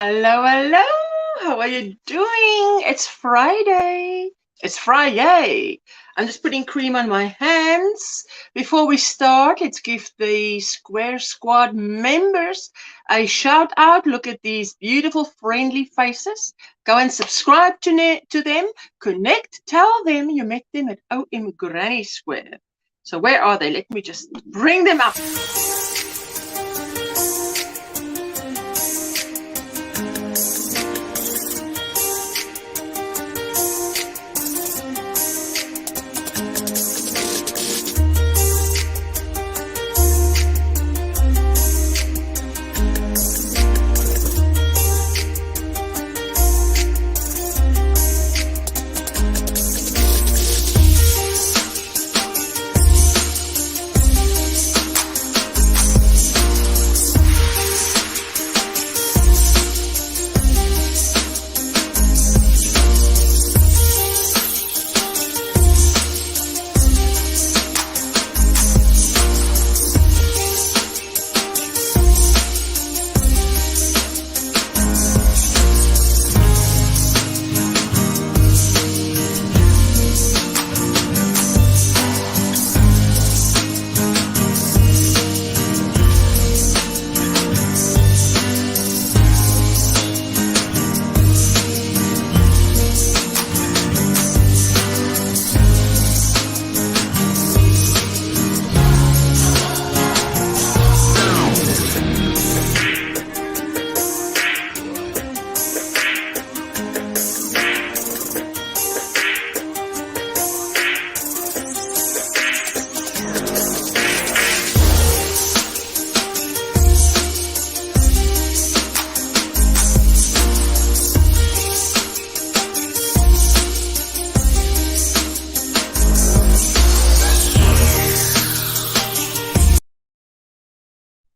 Hello, hello. How are you doing? It's Friday. It's Friday. I'm just putting cream on my hands. Before we start, let's give the Square Squad members a shout out. Look at these beautiful, friendly faces. Go and subscribe to them. Connect. Tell them you met them at OMGrannySquare. So where are they? Let me just bring them up.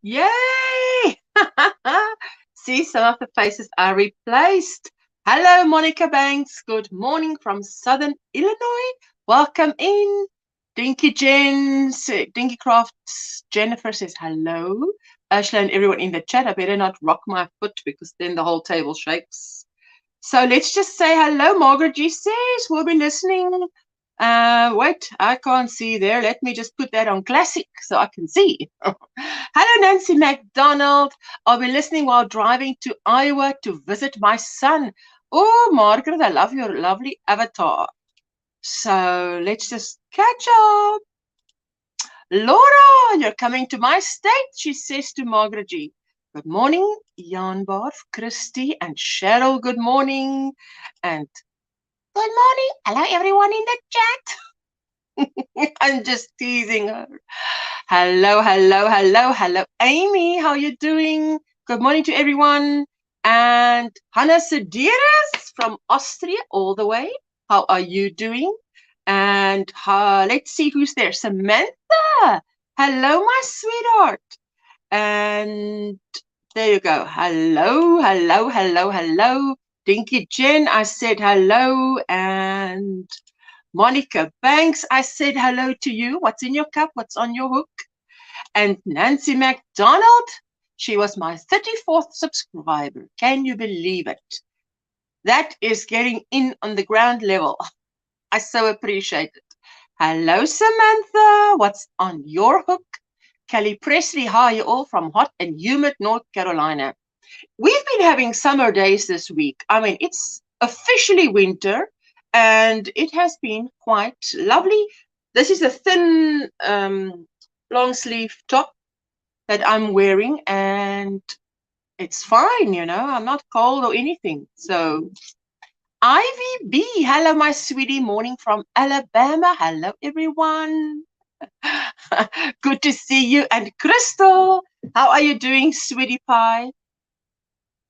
Yay! See, some of the faces are replaced. Hello, Monica Banks. Good morning from Southern Illinois. Welcome in. Dinky Crafts. Jennifer says hello. Ashla and everyone in the chat. I better not rock my foot because then the whole table shakes. So let's just say hello. Margaret G says we'll be listening. Wait, I can't see there. Let me just put that on classic so I can see. Hello, Nancy McDonald. I'll be listening while driving to Iowa to visit my son. Oh, Margaret, I love your lovely avatar. So let's just catch up. Laura, you're coming to my state, she says to Margaret G. Good morning, Jan Barf, Christy, and Cheryl. Good morning. And good morning. Hello, everyone in the chat. I'm just teasing her. Hello, hello, hello, hello. Amy, how are you doing? Good morning to everyone. And Hannah Sediris from Austria all the way. How are you doing? And let's see who's there. Samantha. Hello, my sweetheart. And there you go. Hello, hello, hello, hello. Dinky Jen, I said hello. And Monica Banks, I said hello to you. What's in your cup? What's on your hook? And Nancy McDonald, she was my 34th subscriber. Can you believe it? That is getting in on the ground level. I so appreciate it. Hello, Samantha. What's on your hook? Kelly Presley, how are you all from hot and humid North Carolina? We've been having summer days this week. I mean, it's officially winter, and it has been quite lovely. This is a thin long sleeve top that I'm wearing, and it's fine, you know. I'm not cold or anything. So Ivy B, hello, my sweetie, morning from Alabama. Hello, everyone. Good to see you. And Crystal, how are you doing, sweetie pie?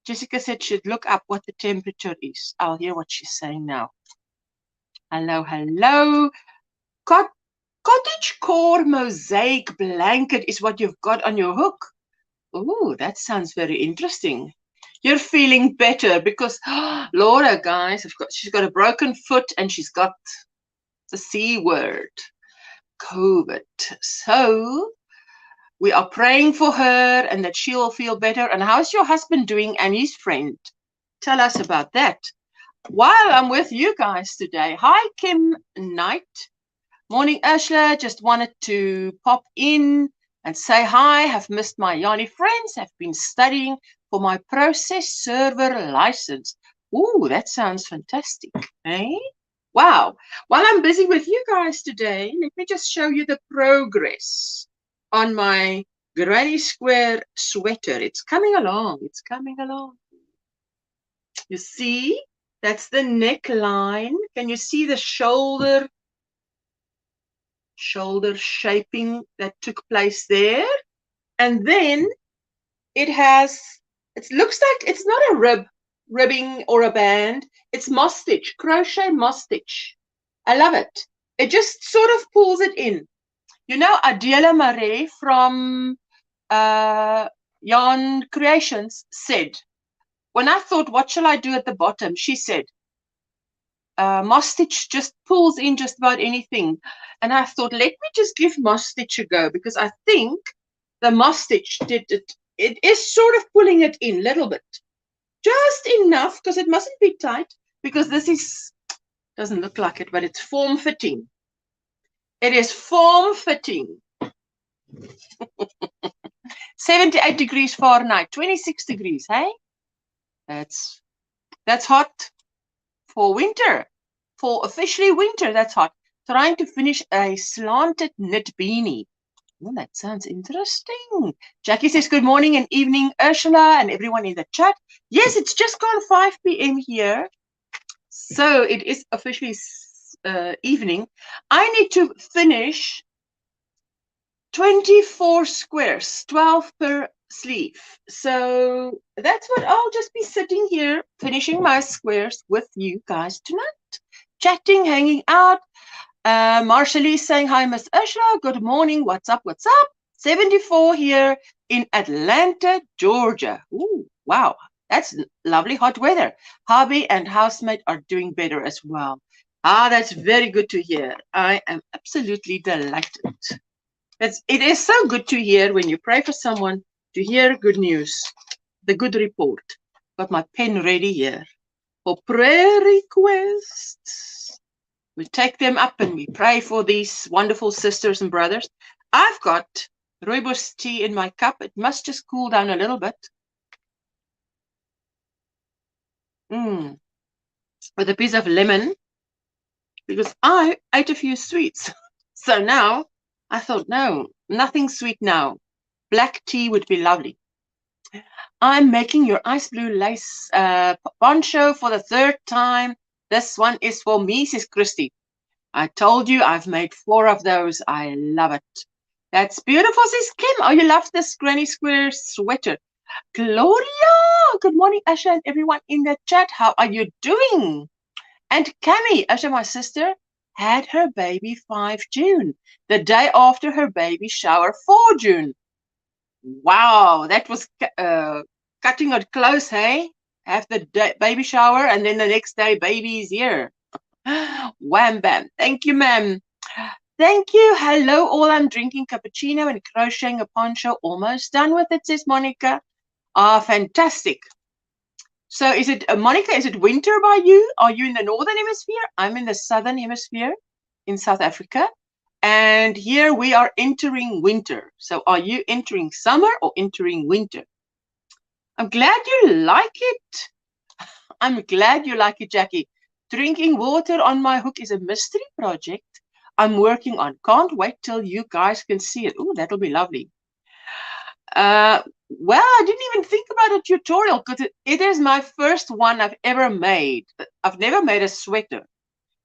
Jessica said she'd look up what the temperature is. I'll hear what she's saying now. Hello, hello. Cottage core mosaic blanket is what you've got on your hook. Oh, that sounds very interesting. You're feeling better because Laura, guys, she's got a broken foot and she's got the C word, COVID. So We are praying for her and that she will feel better. And how's your husband doing and his friend? Tell us about that. While I'm with you guys today, hi Kim Knight. Morning Ursula, just wanted to pop in and say hi. Have missed my Yanni friends, have been studying for my process server license. Ooh, that sounds fantastic, eh? Wow. While I'm busy with you guys today, let me just show you the progress on my Granny Square sweater. It's coming along. It's coming along. You see, that's the neckline. Can you see the shoulder shaping that took place there? And then it looks like it's not a ribbing or a band. It's moss stitch, crochet moss stitch. I love it. It just sort of pulls it in. You know, Adela Marais from Yarn Creations said, when I thought, what shall I do at the bottom? She said, moss stitch just pulls in just about anything. And I thought, let me just give moss stitch a go, because I think the moss stitch did it. It is sort of pulling it in a little bit. Just enough, because it mustn't be tight, because this doesn't look like it, but it's form fitting. It is form fitting. 78 degrees Fahrenheit, 26 degrees, hey? That's hot for winter. For officially winter, that's hot. Trying to finish a slanted knit beanie. Oh, that sounds interesting. Jackie says, good morning and evening, Ursula and everyone in the chat. Yes, it's just gone 5 p.m. here. So it is officially evening. I need to finish 24 squares, 12 per sleeve. So that's what I'll just be sitting here, finishing my squares with you guys tonight. Chatting, hanging out. Marshall saying, hi, Miss Ursula. Good morning. What's up? What's up? 74 here in Atlanta, Georgia. Ooh, wow. That's lovely hot weather. Hubby and housemate are doing better as well. Ah, that's very good to hear. I am absolutely delighted. It is so good to hear when you pray for someone to hear good news, the good report. Got my pen ready here for prayer requests. We take them up and we pray for these wonderful sisters and brothers. I've got rooibos tea in my cup. It must just cool down a little bit. With a piece of lemon, because I ate a few sweets. So now I thought, no, nothing sweet now. Black tea would be lovely. I'm making your ice blue lace poncho for the 3rd time. This one is for me, says Christy. I told you I've made 4 of those. I love it. That's beautiful, says Kim. Oh, you love this Granny Square sweater. Gloria, good morning, Asha and everyone in the chat. How are you doing? And Cami, Asha, my sister, had her baby 5 June, the day after her baby shower 4 June. Wow, that was cutting it close, hey? Have the baby shower and then the next day baby is here. Wham bam. Thank you, ma'am. Thank you. Hello, all. I'm drinking cappuccino and crocheting a poncho. Almost done with it, says Monica. Ah, fantastic. So is it, Monica, is it winter by you? Are you in the northern hemisphere? I'm in the southern hemisphere in South Africa. And here we are entering winter. So are you entering summer or entering winter? I'm glad you like it. I'm glad you like it, Jackie. Drinking water on my hook is a mystery project I'm working on. Can't wait till you guys can see it. Oh, that'll be lovely. Well, I didn't even think about a tutorial because it is my first one I've ever made. I've never made a sweater.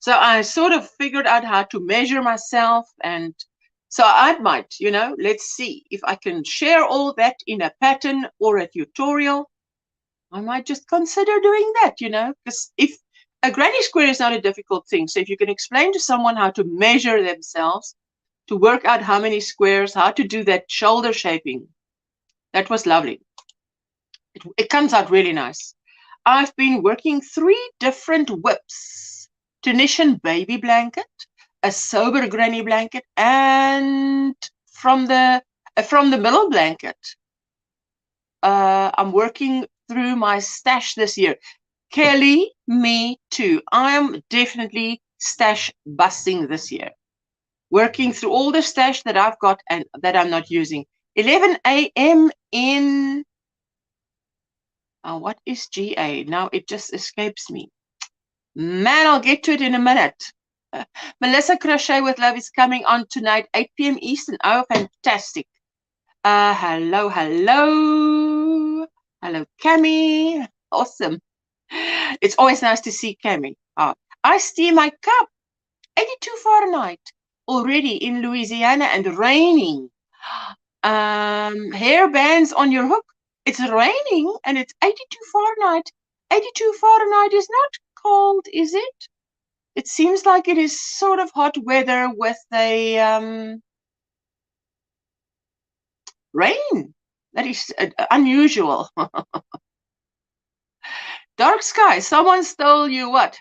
So I sort of figured out how to measure myself. And so I might, you know, let's see if I can share all that in a pattern or a tutorial. I might just consider doing that, you know, because if a granny square is not a difficult thing. So if you can explain to someone how to measure themselves, to work out how many squares, how to do that shoulder shaping, that was lovely. It comes out really nice. I've been working 3 different whips: Tunisian baby blanket, a sober granny blanket, and from the from the middle blanket. I'm working through my stash this year. Kelly, me too. I am definitely stash busting this year. Working through all the stash that I've got and that I'm not using. 11 a.m. in... what is GA? Now it just escapes me. Man, I'll get to it in a minute. Melissa Crochet with Love is coming on tonight, 8 p.m. Eastern. Oh, fantastic. Hello, hello. Hello, Cami. Awesome. It's always nice to see Cami. I steam my cup. 82 Fahrenheit. Already in Louisiana and raining. Hair bands on your hook. It's raining and it's 82 Fahrenheit. 82 Fahrenheit is not cold, is it? It seems like it is sort of hot weather with a rain. That is unusual. Dark sky. Someone stole you what?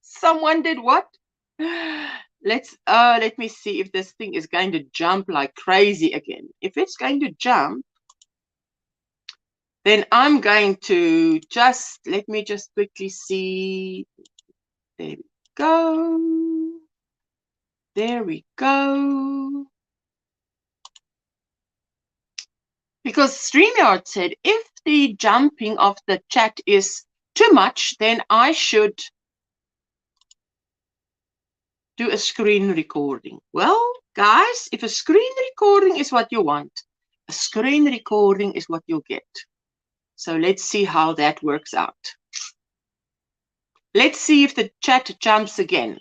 Someone did what? Let me see if this thing is going to jump like crazy again. If it's going to jump, then I'm going to just, let me just quickly see. There we go. There we go. Because StreamYard said if the jumping of the chat is too much, then I should do a screen recording. Well, guys, if a screen recording is what you want, a screen recording is what you'll get. So let's see how that works out. Let's see if the chat jumps again.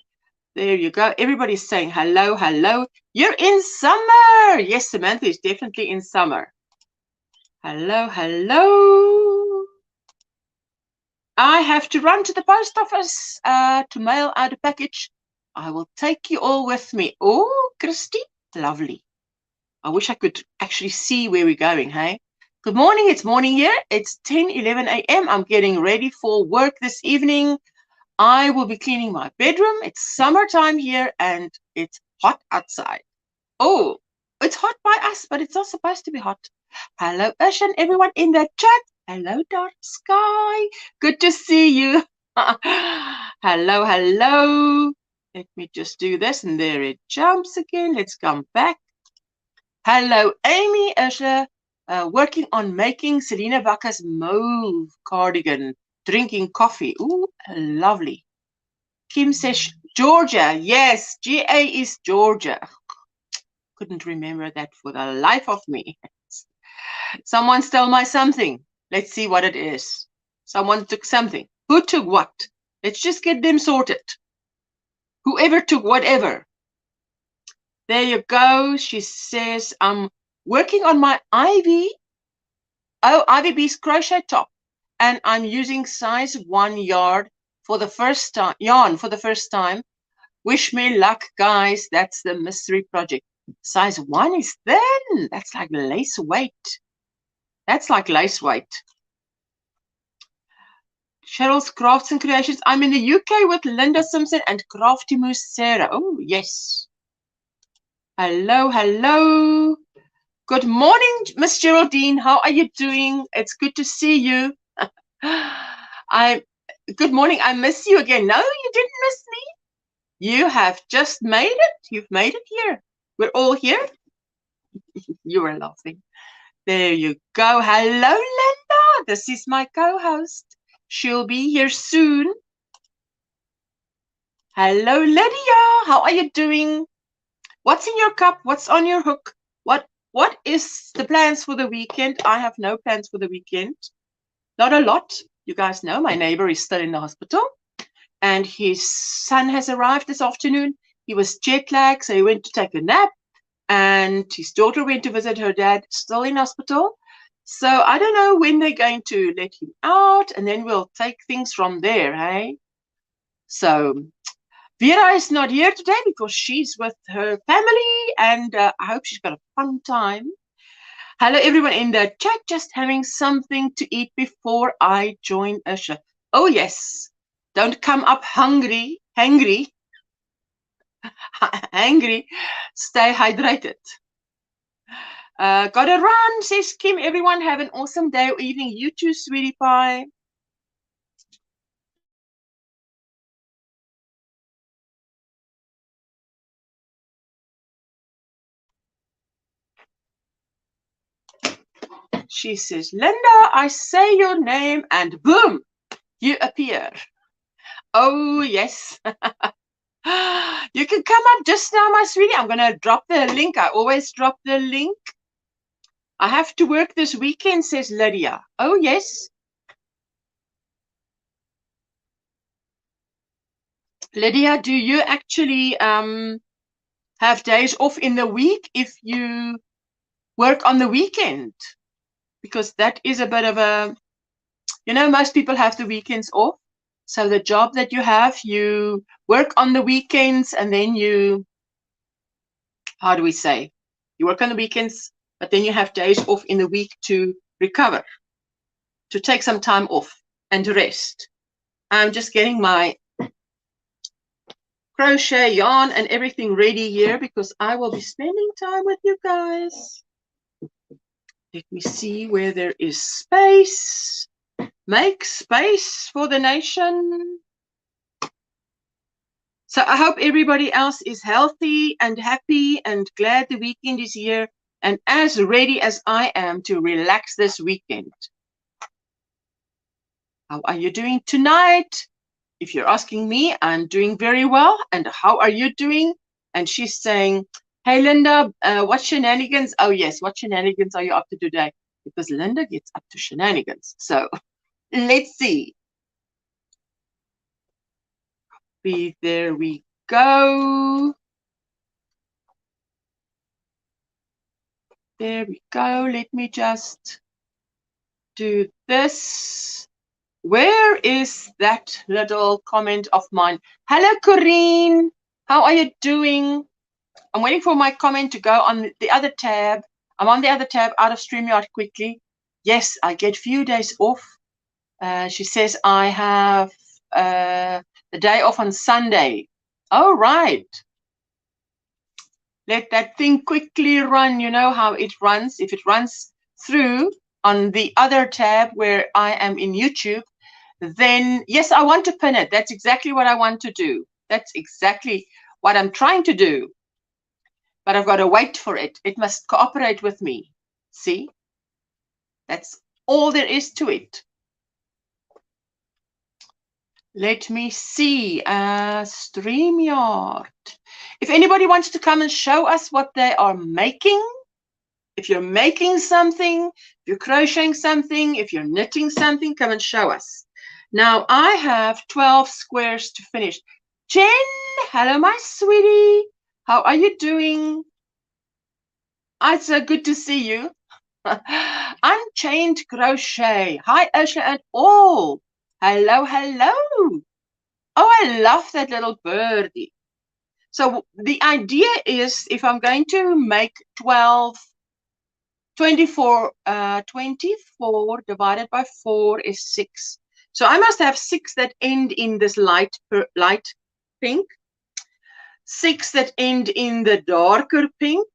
There you go. Everybody's saying hello, hello. You're in summer. Yes, Samantha is definitely in summer. Hello, hello. I have to run to the post office to mail out a package. I will take you all with me. Oh, Christy, lovely. I wish I could actually see where we're going, hey? Good morning. It's morning here. It's 10:11 a.m. I'm getting ready for work this evening. I will be cleaning my bedroom. It's summertime here and it's hot outside. Oh, it's hot by us, but it's not supposed to be hot. Hello, Ocean, everyone in the chat. Hello, Dark Sky. Good to see you. Hello, hello. Let me just do this, and there it jumps again. Let's come back. Hello, Amy. Ursula, working on making Selena Vacca's mauve cardigan, drinking coffee. Ooh, lovely. Kim says Georgia. Yes, GA is Georgia. Couldn't remember that for the life of me. Someone stole my something. Let's see what it is. Someone took something. Who took what? Let's just get them sorted. Whoever took whatever. There you go. She says, I'm working on my IVB's crochet top, and I'm using size 1 yarn for the first time. Wish me luck, guys. That's the mystery project. Size 1 is thin. That's like lace weight. That's like lace weight. Cheryl's Crafts and Creations. I'm in the UK with Linda Simpson and Crafty Moose Sarah. Oh, yes. Hello, hello. Good morning, Miss Geraldine. How are you doing? It's good to see you. Good morning. I miss you again. No, you didn't miss me. You have just made it. You've made it here. We're all here. You were laughing. There you go. Hello, Linda. This is my co-host. She'll be here soon. Hello, Lydia. How are you doing? What's in your cup? What's on your hook? What is the plans for the weekend? I have no plans for the weekend. Not a lot. You guys know my neighbor is still in the hospital. And his son has arrived this afternoon. He was jet lagged, so he went to take a nap. And his daughter went to visit her dad, still in hospital. So I don't know when they're going to let him out, and then we'll take things from there, hey? So Vera is not here today because she's with her family, and I hope she's got a fun time. Hello, everyone in the chat, just having something to eat before I join Ursula. Oh, yes. Don't come up hungry. Stay hydrated. Gotta run, says Kim. Everyone have an awesome day or evening. You too, sweetie pie. She says, Linda, I say your name and boom, you appear. Oh, yes. You can come up just now, my sweetie. I'm going to drop the link. I always drop the link. I have to work this weekend, says Lydia. Oh, yes. Lydia, do you actually have days off in the week if you work on the weekend? Because that is a bit of a, you know, most people have the weekends off. So the job that you have, you work on the weekends and then you, how do we say? You work on the weekends, but then you have days off in the week to recover, to take some time off and rest. I'm just getting my crochet yarn and everything ready here because I will be spending time with you guys. Let me see where there is space. Make space for the nation. So I hope everybody else is healthy and happy and glad the weekend is here and as ready as I am to relax this weekend. How are you doing tonight? If you're asking me, I'm doing very well. And how are you doing? And she's saying, hey, Linda, what shenanigans? Oh, yes, what shenanigans are you up to today? Because Linda gets up to shenanigans. So let's see. There we go. There we go. Let me just do this. Where is that little comment of mine? Hello, Corinne. How are you doing? I'm waiting for my comment to go on the other tab. I'm on the other tab out of StreamYard quickly. Yes, I get few days off. She says I have the day off on Sunday. Oh, right. Let that thing quickly run. You know how it runs. If it runs through on the other tab where I am in YouTube, then yes, I want to pin it. That's exactly what I want to do. That's exactly what I'm trying to do. But I've got to wait for it. It must cooperate with me. See? That's all there is to it. Let me see. StreamYard. If anybody wants to come and show us what they are making, if you're making something, if you're crocheting something, if you're knitting something, come and show us. Now, I have 12 squares to finish. Jen, hello, my sweetie. How are you doing? It's so good to see you. Unchained crochet. Hi, Ursula and all. Hello, hello. Oh, I love that little birdie. So the idea is if I'm going to make 24 divided by 4 is 6. So I must have 6 that end in this light pink, 6 that end in the darker pink,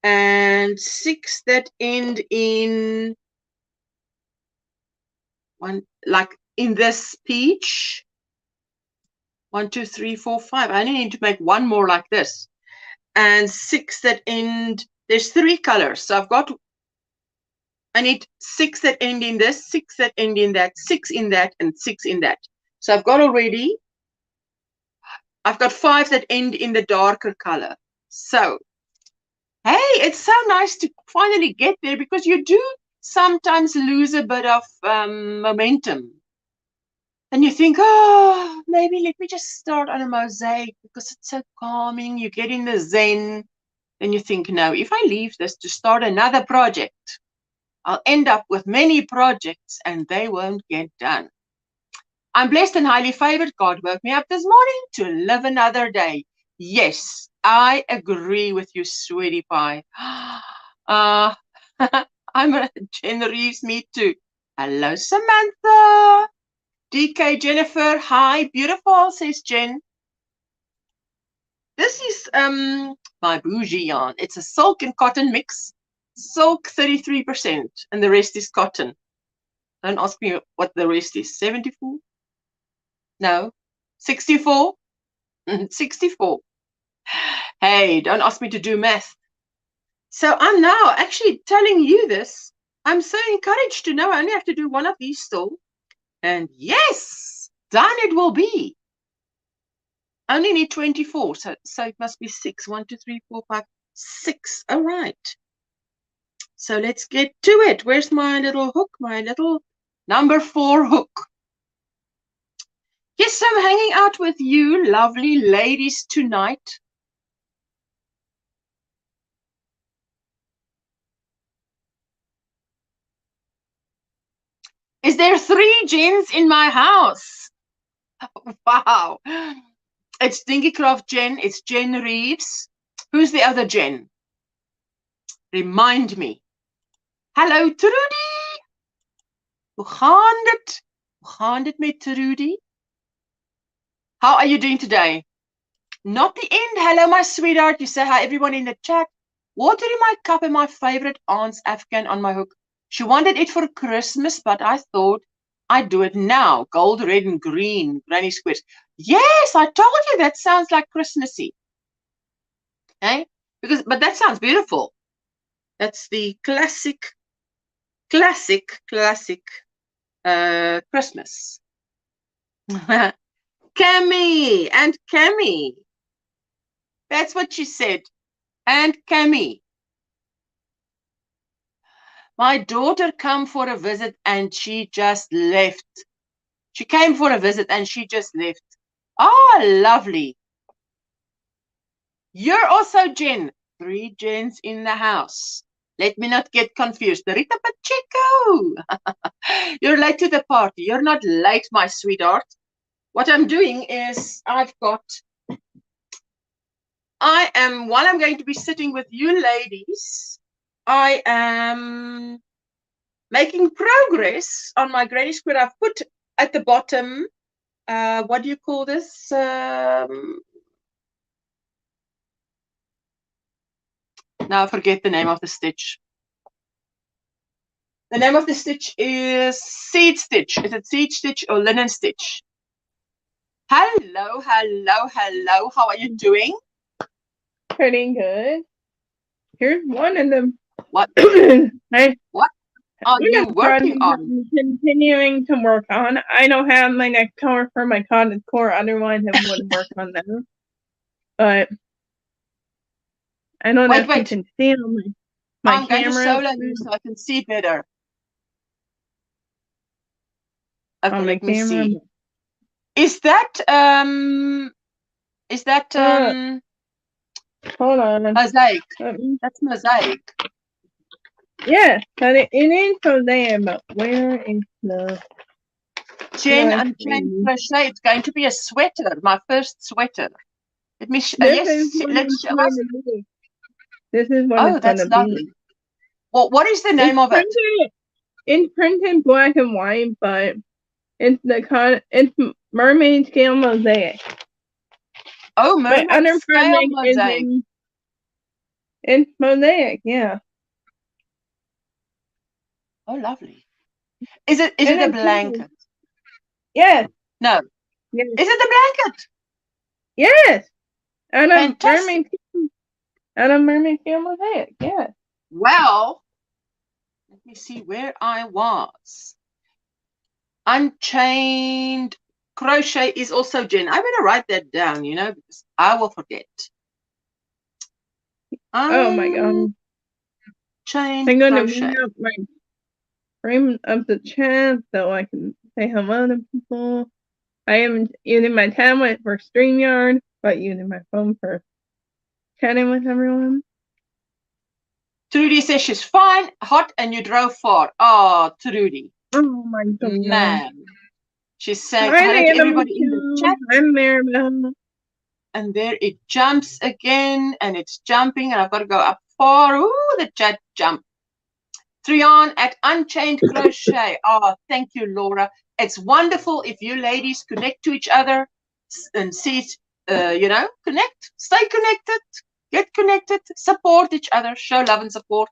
and 6 that end in one, like in this peach. 1, 2, 3, 4, 5. I only need to make one more like this, and 6 that end. There's 3 colors, so I need 6 that end in this, 6 that end in that, 6 in that, and 6 in that. So I've got 5 that end in the darker color. So hey, it's so nice to finally get there because you do sometimes lose a bit of momentum. And you think, oh, maybe let me just start on a mosaic because it's so calming. You get in the zen. Then you think, no, if I leave this to start another project, I'll end up with many projects and they won't get done. I'm blessed and highly favored. God woke me up this morning to live another day. Yes, I agree with you, sweetie pie. I'm a Jen me too. Hello, Samantha. DK Jennifer. Hi, beautiful, says Jen. This is my bougie yarn. It's a silk and cotton mix. Silk 33%, and the rest is cotton. Don't ask me what the rest is. 74? No. 64? 64. Hey, don't ask me to do math. So I'm now actually telling you this. I'm so encouraged to know I only have to do one of these still. And yes, done it will be. I only need 24, so it must be 6. 1, 2, 3, 4, 5, 6. All right. So let's get to it. Where's my little hook? My little number 4 hook. Yes, I'm hanging out with you, lovely ladies, tonight. Is there 3 Jens in my house? Wow. It's Dinkycraft Jen. It's Jen Reeves. Who's the other Jen? Remind me. Hallo Trudy. Hoe gaan dit? Hoe gaan dit met Trudy? How are you doing today? Not the end. Hello, my sweetheart. You say hi, everyone in the chat. Water in my cup and my favorite aunt's Afghan on my hook. She wanted it for Christmas, but I thought I'd do it now. Gold, red, and green. Granny squares. Yes, I told you that sounds like Christmassy. Okay? But that sounds beautiful. That's the classic Christmas. Cammy and Cammy. That's what she said. And Cammy. My daughter came for a visit and she just left. She came for a visit and she just left. Oh, lovely. You're also Jen. 3 Jens in the house. Let me not get confused. Rita Pacheco. You're late to the party. You're not late, my sweetheart. What I'm doing is while I'm going to be sitting with you ladies, I am making progress on my granny square. I've put at the bottom, what do you call this? Now I forget the name of the stitch. The name of the stitch is seed stitch. Is it seed stitch or linen stitch? Hello, hello, hello. How are you doing? Pretty good. Here's one of them. What? What are you working on? I'm continuing to work on. I don't have my next color for my cotton core, otherwise I would work on them. But I don't know if you can see on my camera. I'm going to solo you so I can see better. Okay, on let my me camera. see. Is that hold on. mosaic? That's mosaic. Yes, but it is mosaic, but where is the Jen Unchained Crochet? It's going to be a sweater, my first sweater. Let me This is what it's that's lovely. be. Well, what is the name of it? It's printed black and white, but it's mermaid scale mosaic. Oh, mermaid scale mosaic. It's mosaic, yeah. Oh, lovely. Is it a blanket? Yes. No. Yes. Is it a blanket? Yes. Fantastic. Out of mermaid scale mosaic, yes. Well, let me see where I was. Unchained Crochet is also Jen. I'm going to write that down, because I will forget. Oh my God. Chained I'm going Crochet. to bring up the chat so I can say hello to people. I am using my tablet for StreamYard, but using my phone for chatting with everyone. Trudy says she's fine, hot, and you drove far. Oh, Trudy. Oh my God. Man. She's saying hello to everybody in the chat. I'm there. And there it jumps again, and it's jumping, and I've got to go up far. Ooh, the chat jump. Trian at Unchained Crochet. Oh, thank you, Laura. It's wonderful if you ladies connect to each other and see, connect, stay connected. Get connected, support each other, show love and support.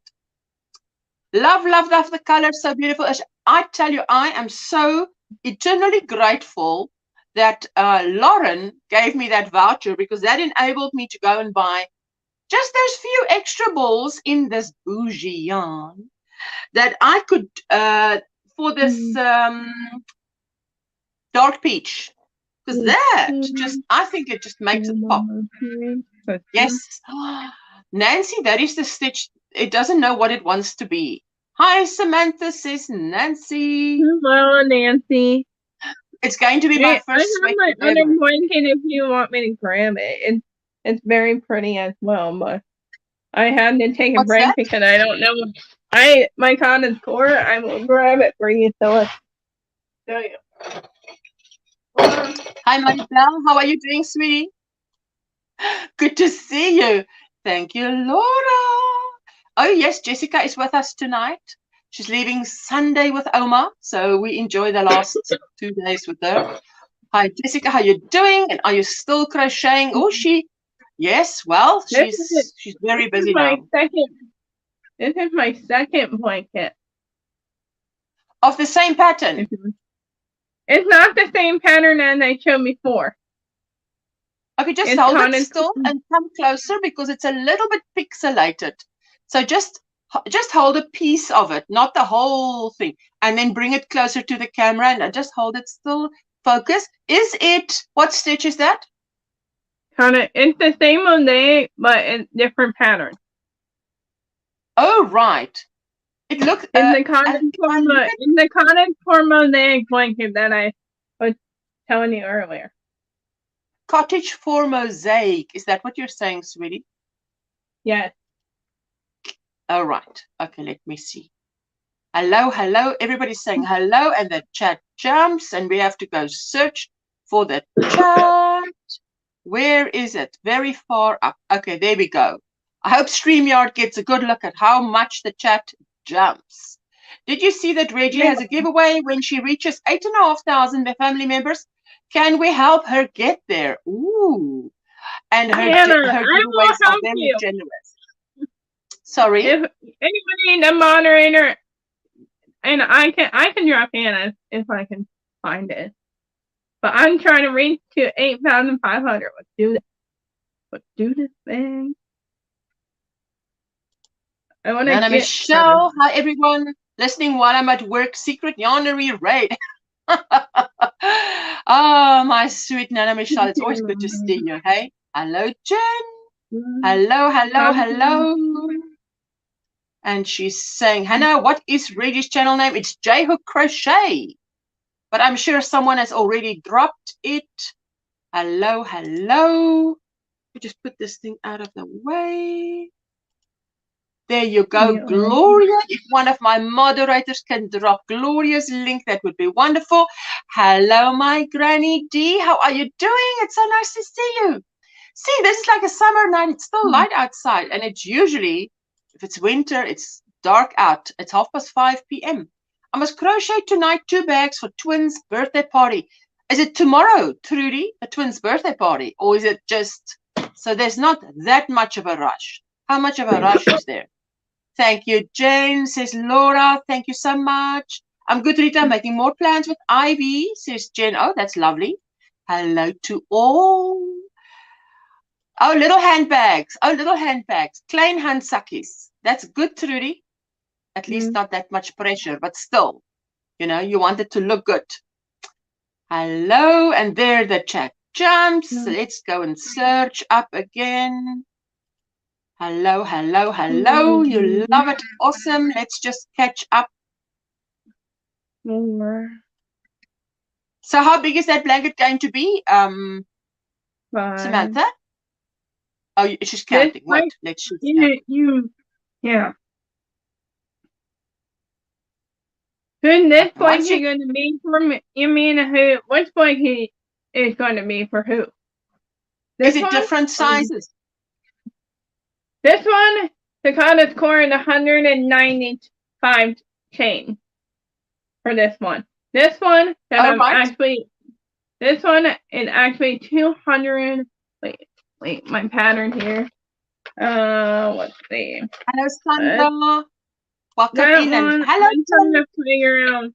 Love, love, love the colors, so beautiful. I tell you, I am so eternally grateful that Lauren gave me that voucher, because that enabled me to go and buy just those few extra balls in this bougie yarn that I could, for this dark peach. Because that just, I think it just makes it pop. Yes. Nancy, that is the stitch. It doesn't know what it wants to be. Hi, Samantha, says Nancy. Hello, Nancy. It's going to be my first I have my other blanket if you want me to grab it. It's very pretty as well, but I had to take a break because I don't know. My cotton core, I will grab it for you, so let's show you. Hi, Maribel. How are you doing, sweetie? Good to see you. Thank you, Laura. Oh, yes, Jessica is with us tonight. She's leaving Sunday with Oma, so we enjoy the last 2 days with her. Hi, Jessica. How you doing? And are you still crocheting? Oh, yes. Well, she's very busy now. This is my second blanket. Of the same pattern? It's not the same pattern as I showed before. Okay, just hold it still and come closer because it's a little bit pixelated. So just hold a piece of it, not the whole thing, and then bring it closer to the camera and just hold it still. Focus. Is it, what stitch is that? It's the same mosaic, but in different pattern. Oh, right. It looks in the cotton core mosaic blanket that I was telling you earlier. Cottage for mosaic. Is that what you're saying, sweetie? Yes. All right. Okay, let me see. Hello, hello. Everybody's saying hello, and the chat jumps, and we have to go search for the chat. Where is it? Very far up. Okay, there we go. I hope StreamYard gets a good look at how much the chat jumps. Did you see that Reggie has a giveaway when she reaches 8,500 family members? Can we help her get there? Ooh. And her giveaways are very generous. Sorry? If anybody in the moderator, and I can drop Hannah if I can find it. But I'm trying to reach to 8,500. Let's do this thing. I want to Nana Michelle, hi everyone. Listening while I'm at work, secret yarnery raid. Oh, my sweet Nana Michelle, it's always good to see you, hey? Hello, Jen. Hello, hello, hello. And she's saying, Hannah, what is Reggie's channel name? It's J Hook Crochet. But I'm sure someone has already dropped it. Hello, hello. We just put this thing out of the way. There you go, yeah. Gloria. If one of my moderators can drop Gloria's link, that would be wonderful. Hello, my Granny D. How are you doing? It's so nice to see you. See, this is like a summer night. It's still light outside. And it's usually, if it's winter, it's dark out. It's 5:30 p.m. I must crochet tonight 2 bags for twins' birthday party. Is it tomorrow, Trudy, a twins' birthday party? Or is it just, so there's not that much of a rush? How much of a rush is there? Thank you, Jane, says Laura. Thank you so much. I'm good, Rita. Making more plans with Ivy, says Jen. Oh, that's lovely. Hello to all. Oh, little handbags. Oh, little handbags. Klein handsakkies. That's good, Trudy. At least not that much pressure, but still, you know, you want it to look good. Hello, and there the chat jumps. Let's go and search up again. Hello, hello, hello. You love it. Awesome. Let's just catch up. So how big is that blanket going to be, Samantha? Oh, she's counting. What? Let's shoot. Yeah. Who this blanket going to be for me? You mean who? Which blanket is going to be for who? Is it different sizes? This one, the cottage core is 195 chain for this one. This one this one is actually 200. Wait, my pattern here. Let's see. Hello, Sandra. Welcome That in, and one, hello, I'm trying to figure out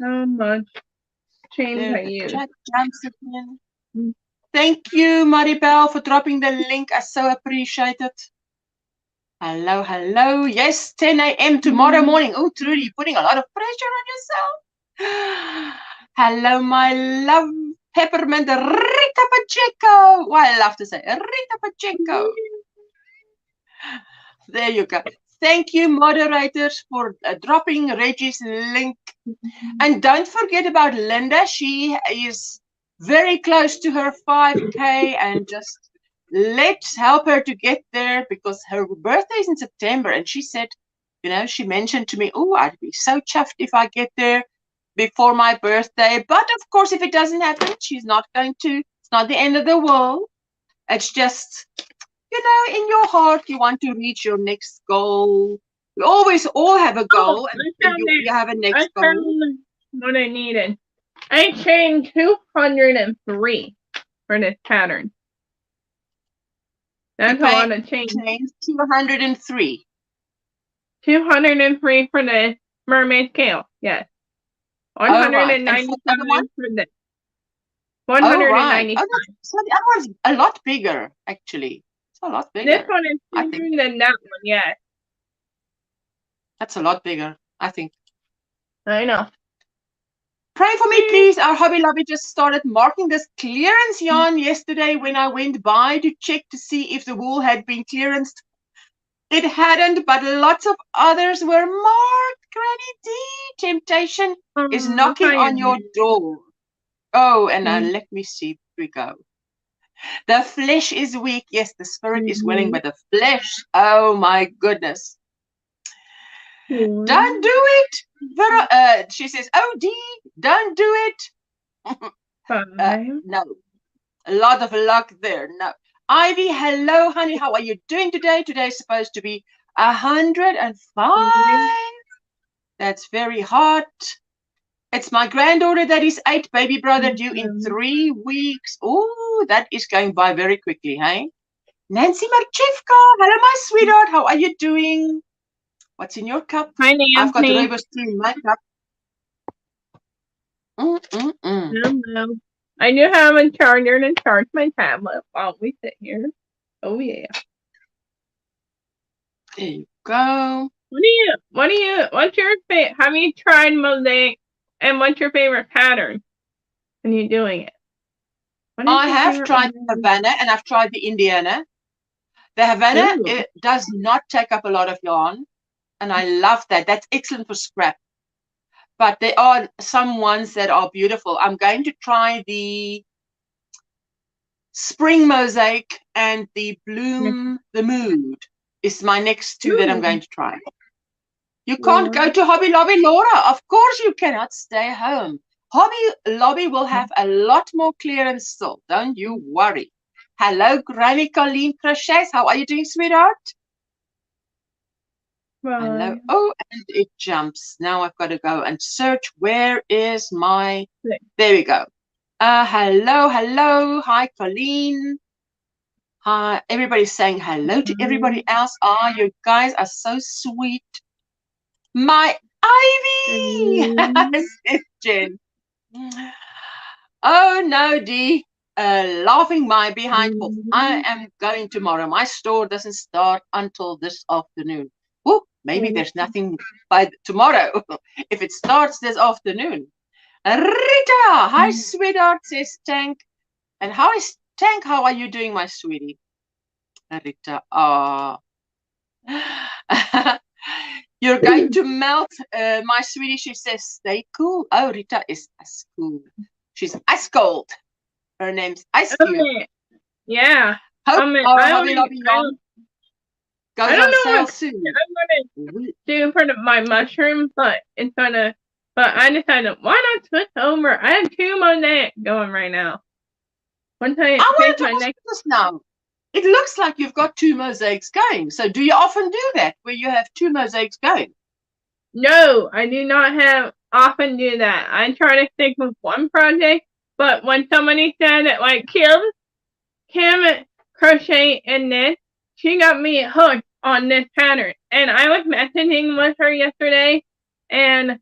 how much change There's I the use. chat jumps again. Thank you, Maribel, for dropping the link. I so appreciate it. Hello, hello. Yes, 10 a.m. tomorrow morning. Oh, Trudy, you're putting a lot of pressure on yourself. Hello, my love. Peppermint Rita Pacheco. Well, I love to say Rita Pacheco. There you go. Thank you, moderators, for dropping Reggie's link. And don't forget about Linda. She is very close to her 5K, and just let's help her to get there, because her birthday is in September. And she said, you know, she mentioned to me, oh, I'd be so chuffed if I get there before my birthday. But of course, if it doesn't happen, she's not going to. It's not the end of the world. It's just, you know, in your heart, you want to reach your next goal. We always all have a goal, and you have a next goal. I found what I needed. I chained 203 for this pattern. That's a lot of chains. 203. 203 for the mermaid scale, yes. 195 for this. 195. So the other one's a lot bigger, actually. It's a lot bigger. This one is bigger than that one, yes. That's a lot bigger, I think. I know. Pray for me, please. Our Hobby Lobby just started marking this clearance yarn yesterday when I went by to check to see if the wool had been clearanced. It hadn't, but lots of others were marked. Granny D, temptation is knocking on your door. Oh, and now let me see. Here we go. The flesh is weak. Yes, the spirit is willing, but the flesh, oh my goodness. Don't do it. She says, oh, D, don't do it. No. A lot of luck there. No. Ivy, hello, honey. How are you doing today? Today is supposed to be 105. That's very hot. It's my granddaughter that is 8, baby brother due in 3 weeks. Oh, that is going by very quickly, hey? Nancy Marchevka, hello, my sweetheart. How are you doing? What's in your cup? Hi, Nancy. I've got rooibos tea in my cup. Hello. I do have a charger to charge my tablet while we sit here. Oh, yeah. There you go. What's your favorite? Have you tried mosaic? And what's your favorite pattern when you're doing it? I have tried the Havana, and I've tried the Indiana. The Havana, it does not take up a lot of yarn, and I love that. That's excellent for scrap. But there are some ones that are beautiful. I'm going to try the Spring Mosaic and the Bloom the Mood is my next two that I'm going to try. You can't go to Hobby Lobby, Laura. Of course you cannot stay home. Hobby Lobby will have a lot more clearance still. Don't you worry. Hello, Granny Colleen Crochets. How are you doing, sweetheart? Hello. Oh, and it jumps. Now I've got to go and search. Where is my... There we go. Hello. Hi, Colleen. Hi. Everybody's saying hello to everybody else. Oh, you guys are so sweet. My Ivy! Jen. Oh, no, Dee. Laughing my behind off. I am going tomorrow. My store doesn't start until this afternoon. Oh, maybe there's nothing by tomorrow. If it starts this afternoon. Rita! Hi, sweetheart, says Tank. And how is Tank? How are you doing, my sweetie? Rita, you're going to melt, my sweetie. She says, stay cool. Oh, Rita is ice cool. She's ice cold. Her name's Ice Cube. Okay. Yeah. Hobby Lobby yarn goes on sale soon. I'm gonna do for my mushrooms, but I decided why not switch over? I have 2 mosaics going right now. I want to ask this now. It looks like you've got 2 mosaics going. So do you often do that, where you have 2 mosaics going? No, I do not often do that. I try to stick with one project, but when somebody said that, like Kim crochet in this, she got me hooked on this pattern. And I was messaging with her yesterday, and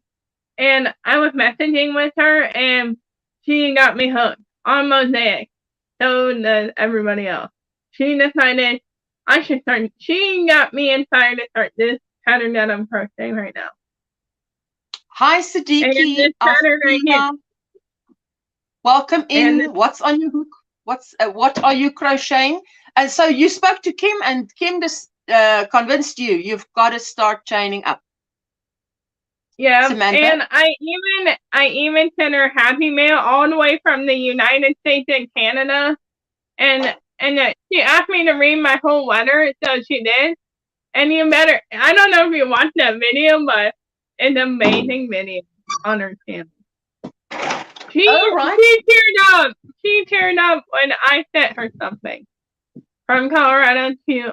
I was messaging with her, and she got me hooked on mosaic. So does everybody else. She decided I should start. She got me inspired to start this pattern that I'm crocheting right now. Hi, And Siddiqui. this pattern right here. Welcome in. And What's on your hook? What are you crocheting? And so you spoke to Kim, and Kim just convinced you've got to start chaining up. yeah, Samantha? and I even sent her happy mail all the way from the United States and Canada, and she asked me to read my whole letter, so she did. And you better, I don't know if you watched that video, but it's an amazing video on her channel. She teared up. She teared up when I sent her something from Colorado to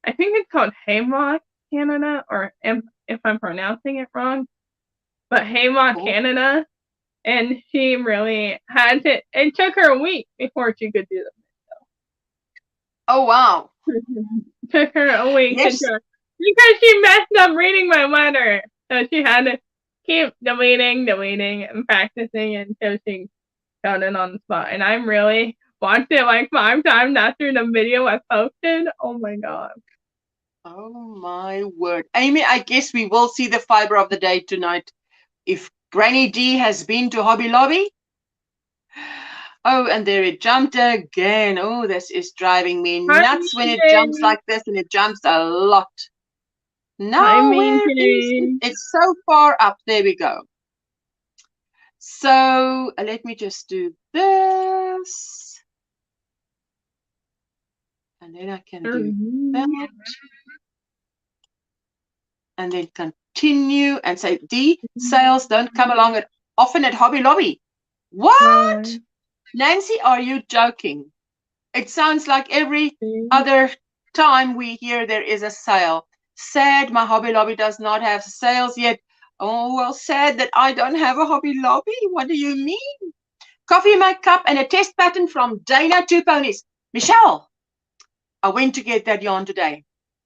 I think it's called Haymock, Canada, or if I'm pronouncing it wrong, but Haymock, Canada. And she really had to. It took her a week before she could do the video. Oh wow! Took her a week Yes. because she messed up reading my letter, so she had to keep deleting, and practicing until she got it on the spot. And I really watched it like 5 times after the video was posted. Oh my god! Oh my word, Amy! I guess we will see the fiber of the day tonight. If Granny D has been to Hobby Lobby. Oh, and there it jumped again. Oh, this is driving me nuts when it jumps like this, and it jumps a lot. No, where is it? It's so far up. There we go. So let me just do this. And then I can do that. And then continue and say, D, sales don't come along often at Hobby Lobby. What? No. Nancy, are you joking? It sounds like every other time we hear there is a sale. Sad my Hobby Lobby does not have sales yet. Oh, well, sad that I don't have a Hobby Lobby. What do you mean? Coffee in my cup and a test pattern from Dana 2 Ponies. Michelle, I went to get that yarn today.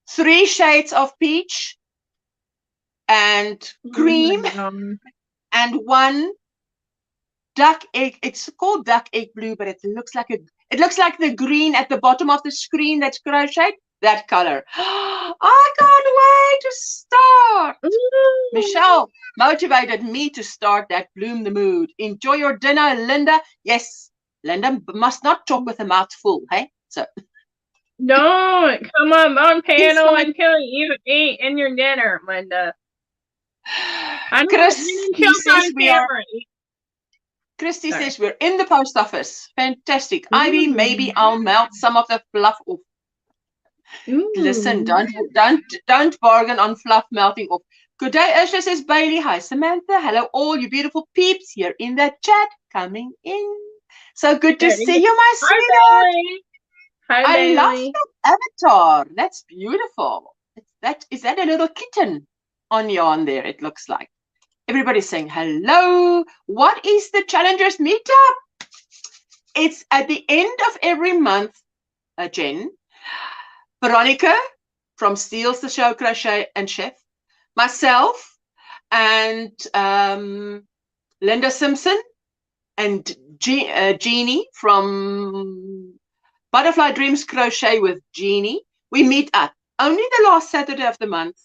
3 shades of peach and cream and 1 duck egg. It's called duck egg blue, but it looks like the green at the bottom of the screen that's crocheted. That color. I can't wait to start. Michelle motivated me to start that Bloom the Mood. Enjoy your dinner, Linda. Yes, Linda must not talk with a mouth full, hey? So don't come on panel until you eat in your dinner, Linda. Christy says we're in the post office. Fantastic. Ivy, maybe I'll melt some of the fluff off. Listen, don't bargain on fluff melting off. Good day, Ursula, says Bailey. Hi, Samantha. Hello, all you beautiful peeps here in the chat coming in. So good to see you, my sweetheart. Hi, I love that avatar. That's beautiful. Is that a little kitten on yarn there? It looks like. Everybody's saying hello. What is the Challengers Meetup? It's at the end of every month, Jen. Veronica from Steals the Show Crochet and Chef, myself, and Linda Simpson, and Jeannie from Butterfly Dreams Crochet with Jeannie. We meet up only the last Saturday of the month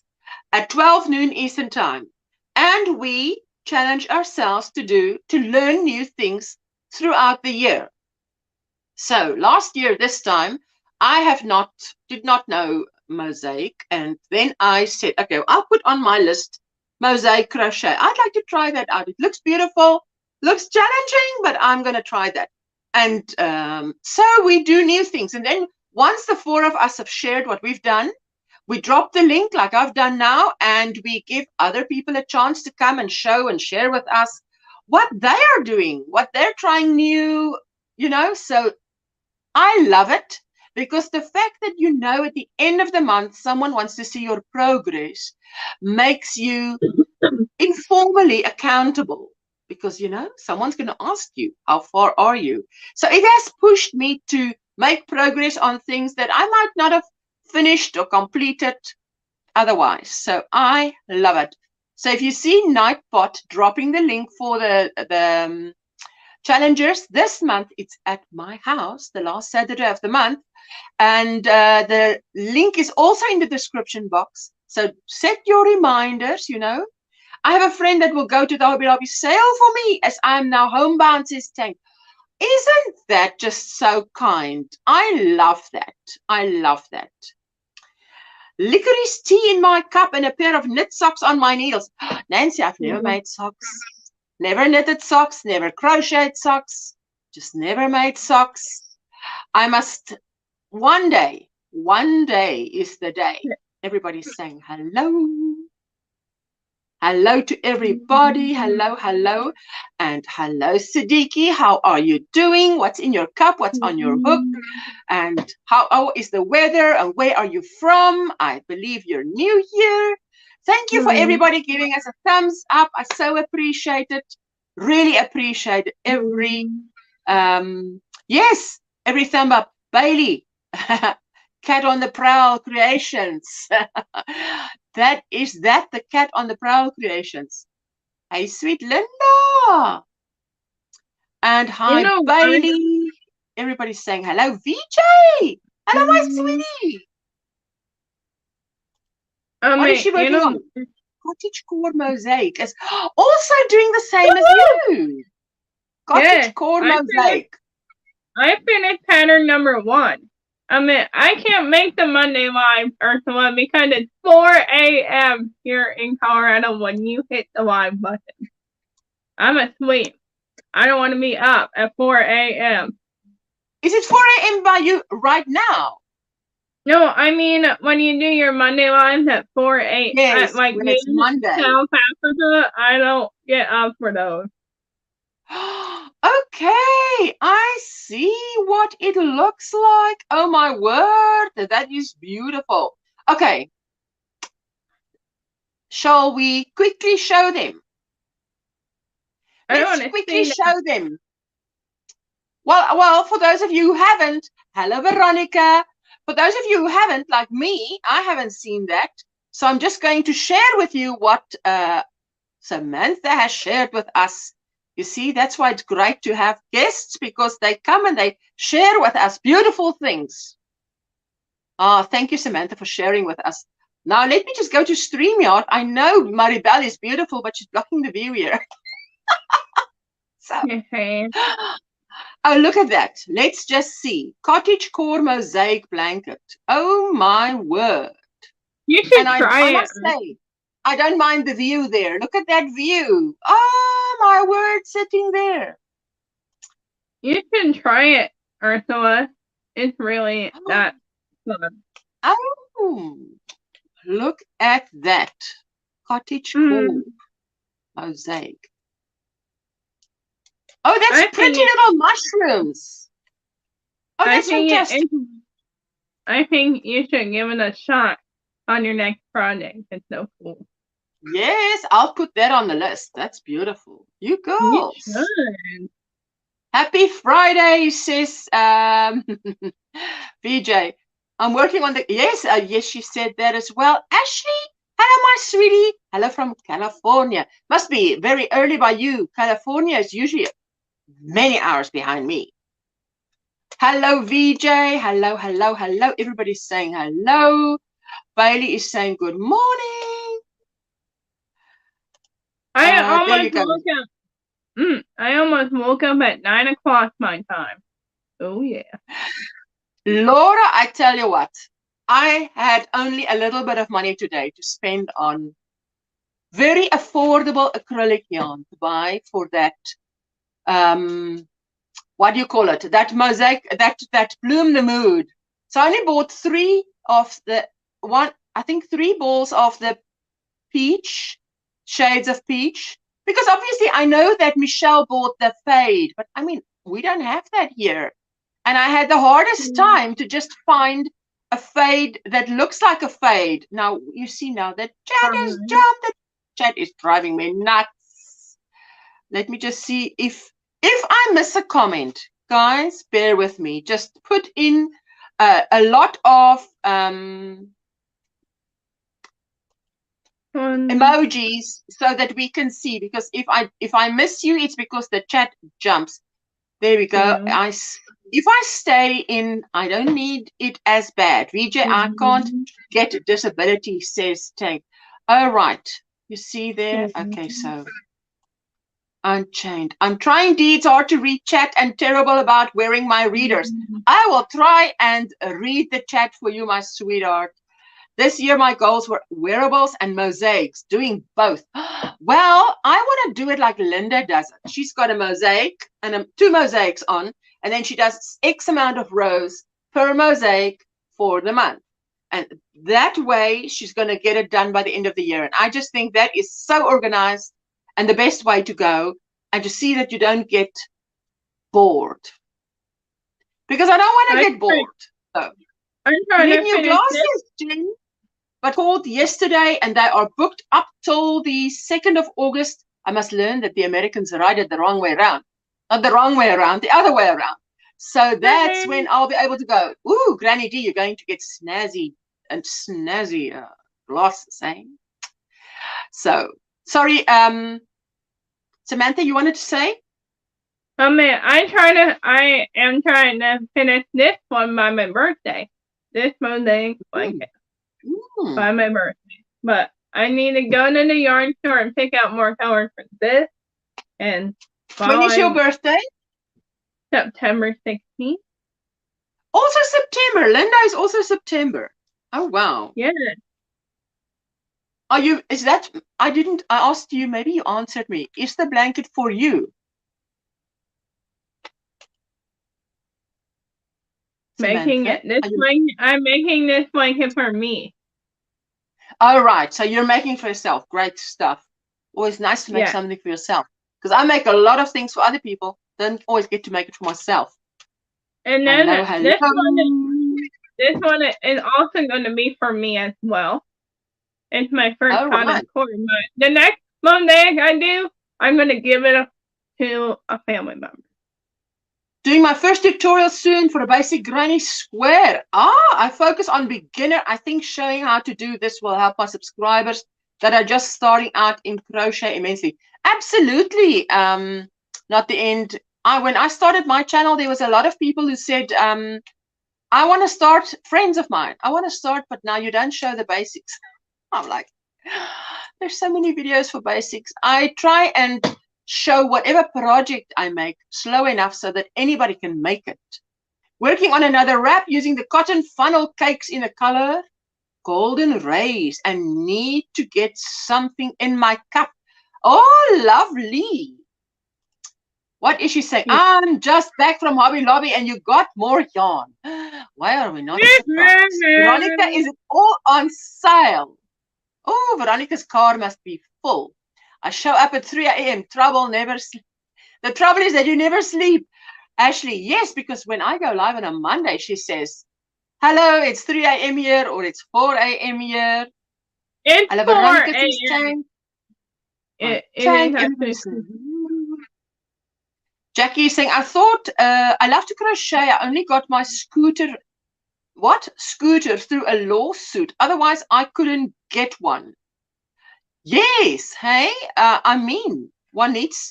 at 12 noon Eastern Time. And we challenge ourselves to learn new things throughout the year. So last year, this time, I did not know mosaic. And then I said, okay, I'll put on my list mosaic crochet. I'd like to try that out. It looks beautiful, looks challenging, but I'm going to try that. And so we do new things. And then once the 4 of us have shared what we've done, we drop the link like I've done now, and we give other people a chance to come and show and share with us what they are doing, what they're trying new, So I love it because the fact that at the end of the month, someone wants to see your progress makes you informally accountable because, someone's going to ask you, how far are you? So it has pushed me to make progress on things that I might not have finished or completed otherwise. So I love it. So if you see Nightbot dropping the link for the challengers this month, it's at my house, the last Saturday of the month. And the link is also in the description box. So set your reminders, you know. I have a friend that will go to the Hobby Lobby sale for me as I'm now homebound, says Tank. Isn't that just so kind? I love that. I love that. Licorice tea in my cup and a pair of knit socks on my needles. Nancy, I've never made socks. Never knitted socks, never crocheted socks, just never made socks. I must, one day is the day. Everybody's saying hello. Hello to everybody. Hello, hello. And hello, Siddiqui. How are you doing? What's in your cup? What's on your hook? And how is the weather? And where are you from? I believe you're new here. Thank you for everybody giving us a thumbs up. I so appreciate it. Really appreciate it. Every thumb up. Bailey, Cat on the Prowl Creations. The Cat on the Prowl Creations. Hey, sweet Linda. And hi, Bailey. Everybody's saying hello. VJ. Hello, my sweetie. What is she working on? Cottage core mosaic is also doing the same as you. Cottage core mosaic. I finished pattern number 1. I can't make the Monday live, Ursula, because it's 4 a.m. here in Colorado when you hit the live button. I'm asleep. I don't want to be up at 4 a.m. Is it 4 a.m. by you right now? No, I mean when you do your Monday lives at 4 a.m. Yes, like when it's Monday. South Africa, I don't get up for those. Okay, I see what it looks like. Oh my word, that is beautiful. Okay, shall we quickly show them? Let's quickly show them. Well, for those of you who haven't, hello Veronica. For those of you who haven't, like me, I haven't seen that. So I'm just going to share with you what Samantha has shared with us. You see, that's why it's great to have guests, because they come and they share with us beautiful things. Thank you, Samantha, for sharing with us. Now, let me just go to StreamYard. I know Maribel is beautiful, but she's blocking the view here. So, oh, look at that. Let's just see. Cottage core mosaic blanket. Oh, my word. You should try it. I must say, I don't mind the view there. Look at that view. Oh, my word, sitting there. You should try it, Ursula. It's really that fun. Oh, look at that. Cottage core mosaic. Oh, that's pretty little mushrooms. Oh, that's fantastic. I think you should give it a shot on your next project. It's so cool. Yes, I'll put that on the list. That's beautiful. You girls. You should. Happy Friday, sis. VJ. I'm working on the yes, she said that as well. Ashley, hello, my sweetie. Hello from California. Must be very early by you. California is usually many hours behind me. Hello, VJ. Hello, hello, hello. Everybody's saying hello. Bailey is saying good morning. I almost woke up at 9 o'clock my time. Oh yeah. Laura, I tell you what, I had only a little bit of money today to spend on very affordable acrylic yarn to buy for that what do you call it? That mosaic, that Bloom the Mood. So I only bought 3 balls of the peach, shades of peach, because obviously I know that Michelle bought the fade, but I mean, we don't have that here. And I had the hardest time to just find a fade that looks like a fade. Now, you see now that chat has jumped. The chat is driving me nuts. Let me just see if I miss a comment. guys, bear with me. Just put in a lot of emojis so that we can see, because if I miss you, it's because the chat jumps. There we go. Yeah. If I stay in, I don't need it as bad. VJ, I can't get disability, says Tank. All right. You see there? Okay, so Unchained. I'm trying, Dee. It's hard to read chat and terrible about wearing my readers. I will try and read the chat for you, my sweetheart. This year, my goals were wearables and mosaics, doing both. Well, I want to do it like Linda does it. She's got a mosaic and 2 mosaics on, and then she does X amount of rows per mosaic for the month. And that way, she's going to get it done by the end of the year. And I just think that is so organized and the best way to go, and to see that you don't get bored. Because I don't want to get bored. So, I'm trying you to need new glasses, Jen. But called yesterday, and they are booked up till the 2nd of August. I must learn that the Americans write it the wrong way around. Not the wrong way around, the other way around. So that's when I'll be able to go, ooh, Granny D, you're going to get snazzy glasses, eh? So, sorry, Samantha, you wanted to say? I am trying to finish this one by my birthday. This mosaic blanket. By my birthday. But I need to go to the yarn store and pick out more colors for this. And when is your birthday? September 16th. Also September. Linda is also September. Oh wow. Yeah. Are you, is that, I asked you, maybe you answered me. Is the blanket for you? I'm making this blanket for me. All right, so you're making for yourself. Great stuff. Always nice to make something for yourself. Because I make a lot of things for other people. Don't always get to make it for myself. And then this one is also going to be for me as well. It's my first time in court. The next mosaic I do, I'm going to give it to a family member. Doing my first tutorial soon for a basic granny square. I focus on beginner. I think showing how to do this will help my subscribers that are just starting out in crochet immensely. Absolutely. Not the end. When I started my channel, there was a lot of people who said, I want to start, friends of mine, I want to start, but now you don't show the basics. I'm like, there's so many videos for basics. I try and show whatever project I make slow enough so that anybody can make it. Working on another wrap using the cotton funnel cakes in the color Golden Rays, and need to get something in my cup. Oh, lovely. What is she saying? I'm just back from Hobby Lobby and you got more yarn. Why are we not surprised? Veronica, is it all on sale? Oh, Veronica's car must be full. I show up at 3 a.m. Trouble never sleep. The trouble is that you never sleep. Ashley, yes, because when I go live on a Monday, she says, hello, it's 3 a.m. here, or it's 4 a.m. here. It's 4 a.m. Jackie is saying, I thought I love to crochet. I only got my scooter through a lawsuit. Otherwise, I couldn't get one. Yes, hey, I mean,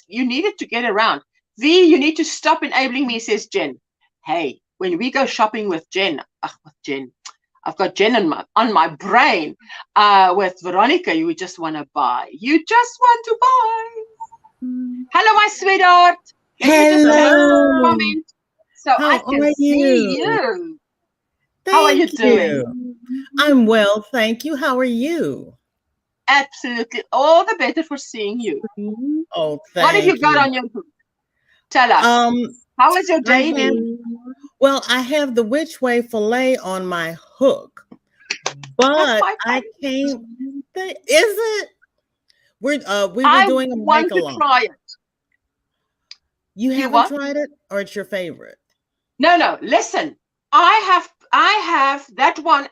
you needed to get around. V, you need to stop enabling me, says Jen. Hey, when we go shopping with Jen, I've got Jen on my brain. With Veronica, you just want to buy. You just want to buy. Hello, my sweetheart. Hello. Comment so I can see you. How are you doing? I'm well, thank you. How are you? Absolutely. All the better for seeing you. Oh, thank you. What have you got on your hook? Tell us. How is your day? Well, I have the Which Way fillet on my hook, but I can't. Is it? We were doing a make along. To try it. You haven't tried it, or it's your favorite? No. Listen, I have that one.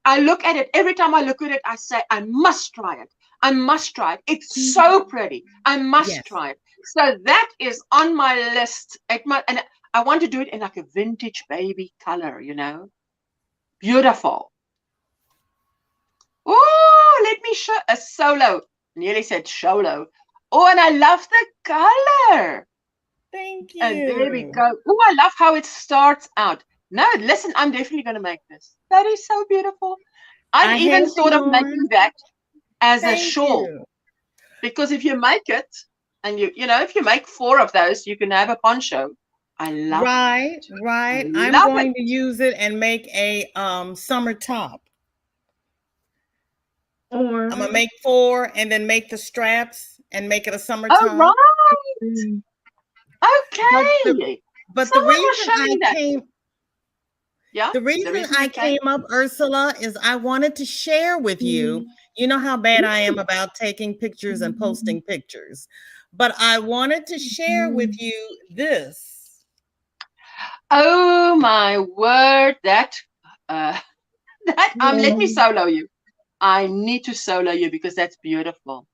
I look at it every time I look at it. I say I must try it. I must try it. It's so pretty. I must try it. So that is on my list. And I want to do it in like a vintage baby color, you know. Beautiful. Oh, let me show a solo. Nearly said solo. Oh, and I love the color. Thank you. And there we go. Oh, I love how it starts out. No, listen, I'm definitely going to make this. That is so beautiful. I've even thought of making that as a shawl. Because if you make it, and you know, if you make 4 of those, you can have a poncho. I love it. Right. I'm going to use it and make a summer top. I'm gonna make 4 and then make the straps and make it a summer top. Right. Okay. But the reason I came up, Ursula, is I wanted to share with you. You know how bad I am about taking pictures and posting pictures, but I wanted to share with you this. Oh my word! Let me solo you. I need to solo you because that's beautiful.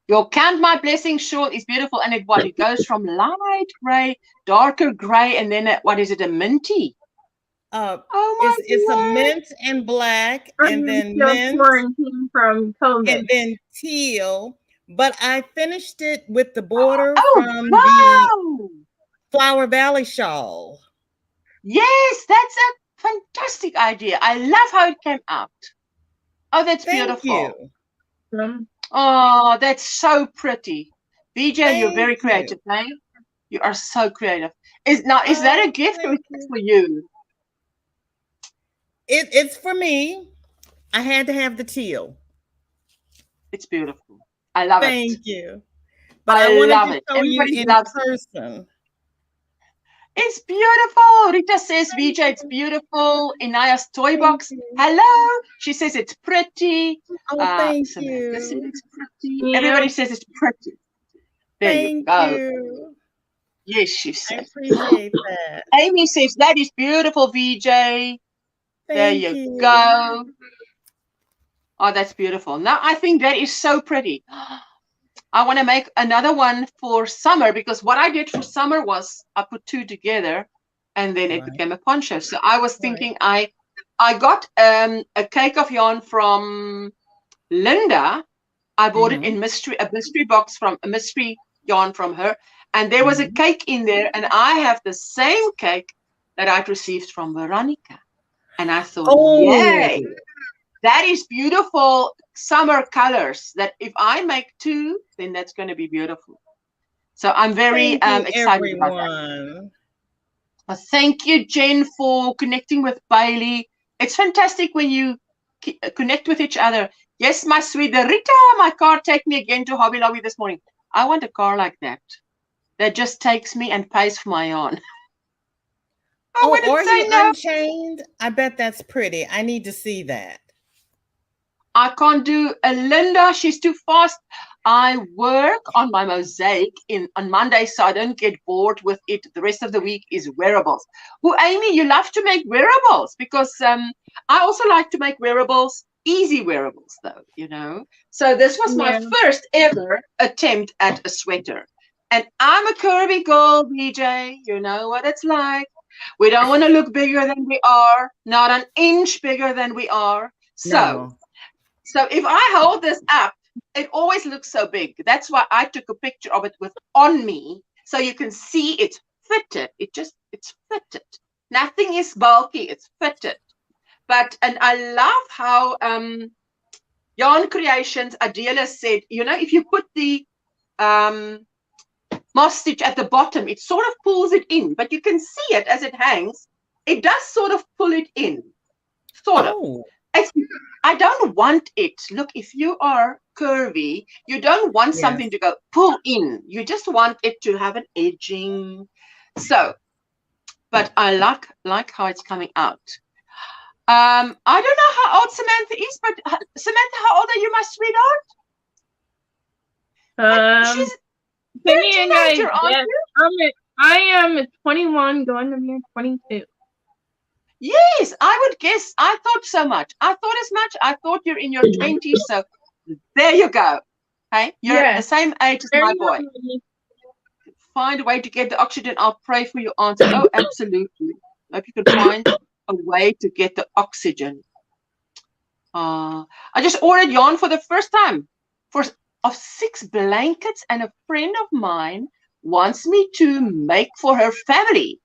Your Count My Blessing shawl is beautiful, and it goes from light gray, darker gray, and then what is it? A minty. It's a mint and black, and then mint from COVID. and then teal. But I finished it with the border from the Flower Valley shawl. Yes, that's a fantastic idea. I love how it came out. Oh, that's beautiful. Oh, that's so pretty. VJ, you're very creative, eh? You are so creative. Is that a gift or is it for you? It's for me. I had to have the teal. It's beautiful. I love it. Thank you. But I wanted to show you in person. It's beautiful. Rita says, VJ, it's beautiful. Inaya's toy box. Hello. She says it's pretty. Oh, thank you. Says it's pretty. Yeah. Everybody says it's pretty. There you go. Yes, she says. I appreciate that. Amy says, that is beautiful, VJ. There you go. Oh, that's beautiful. Now, I think that is so pretty. I want to make another one for summer because what I did for summer was I put 2 together and then it became a poncho. So I was thinking I got a cake of yarn from Linda. I bought it in a mystery box from a mystery yarn from her. And there was a cake in there, and I have the same cake that I'd received from Veronica. And I thought, yay, that is beautiful summer colors that if I make 2, then that's going to be beautiful. So I'm very excited about that. Well, thank you, Jen, for connecting with Bailey. It's fantastic when you connect with each other. Yes, my sweet Rita, my car take me again to Hobby Lobby this morning. I want a car like that. That just takes me and pays for my yarn. Or Unchained. I bet that's pretty. I need to see that. I can't do a Linda. She's too fast. I work on my mosaic on Monday, so I don't get bored with it. The rest of the week is wearables. Well, Amy, you love to make wearables because I also like to make wearables, easy wearables, though, you know. So this was my first ever attempt at a sweater. And I'm a curvy girl, BJ. You know what it's like. We don't want to look bigger than we are, not an inch bigger than we are. So if I hold this up, it always looks so big. That's why I took a picture of it with on me, so you can see it's fitted. It's fitted. Nothing is bulky. It's fitted. And I love how Yarn Creations, Adela said, you know, if you put the moss stitch at the bottom, it sort of pulls it in, but you can see it as it hangs. It does sort of pull it in, sort of. I don't want it. Look, if you are curvy, you don't want something to go pull in. You just want it to have an edging. So, but I like how it's coming out. I don't know how old Samantha is, but Samantha, how old are you, my sweetheart? She's a teenager, aren't you? I am 21, going to be 22. Yes, I would guess. I thought so much. I thought as much. I thought you're in your 20s. So there you go. Hey, you're the same age as my boy. find a way to get the oxygen. I'll pray for your answer. Oh, absolutely. Hope you can find a way to get the oxygen. I just ordered yarn for the first time of 6 blankets, and a friend of mine wants me to make for her family.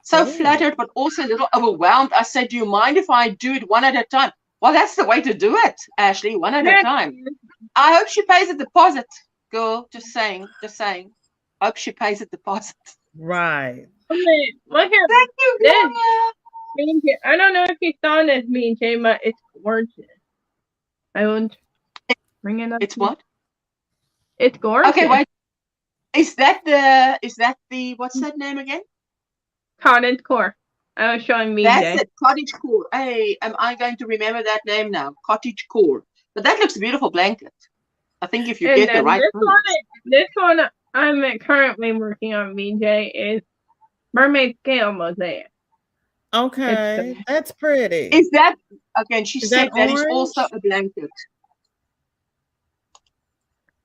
So flattered, but also a little overwhelmed. I said, do you mind if I do it one at a time? Well, that's the way to do it, Ashley, one at a time. I hope she pays a deposit, girl. Just saying. Hope she pays a deposit. Right. Okay, look here. Thank you, Gloria. I don't know if you saw this, BJ, but it's gorgeous. I won't bring it up. It's what? It's gorgeous. Okay, wait. Is that the what's that name again? Cottage core. I was showing BJ. That's it, cottage core. Hey, am I going to remember that name now? Cottage core. But that looks a beautiful blanket. I think if you get the right this one I'm currently working on, BJ, is mermaid scale mosaic. Okay, that's pretty. Is that okay? And she said that is orange? also a blanket.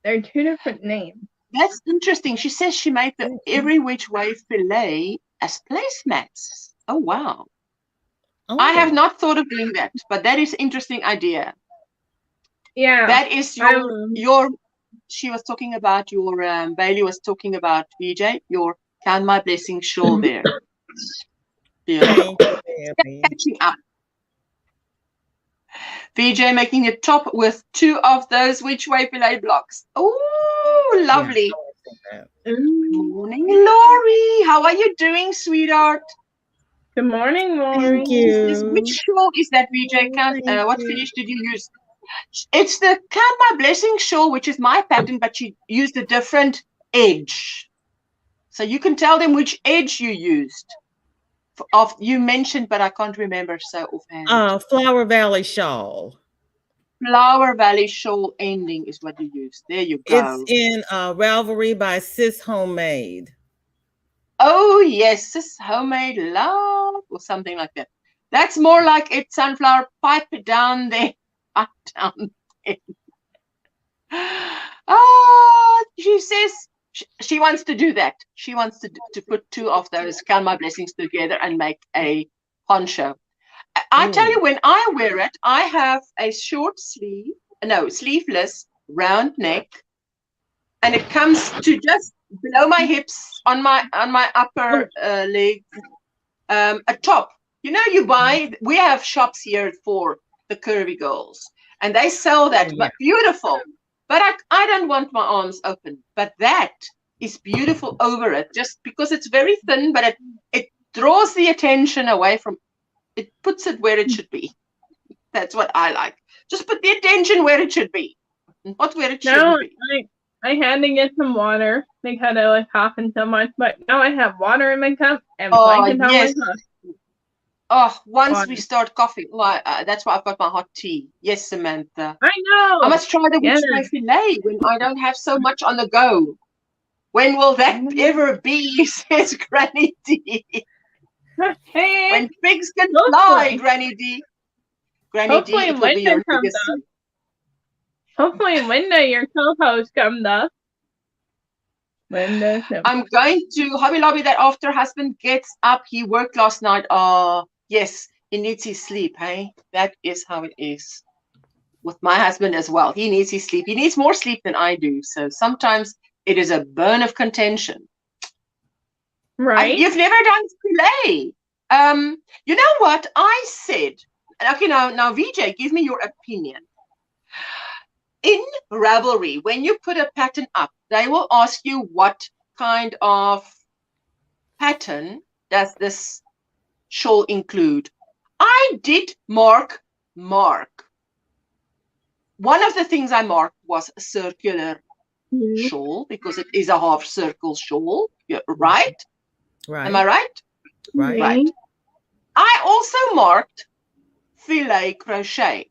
They're 2 different names. That's interesting. She says she made the every which way fillet as placemats. Oh wow! I have not thought of doing that, but that is an interesting idea. Yeah, that is your. She was talking about your Bailey was talking about VJ. Your Count My Blessings shawl there. Catching up. VJ making a top with 2 of those which way fillet blocks. Oh, lovely. Yeah, Morning, Lori. How are you doing, sweetheart? Good morning, Lori. Thank you. Which shawl is that, VJ? What finish did you use? It's the Count My Blessings shawl, which is my pattern, but she used a different edge. So you can tell them which edge you used. You mentioned, but I can't remember so offhand. Flower Valley shawl. Flower Valley shawl ending is what you use. There you go. It's in Ravelry by Sis Homemade. Oh yes, Sis Homemade Love or something like that. That's more like it's sunflower pipe down there. Down there. She says she wants to do that. She wants to put 2 of those Count My Blessings together and make a poncho. I tell you, when I wear it, I have a sleeveless round neck, and it comes to just below my hips on my upper leg, a top. You know, we have shops here for the curvy girls, and they sell that, but beautiful. But I don't want my arms open. But that is beautiful over it, just because it's very thin, but it draws the attention away from. It puts it where it should be. That's what I like. Just put the attention where it should be, not where it should be. I had to get some water because I was coughing so much, but now I have water in my cup and blanket on my cup. Oh, once we start coughing, that's why I've got my hot tea. Yes, Samantha. I know. I must try the which way fillet when I don't have so much on the go. When will that ever be? Says Granny D. When pigs can fly, Granny D. Granny D, it will be your biggest. Hopefully, Linda, your co-host, comes up. I'm going to Hobby Lobby that after husband gets up. He worked last night. Yes, he needs his sleep. Hey, that is how it is with my husband as well. He needs his sleep. He needs more sleep than I do. So sometimes it is a bone of contention. Right. You've never done fillet. You know what I said? Okay, now VJ, give me your opinion. In Ravelry, when you put a pattern up, they will ask you what kind of pattern does this shawl include. I did mark. One of the things I marked was a circular shawl because it is a half circle shawl. Yeah, right? Right. Am I right? Right. I also marked filet crochet.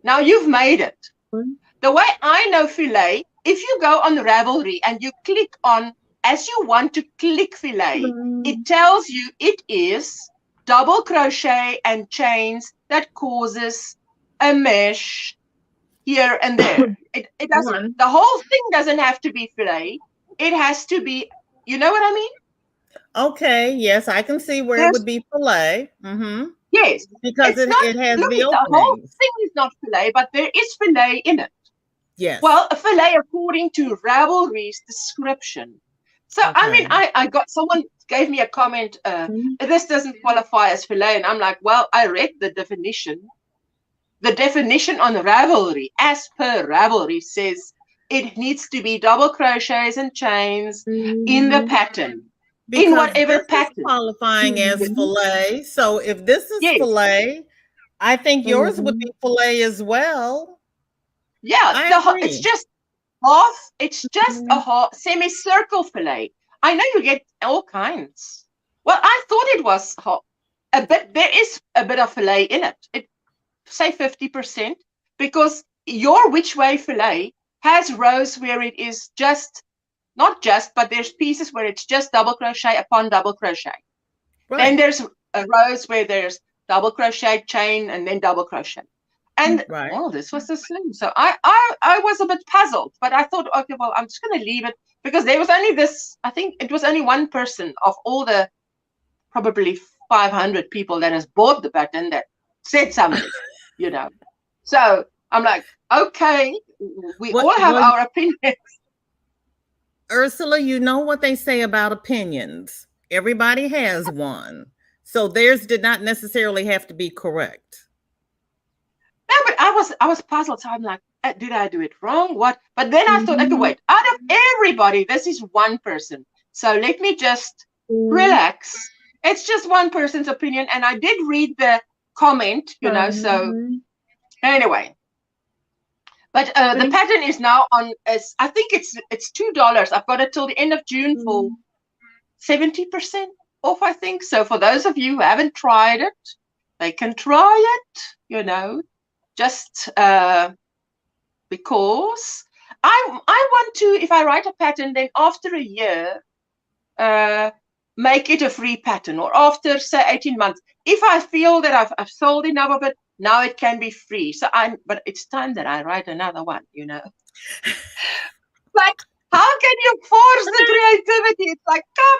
Now you've made it. The way I know filet, if you go on Ravelry and you click on, as you want to click filet, it tells you it is double crochet and chains that causes a mesh here and there. It doesn't. The whole thing doesn't have to be filet. It has to be You know what I mean? Okay, yes, I can see where it would be fillet. Yes. Because It's not, it has look, the the whole openings. thing is not fillet, but there is fillet in it. Yes. Well, a fillet according to Ravelry's description. So, I mean, I got, someone gave me a comment, this doesn't qualify as fillet. And I'm like, well, I read the definition. The definition on Ravelry, as per Ravelry, says it needs to be double crochets and chains in the pattern. Because in whatever this pattern. is qualifying as fillet. So if this is fillet, I think yours would be fillet as well. Yeah, it's just half. It's just a half semicircle fillet. I know you get all kinds. Well, I thought it was a bit. There is a bit of fillet in it. It say 50%, because your which way fillet has rows where it is just. Not just, but there's pieces where it's just double crochet upon double crochet. Right. Then there's rows where there's double crochet, chain, and then double crochet. And well, this was the same. So I was a bit puzzled, but I thought, okay, well, I'm just going to leave it, because there was only this. I think it was only one person of all the probably 500 people that has bought the pattern that said something, you know. So I'm like, okay, we all have our opinions. Ursula, you know what they say about opinions. Everybody has one. So theirs did not necessarily have to be correct. No, but I was puzzled. So I'm like, did I do it wrong? What? But then I thought, okay, wait, out of everybody, this is one person. So let me just relax. It's just one person's opinion. And I did read the comment, you know, so anyway. But the pattern is now on, I think it's $2. I've got it till the end of June for 70% off, I think. So for those of you who haven't tried it, they can try it, you know, just because I want to, if I write a pattern, then after a year, make it a free pattern, or after, say, 18 months. If I feel that I've sold enough of it, now it can be free. So but it's time that I write another one, you know. Like, how can you force the creativity? It's like, come,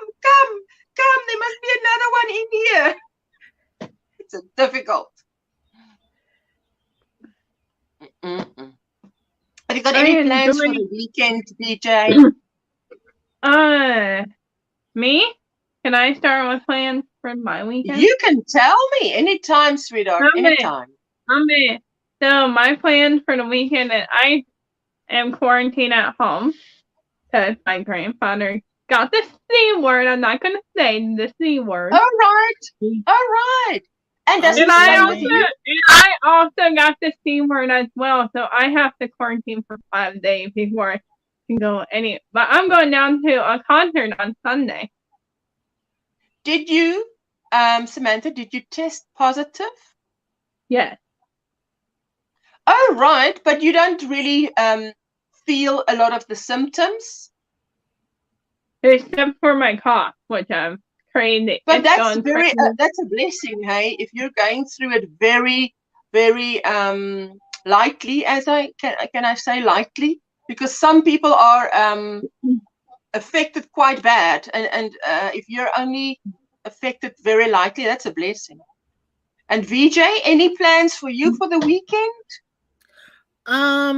there must be another one in here. It's difficult. Have you got any plans for the weekend, DJ? Me? Can I start with plans for my weekend? You can tell me anytime, sweetheart. Anytime. So my plan for the weekend is I am quarantined at home because my grandfather got the C word. I'm not going to say the C word. All right. And I also got the C word as well. So I have to quarantine for 5 days before I can go any. But I'm going down to a concert on Sunday. Did you, Samantha, did you test positive? Yes. Oh, right. But you don't really feel a lot of the symptoms? Except for my cough, which I'm crazy. But that's that's a blessing, hey? If you're going through it very, very lightly, as can I say lightly? Because some people are affected quite bad, and if you're only affected very lightly, that's a blessing. And VJ, any plans for you for the weekend? I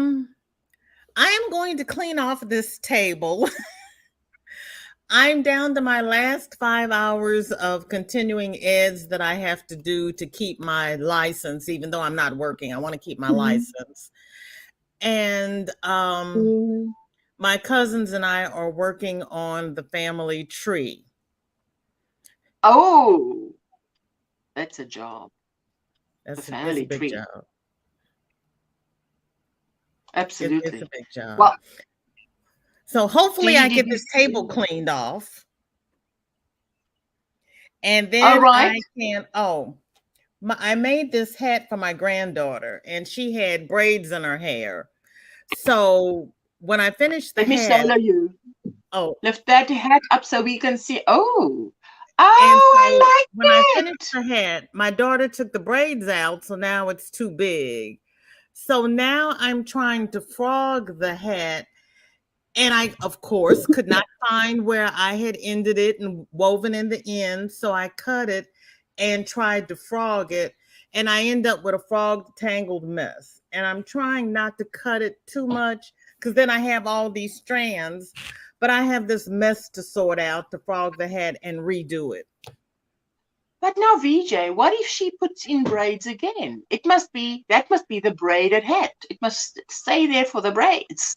am going to clean off this table. I'm down to my last 5 hours of continuing eds that I have to do to keep my license, even though I'm not working. I want to keep my license. And my cousins and I are working on the family tree. Oh, that's a job. That's a big tree. Job. Absolutely. It's a big job. Well, so hopefully I get this table cleaned off. And then I can, I made this hat for my granddaughter, and she had braids in her hair. So when I finished the hat. Let me solo you. Oh. Lift that hat up so we can see. Oh, so I like when I finished the hat, my daughter took the braids out, so now it's too big. So now I'm trying to frog the hat. And I, of course, could not find where I had ended it and woven in the end. So I cut it and tried to frog it. And I end up with a frog tangled mess. And I'm trying not to cut it too much because then I have all these strands. But I have this mess to sort out to frog the hat and redo it. But now, VJ, what if she puts in braids again? That must be the braided hat. It must stay there for the braids.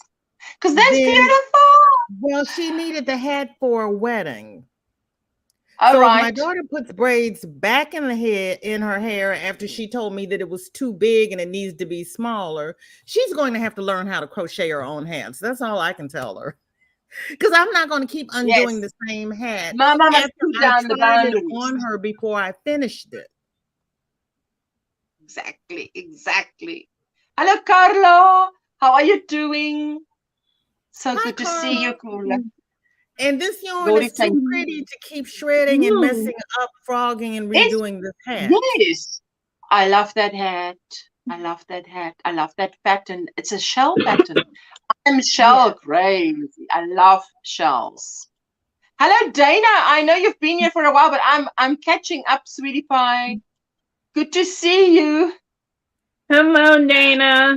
Because that's beautiful. Well, she needed the hat for a wedding. All so right. if my daughter puts braids back in her hair after she told me that it was too big and it needs to be smaller, she's going to have to learn how to crochet her own hats. That's all I can tell her. Because I'm not going to keep undoing the same hat. Mama must put down the boundaries on her before I finished it. Exactly. Hello, Carlo. How are you doing? So Hi, good to Carlo. see you, Carlo. And this yarn is too pretty to keep shredding and messing up, frogging and redoing this hat. Yes. I love that hat. I love that pattern. It's a shell pattern. I'm shell crazy. I love shells. Hello, Dana. I know you've been here for a while, but I'm catching up, sweetie pie. Good to see you. Hello, Dana.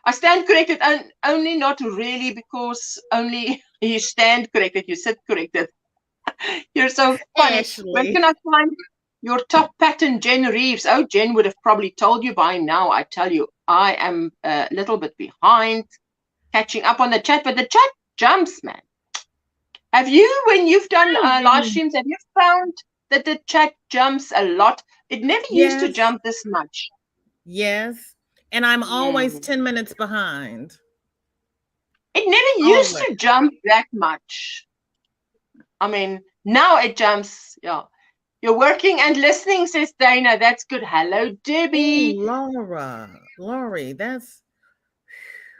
I stand corrected, and only not really because only you stand corrected, you sit corrected. You're so funny. Ashley. Where can I find your top pattern, Jen Reeves? Oh, Jen would have probably told you by now. I tell you, I am a little bit behind catching up on the chat, but the chat jumps, man. Have you, when you've done live streams, have you found that the chat jumps a lot? It never used to jump this much. Yes. And I'm always 10 minutes behind. It never used to jump that much. I mean, now it jumps. Yeah. You're working and listening, says Dana. That's good. Hello, Debbie. Oh, Laurie, that's...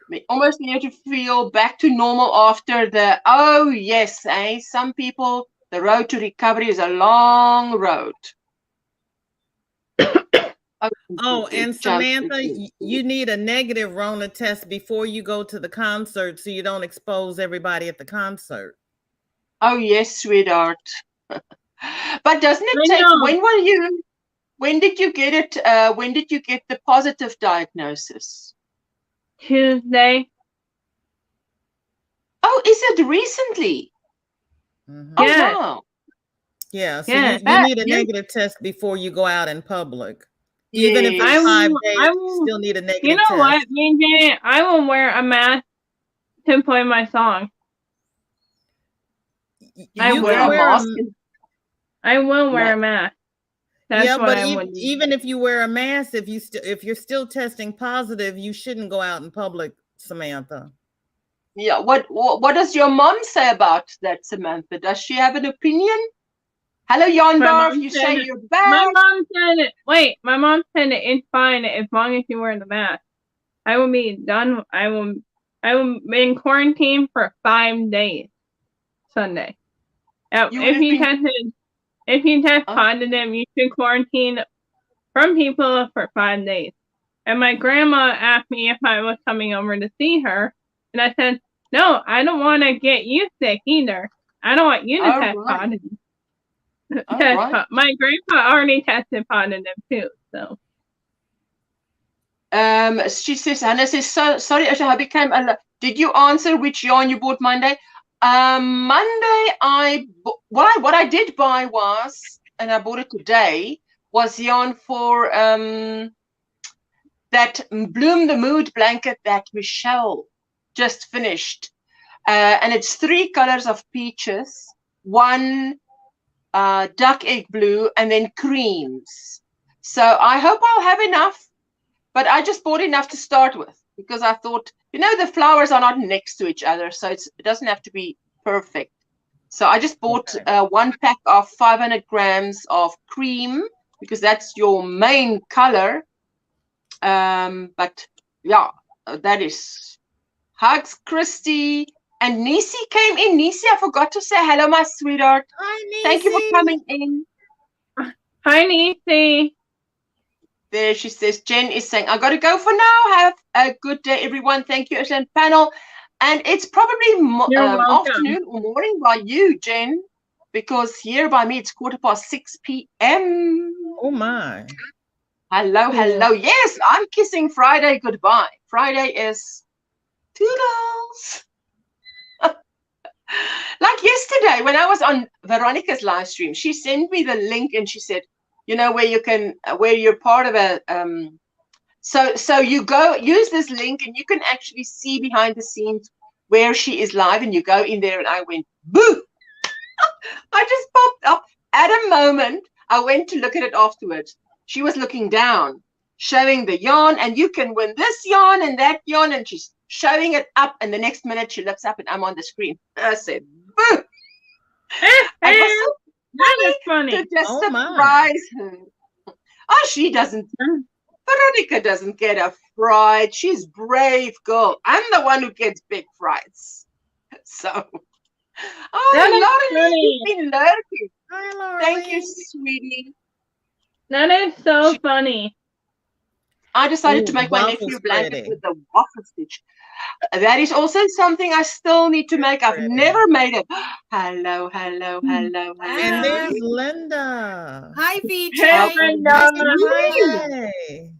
We almost need to feel back to normal after the... Oh, yes. Some people, the road to recovery is a long road. Oh, and Samantha, you need a negative Rona test before you go to the concert so you don't expose everybody at the concert. Oh, yes, sweetheart. But doesn't it take, when did you get it? When did you get the positive diagnosis? Tuesday. Oh, is it recently? Mm-hmm. Oh, wow. Yeah, so you need a negative test before you go out in public. Even if it's 5 days, you still need a negative test. You know what, BJ? I will wear a mask to play my song. I will wear a mask. I will wear a mask. That's what I would do. Even if you wear a mask, if you're still testing positive, you shouldn't go out in public, Samantha. Yeah. What does your mom say about that, Samantha? Does she have an opinion? Hello, Yondorf. You say you're back. My mom said, wait, my mom said it's fine as long as you wear the mask. I will be done. I will be in quarantine for 5 days. Sunday. If you test positive, you should quarantine from people for 5 days. And my grandma asked me if I was coming over to see her, and I said, no, I don't want to get you sick either. I don't want you to test positive. My grandpa already tested positive too, so. She says, Hannah says, sorry, Asha, I became did you answer which yarn you bought Monday? Monday, what I did buy was, and I bought it today, was yarn for that Bloom the Mood blanket that Michelle just finished. And it's 3 colors of peaches, 1 duck egg blue, and then creams. So I hope I'll have enough, but I just bought enough to start with because I thought, the flowers are not next to each other, so it doesn't have to be perfect. So I just bought 1 pack of 500 grams of cream because that's your main color. But yeah, that is hugs, Christy. And Nisi came in. Nisi, I forgot to say hello, my sweetheart. Hi, Nisi. Thank you for coming in. Hi, Nisi. There she says, Jen is saying, I got to go for now. Have a good day, everyone. Thank you, Ashley panel. And it's probably You're welcome. afternoon or morning by you, Jen, because here by me it's 6:15 p.m. Oh my. Hello, hello. Yes, I'm kissing Friday goodbye. Friday is toodles. Like yesterday when I was on Veronica's live stream, she sent me the link and she said, you know, where you can, where you're part of a, so you go use this link and you can actually see behind the scenes where she is live, and you go in there, and I went, boo! I just popped up at a moment. I went to look at it afterwards. She was looking down, showing the yarn, and you can win this yarn and that yarn, and she's showing it up, and the next minute she looks up and I'm on the screen. I said, boo! I was That is funny. to just Oh, surprise her. Oh, she doesn't. Veronica doesn't get a fright. She's brave girl. I'm the one who gets big frights. So, oh, Lauren, you've been lurking. Hi, Lauren. Thank you, sweetie. That is so funny. I decided to make my nephew a blanket with the waffle stitch. That is also something I still need to make. I've never made it. Hello, hello, hello, hello. And there's Linda. Hi, VJ. Hey, Linda. Hi.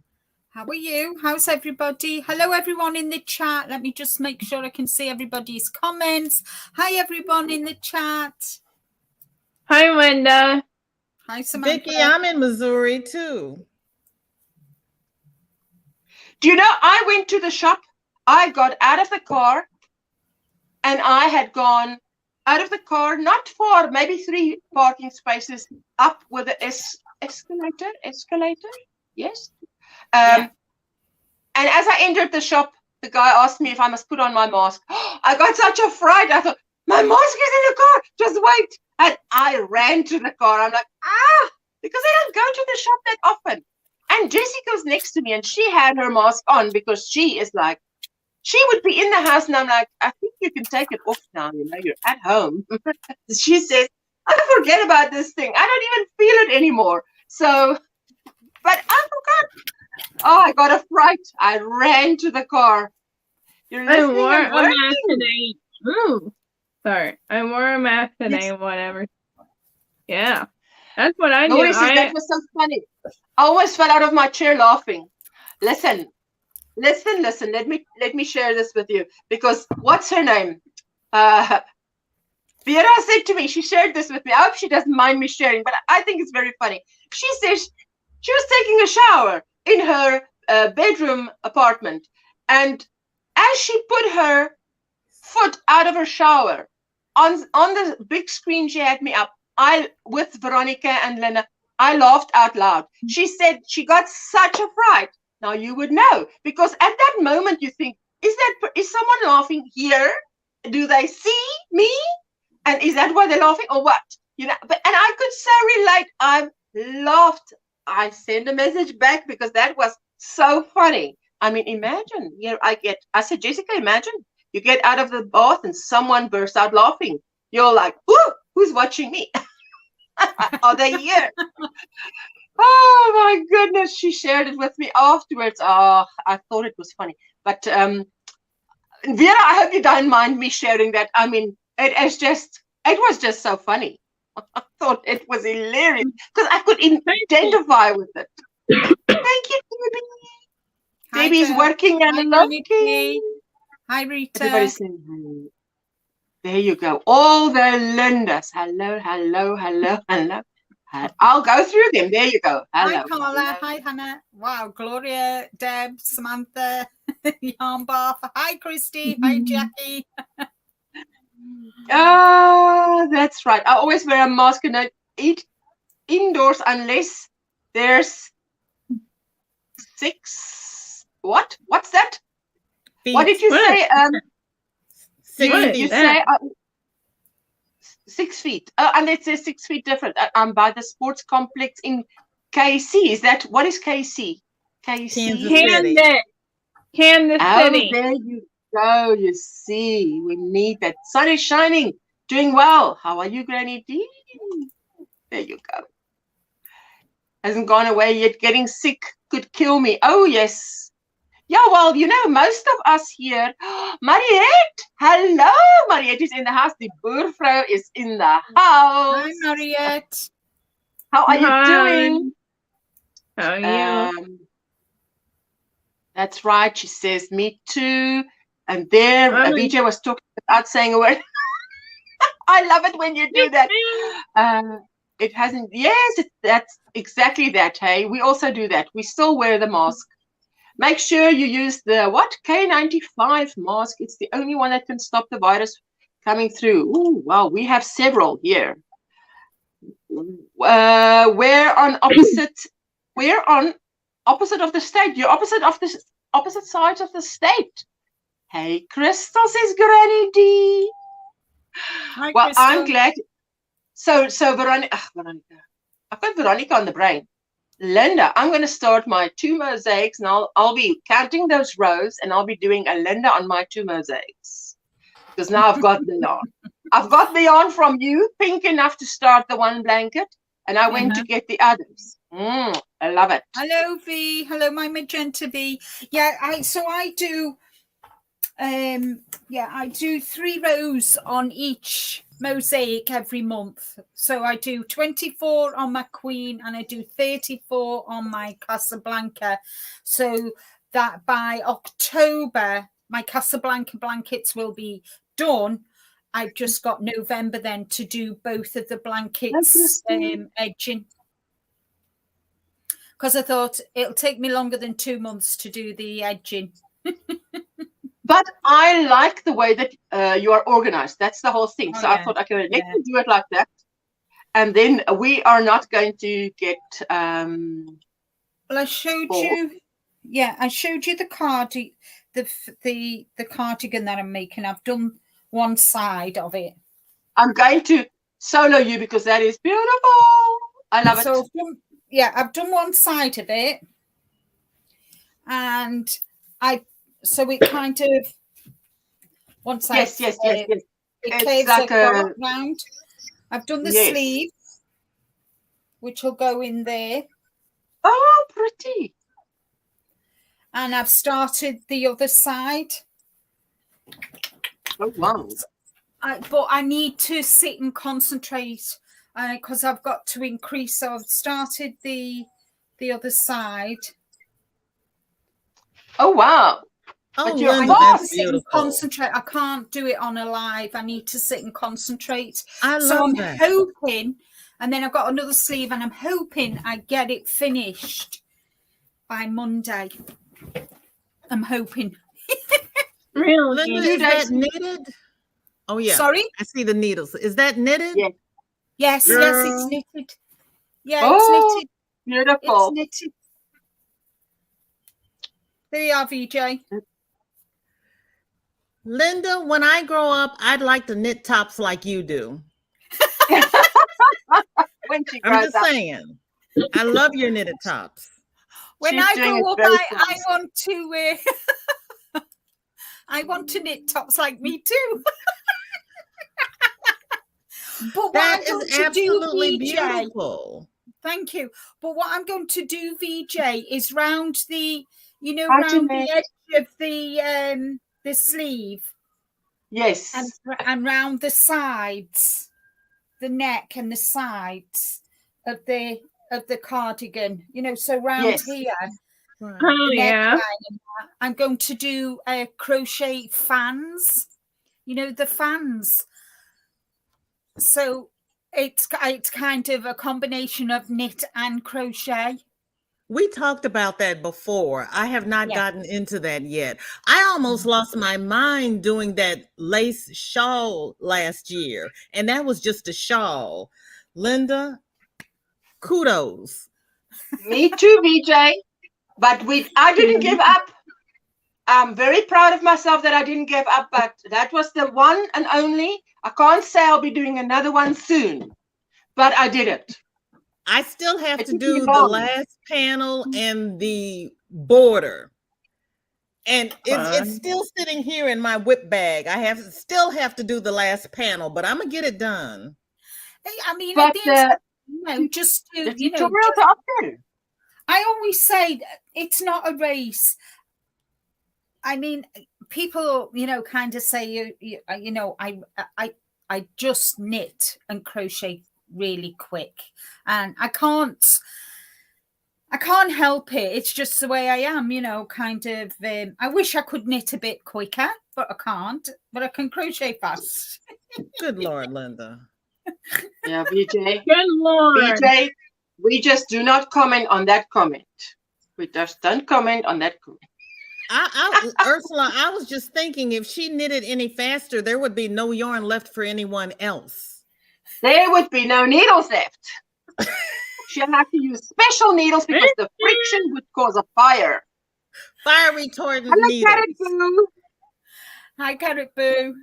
How are you? How's everybody? Hello, everyone in the chat. Let me just make sure I can see everybody's comments. Hi, everyone in the chat. Hi, Linda. Hi, Samantha. Vicky, I'm in Missouri too. Do you know, I went to the shop. I got out of the car, and I had gone out of the car, not far, maybe 3 parking spaces up with the escalator. Yes. And as I entered the shop, the guy asked me if I must put on my mask. I got such a fright. I thought, my mask is in the car. Just wait. And I ran to the car. I'm like, because I don't go to the shop that often. And Jessica's next to me, and she had her mask on because she is like, she would be in the house, and I'm like, I think you can take it off now. You know, you're at home. She says, I forget about this thing. I don't even feel it anymore. So, but I forgot. Oh, I got a fright. I ran to the car. You're I listening wore and a working. mask today. Ooh. Sorry. I wore a mask today, whatever. Yeah. That's what I do. Nobody says that was so funny. I almost fell out of my chair laughing. Listen. Let me share this with you, because what's her name? Vera said to me, she shared this with me. I hope she doesn't mind me sharing, but I think it's very funny. She says she was taking a shower in her bedroom apartment, and as she put her foot out of her shower on the big screen she had me up, with Veronica and Lena, I laughed out loud. She said she got such a fright. Now you would know, because at that moment you think, is someone laughing here? Do they see me? And is that why they're laughing, or what? You know, and I could so relate. I laughed. I sent a message back because that was so funny. I mean, imagine, I said, Jessica, imagine you get out of the bath and someone bursts out laughing. You're like, ooh, who's watching me? Are they here? Oh my goodness, she shared it with me afterwards. Oh, I thought it was funny. But Vera, I hope you don't mind me sharing that. I mean, it was just so funny. I thought it was hilarious because I could identify with it. Thank you, Debbie. Debbie's working and looking. Hi, Rita. Everybody's saying hi. There you go. All the Lindas. Hello, hello, hello, hello. I'll go through them. There you go. Hello. Hi, Carla. Hello. Hi, Hannah. Wow, Gloria, Deb, Samantha, Yarn Bath. Hi, Christy. Hi, Jackie. Oh, that's right. I always wear a mask and I eat indoors unless there's 6. What? What's that? Feet. What did you say? 6 feet. You say 6 feet. And it says 6 feet different. I'm by the sports complex in KC. Is that what is KC? KC. Kansas City. There you go. You see, we need that. Sun is shining. Doing well. How are you, Granny D? There you go. Hasn't gone away yet. Getting sick could kill me. Oh yes. Yeah, well, you know, most of us here, Mariette, hello, Mariette is in the house. The boervrou is in the Hi, house. Mariette. How are you Hi. doing? How are you? That's right. She says, me too. And there, VJ was talking without saying a word. I love it when you do that. It hasn't. Yes, that's exactly that. Hey, we also do that. We still wear the mask. Make sure you use the K95 mask. It's the only one that can stop the virus coming through. Ooh, wow, we have several here. We're on opposite of the state. You're opposite sides of the state. Hey, Crystal, says Granny D. Hi, Well, Crystal. I'm glad. So Veronica, I've got Veronica on the brain. Linda, I'm going to start my 2 mosaics, and I'll be counting those rows, and I'll be doing a Linda on my 2 mosaics. Because now I've got the yarn. I've got the yarn from you, pink enough to start the one blanket, and I went to get the others. I love it. Hello, V. Hello, my magenta V. Yeah, I do. I do 3 rows on each mosaic every month. So I do 24 on my queen and I do 34 on my Casablanca. So that by October, my Casablanca blankets will be done. I've just got November then to do both of the blankets edging. Because I thought it'll take me longer than 2 months to do the edging. But I like the way that you are organized. That's the whole thing. So I thought, okay, let me do it like that. And then we are not going to get... well, I showed you... Yeah, I showed you the cardigan that I'm making. I've done one side of it. I'm going to solo you because that is beautiful. I love it. I've done one side of it. And so it kind of once yes. It curves like round. I've done the sleeve, which will go in there. Oh, pretty. And I've started the other side. Oh, wow. But I need to sit and concentrate because I've got to increase. So I've started the other side. Oh, wow. Oh, that's beautiful. Concentrate. I can't do it on a live. I need to sit and concentrate. I love that. I'm hoping, and then I've got another sleeve, and I'm hoping I get it finished by Monday. I'm hoping. Really? Linda, is that knitted? Oh, yeah. Sorry? I see the needles. Is that knitted? Yeah. Yes, it's knitted. Yeah, it's knitted. Beautiful. It's knitted. There you are, VJ. Linda, when I grow up, I'd like to knit tops like you do. When she I'm grows just up. saying. I love your knitted tops. When I grow up, I want to I want to knit tops like me too. But that is absolutely beautiful. Thank you. But what I'm going to do, VJ, is round the, round the edge of the sleeve. Yes. And round the sides, the neck and the sides of the cardigan. So round here. Right. Oh, yeah. I'm going to do crochet fans. The fans. So it's kind of a combination of knit and crochet. We talked about that before. I have not gotten into that yet. I almost lost my mind doing that lace shawl last year, and that was just a shawl. Linda, kudos. Me too, VJ. But I didn't give up. I'm very proud of myself that I didn't give up, but that was the one and only. I can't say I'll be doing another one soon, but I did it. I still have to do the last panel and the border. And it's still sitting here in my whip bag. I still have to do the last panel, but I'm going to get it done. I mean, but, just to, tutorials are up there. I always say that it's not a race. I mean, people, kind of say, I just knit and crochet really quick, and I can't help it. It's just the way I am, kind of. I wish I could knit a bit quicker, but I can't. But I can crochet fast. Good Lord, Linda. Yeah, BJ. Good Lord. BJ, we just do not comment on that comment. We just don't comment on that comment. Ursula, I was just thinking if she knitted any faster, there would be no yarn left for anyone else. There would be no needles left. She'll have to use special needles because the friction would cause a fire. Fire retardant Hello, needles. Carrot Boo. Hi, Carrot Boo.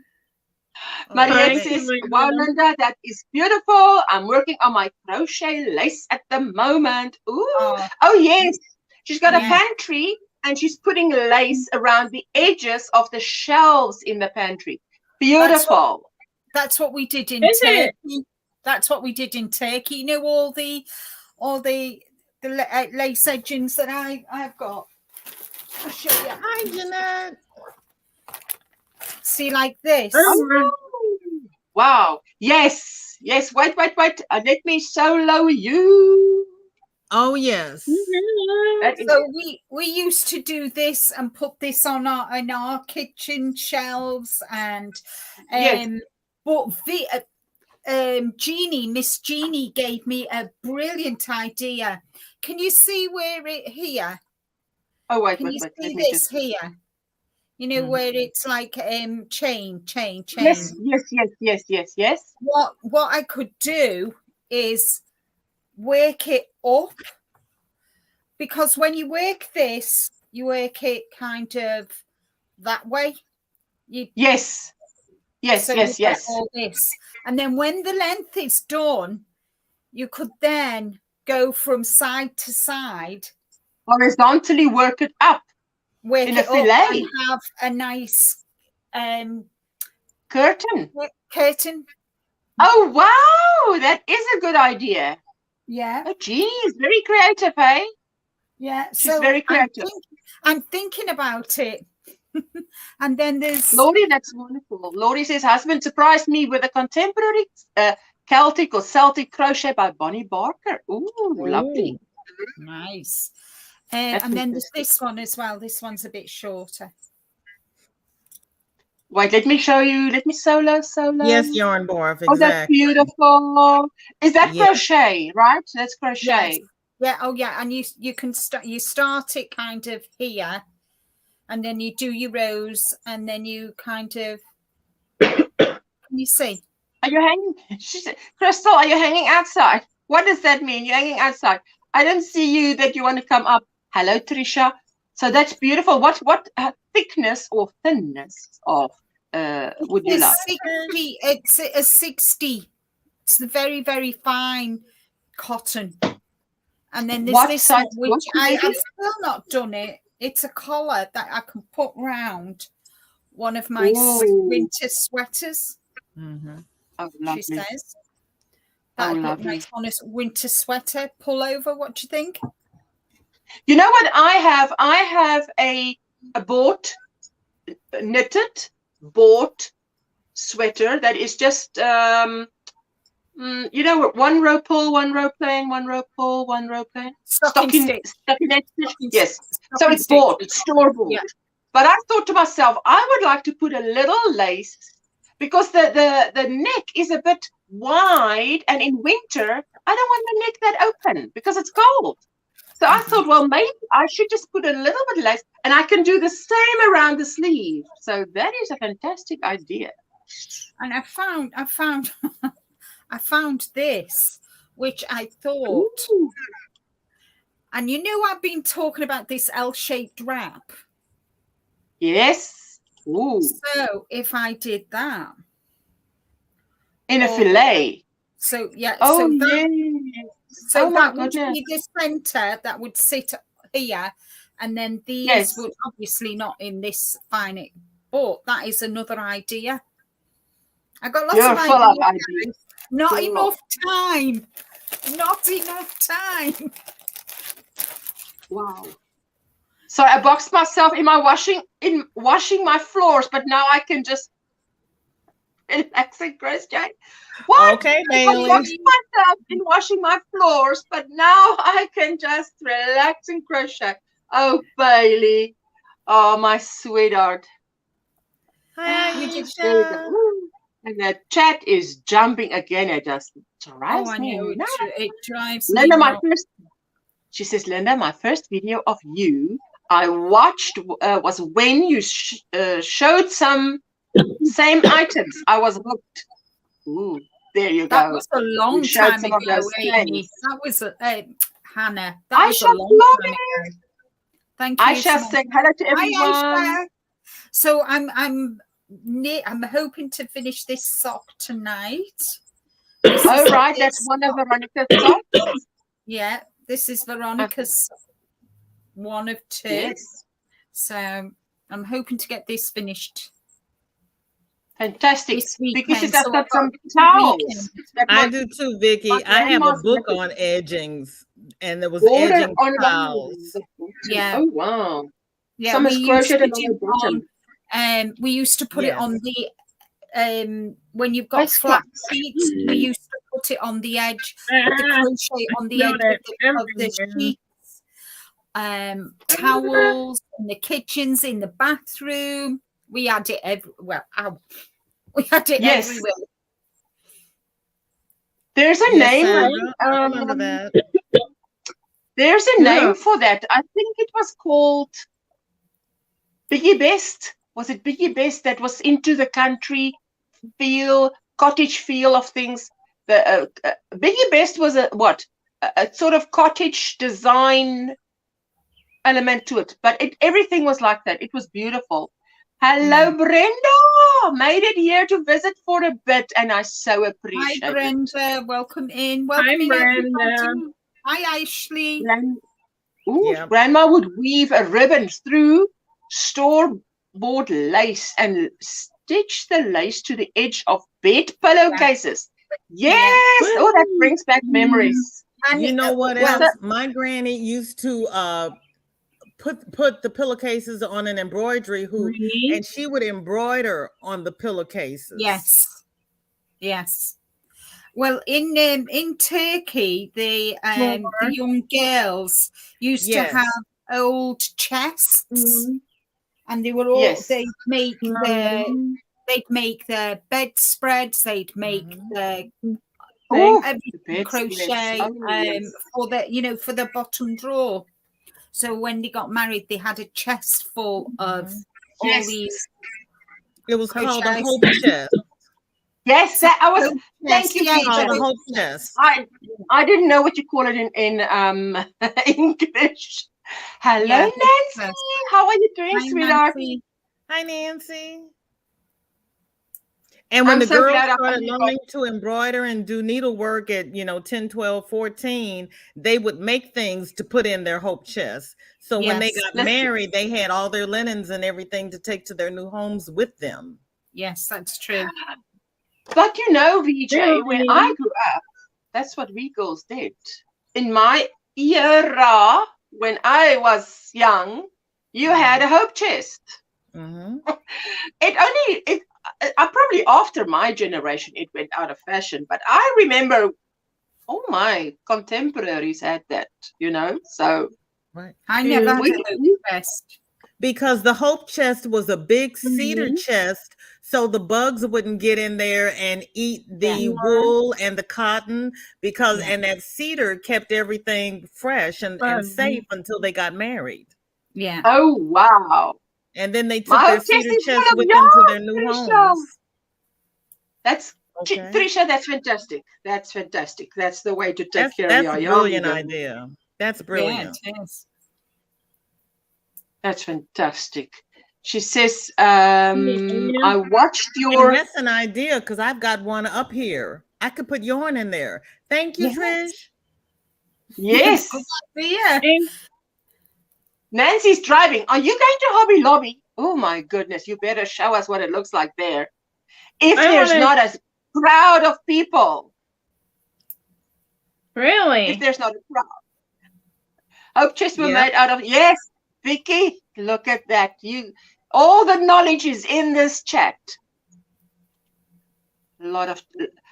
Mariette Thank you, says, my wow, love. Linda, that is beautiful. I'm working on my crochet lace at the moment. Ooh. Oh yes. She's got a pantry and she's putting lace around the edges of the shelves in the pantry. Beautiful. That's what we did in Is Turkey. it? That's what we did in Turkey. You know, all the lace edgings that I've got. I'll show you. Hi, Jeanette. See, like this. Oh, wow. Yes. Yes. Wait. Let me solo you. Oh, yes. So we used to do this and put this on our kitchen shelves, and but Miss Jeannie gave me a brilliant idea. Can you see where it here? Oh wait, Can you wait. see Let me this just... here? You know where it's like chain. Yes. What I could do is work it up, because when you work this, you work it kind of that way. Yes. All this, and then when the length is done, you could then go from side to side, horizontally work it up. Work in it a fillet. up and have a nice curtain. Oh wow, that is a good idea. Yeah. Oh geez, very creative, hey? Yeah. She's very creative. I'm thinking about it. And then there's Laurie, that's wonderful. Laurie says, husband surprised me with a contemporary Celtic or Celtic crochet by Bonnie Barker. Ooh, lovely. Nice. And then there's this one as well. This one's a bit shorter. Wait, let me show you. Let me solo. Yes, yarn barf, exactly. Oh, that's beautiful. Is that crochet, right? That's crochet. Yes. Yeah. Oh, yeah. And you can start it kind of here, and then you do your rows, and then you kind of. Can you see? Are you hanging? Crystal, are you hanging outside? What does that mean? You're hanging outside. I don't see you that you want to come up. Hello, Trisha. So that's beautiful. What thickness or thinness of would you like? 60, it's a 60. It's the very, very fine cotton. And then there's this one, which I've still not done it. It's a collar that I can put round one of my winter sweaters. Mm-hmm. Oh, lovely. She says that would look nice on a winter sweater pullover. What do you think? You know what I have? I have a bought sweater that is just you know, one row pull, one row plain, one row pull, one row plain. Stocking yes. So it's bought, it's store bought. Yeah. But I thought to myself, I would like to put a little lace, because the neck is a bit wide, and in winter I don't want the neck that open because it's cold. So I thought, well, maybe I should just put a little bit lace, and I can do the same around the sleeve. So that is a fantastic idea. And I found this, which I thought, and you know, I've been talking about this L-shaped wrap. Yes. Ooh. So if I did that in a fillet. So yeah. Oh, so that, yes. So that would be the center that would sit here, and then these would obviously not in this fine, but that is another idea. I got lots of ideas. Not enough time. Not enough time. Wow. So I boxed myself in washing my floors, but now I can just relax and crochet. What? Okay, I Bailey. boxed myself in washing my floors, but now I can just relax and crochet. Oh, Bailey. Oh, my sweetheart. Hi, There you Aisha. go. And the chat is jumping again. It just Oh, drives I me know nuts. it drives me Linda, nuts. she says, Linda, my first video of you I watched was when you showed some same items. I was hooked. Ooh, there you That go. was a long You showed time some of ago, those Amy. things. That was Hannah. That was a Aisha, long time ago. Thank you. Aisha saying hello to everyone. Hi, Aisha. So I'm hoping to finish this sock tonight. Oh, right, that's one of Veronica's socks. Yeah, this is Veronica's one of two. Yes. So I'm hoping to get this finished. Fantastic. This weekend. Because she's just So got I've some got towels. I do too, Vicky. my I have a grandma's book made. on edgings, and there was Border edging on towels. Yeah. Oh, wow. Yeah, Some is we used crocheted to on the do bottom. we used to put it on the when you've got Ice flat box. sheets, we used to put it on the edge, put the crochet on the edge of the sheets. Towels in the kitchens, in the bathroom. We had it everywhere. We had it everywhere. There's a name. I remember that. There's a name for that. I think it was called Biggie Best. Was it Biggie Best that was into the country feel, cottage feel of things? The Biggie Best was a sort of cottage design element to it, but everything was like that. It was beautiful. Hello, Brenda. Made it here to visit for a bit, and I so appreciate it. Hi, Brenda. Welcome in. Hi, Brenda. Everybody. Hi, Ashley. Grandma would weave a ribbon through store-bought lace and stitch the lace to the edge of bed pillowcases. Yes. Oh, that brings back memories. And you know what else? My granny used to put the pillowcases on an embroidery hoop, and she would embroider on the pillowcases. Yes. Well, in Turkey, the young girls used to have old chests, and they were all they'd make their bedspreads, they'd make their everything crochet for the bottom drawer. So when they got married, they had a chest full of all these. It was called a hope chest. Yes, thank you, called a hope chest. I didn't know what you call it in English. Hello, Nancy. How are you doing, sweetheart? Hi, Nancy. And when the girls started learning to embroider and do needlework at 10, 12, 14, they would make things to put in their hope chest. So when they got married, they had all their linens and everything to take to their new homes with them. Yes, that's true. But VJ, when I grew up, that's what we girls did. In my era, when I was young, you had a hope chest. Probably after my generation, it went out of fashion. But I remember, my contemporaries had that, so. Right. I never had a hope chest. Because the hope chest was a big cedar chest, so the bugs wouldn't get in there and eat the wool and the cotton, and that cedar kept everything fresh and safe until they got married. Yeah. Oh, wow. And then they took their cedar chest with them to their new homes. That's Trisha, that's fantastic. That's fantastic. That's the way to take care of your That's a brilliant idea. That's brilliant. Yeah, it is. That's fantastic. She says, I watched your... And that's an idea, because I've got one up here. I could put yarn in there. Thank you, Trish. Yes. Nancy's driving. Are you going to Hobby Lobby? Oh, my goodness. You better show us what it looks like there. If there's not a crowd of people. Really? If there's not a crowd. Hope chests were made out of... Yes. Vicky, look at that. All the knowledge is in this chat. A lot of.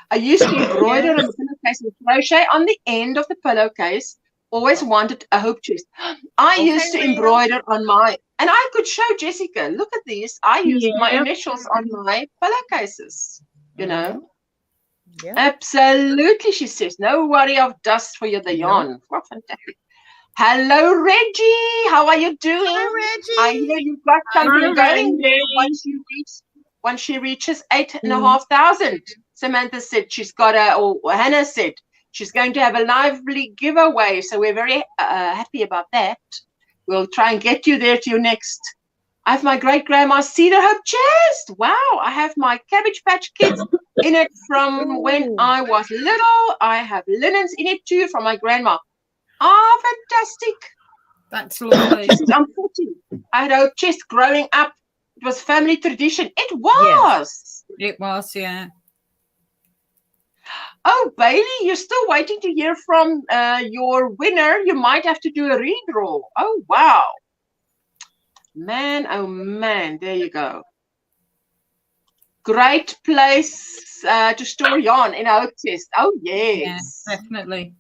I used to embroider on the pillowcase with crochet on the end of the pillowcase. Always wanted a hope chest. I used to embroider on my, and I could show Jessica. Look at these. I used my initials on my pillowcases. You know. Yeah. Absolutely, she says. No worry of dust for the yarn. Well, fantastic. Hello, Reggie. How are you doing? Hi, Reggie. I hear you've got something going there once she reaches 8,500. Samantha said she's got or Hannah said she's going to have a lively giveaway. So we're very happy about that. We'll try and get you there to your next. I have my great-grandma's Cedar Hope chest. Wow. I have my Cabbage Patch Kids in it from when I was little. I have linens in it too from my grandma. Oh, fantastic. That's lovely. I'm 40. I had a hope chest growing up. It was family tradition. It was. Yes. It was, yeah. Oh, Bailey, you're still waiting to hear from your winner. You might have to do a redraw. Oh, wow. Man, oh, man. There you go. Great place to store yarn in a hope chest. Oh, yes. Yeah, definitely.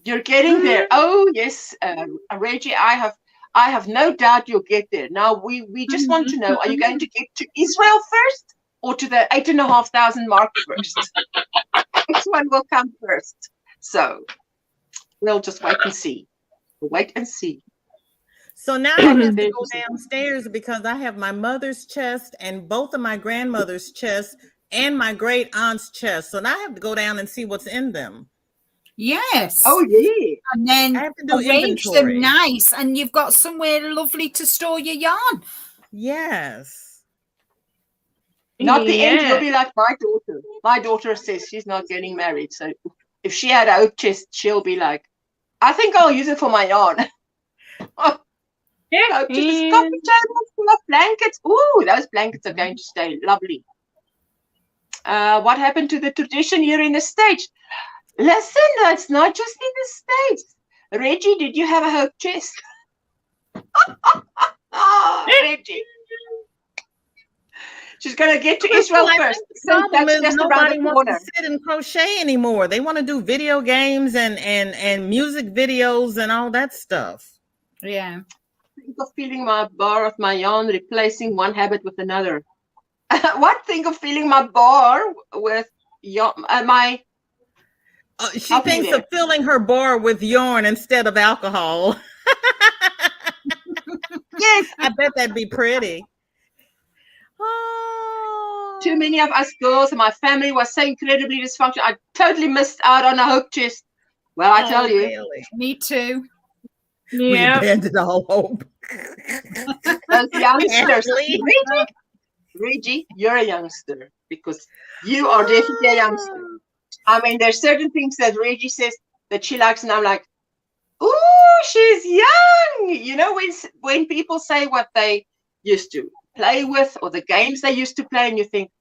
You're getting there. Oh, yes. Reggie, I have no doubt you'll get there. Now, we just want to know, are you going to get to Israel first or to the 8,500 mark first? Which one will come first? So we'll just wait and see. We'll wait and see. So now I have to go downstairs because I have my mother's chest and both of my grandmother's chests and my great aunt's chest. So now I have to go down and see what's in them. Yes. Oh, yeah. And then I have to do arrange inventory. them nice, and you've got somewhere lovely to store your yarn. Yes. Not the end. You'll be like my daughter. My daughter says she's not getting married. So if she had a hope chest, she'll be like, I think I'll use it for my yarn. Hope chest is coffee table full of blankets. Ooh, those blankets are going to stay lovely. What happened to the tradition here in the States? Listen, it's not just in the States. Reggie, did you have a hope chest? Oh, Reggie. She's going to get to Israel first. The problem is nobody wants to sit and crochet anymore. They want to do video games and music videos and all that stuff. Yeah. Think of feeling my bar of my yarn, replacing one habit with another. What? Think of filling my bar with yarn, my... she thinks of filling her bar with yarn instead of alcohol. Yes. I bet that'd be pretty. Oh. Too many of us girls and my family was so incredibly dysfunctional. I totally missed out on a hope chest. Well, I tell you. Really? Me too. Yeah. We abandoned all hope. Those youngsters. Reggie, you're a youngster because you are definitely a youngster. I mean, there's certain things that Reggie says that she likes, and I'm like, ooh, she's young. You know, when people say what they used to play with or the games they used to play, and you think,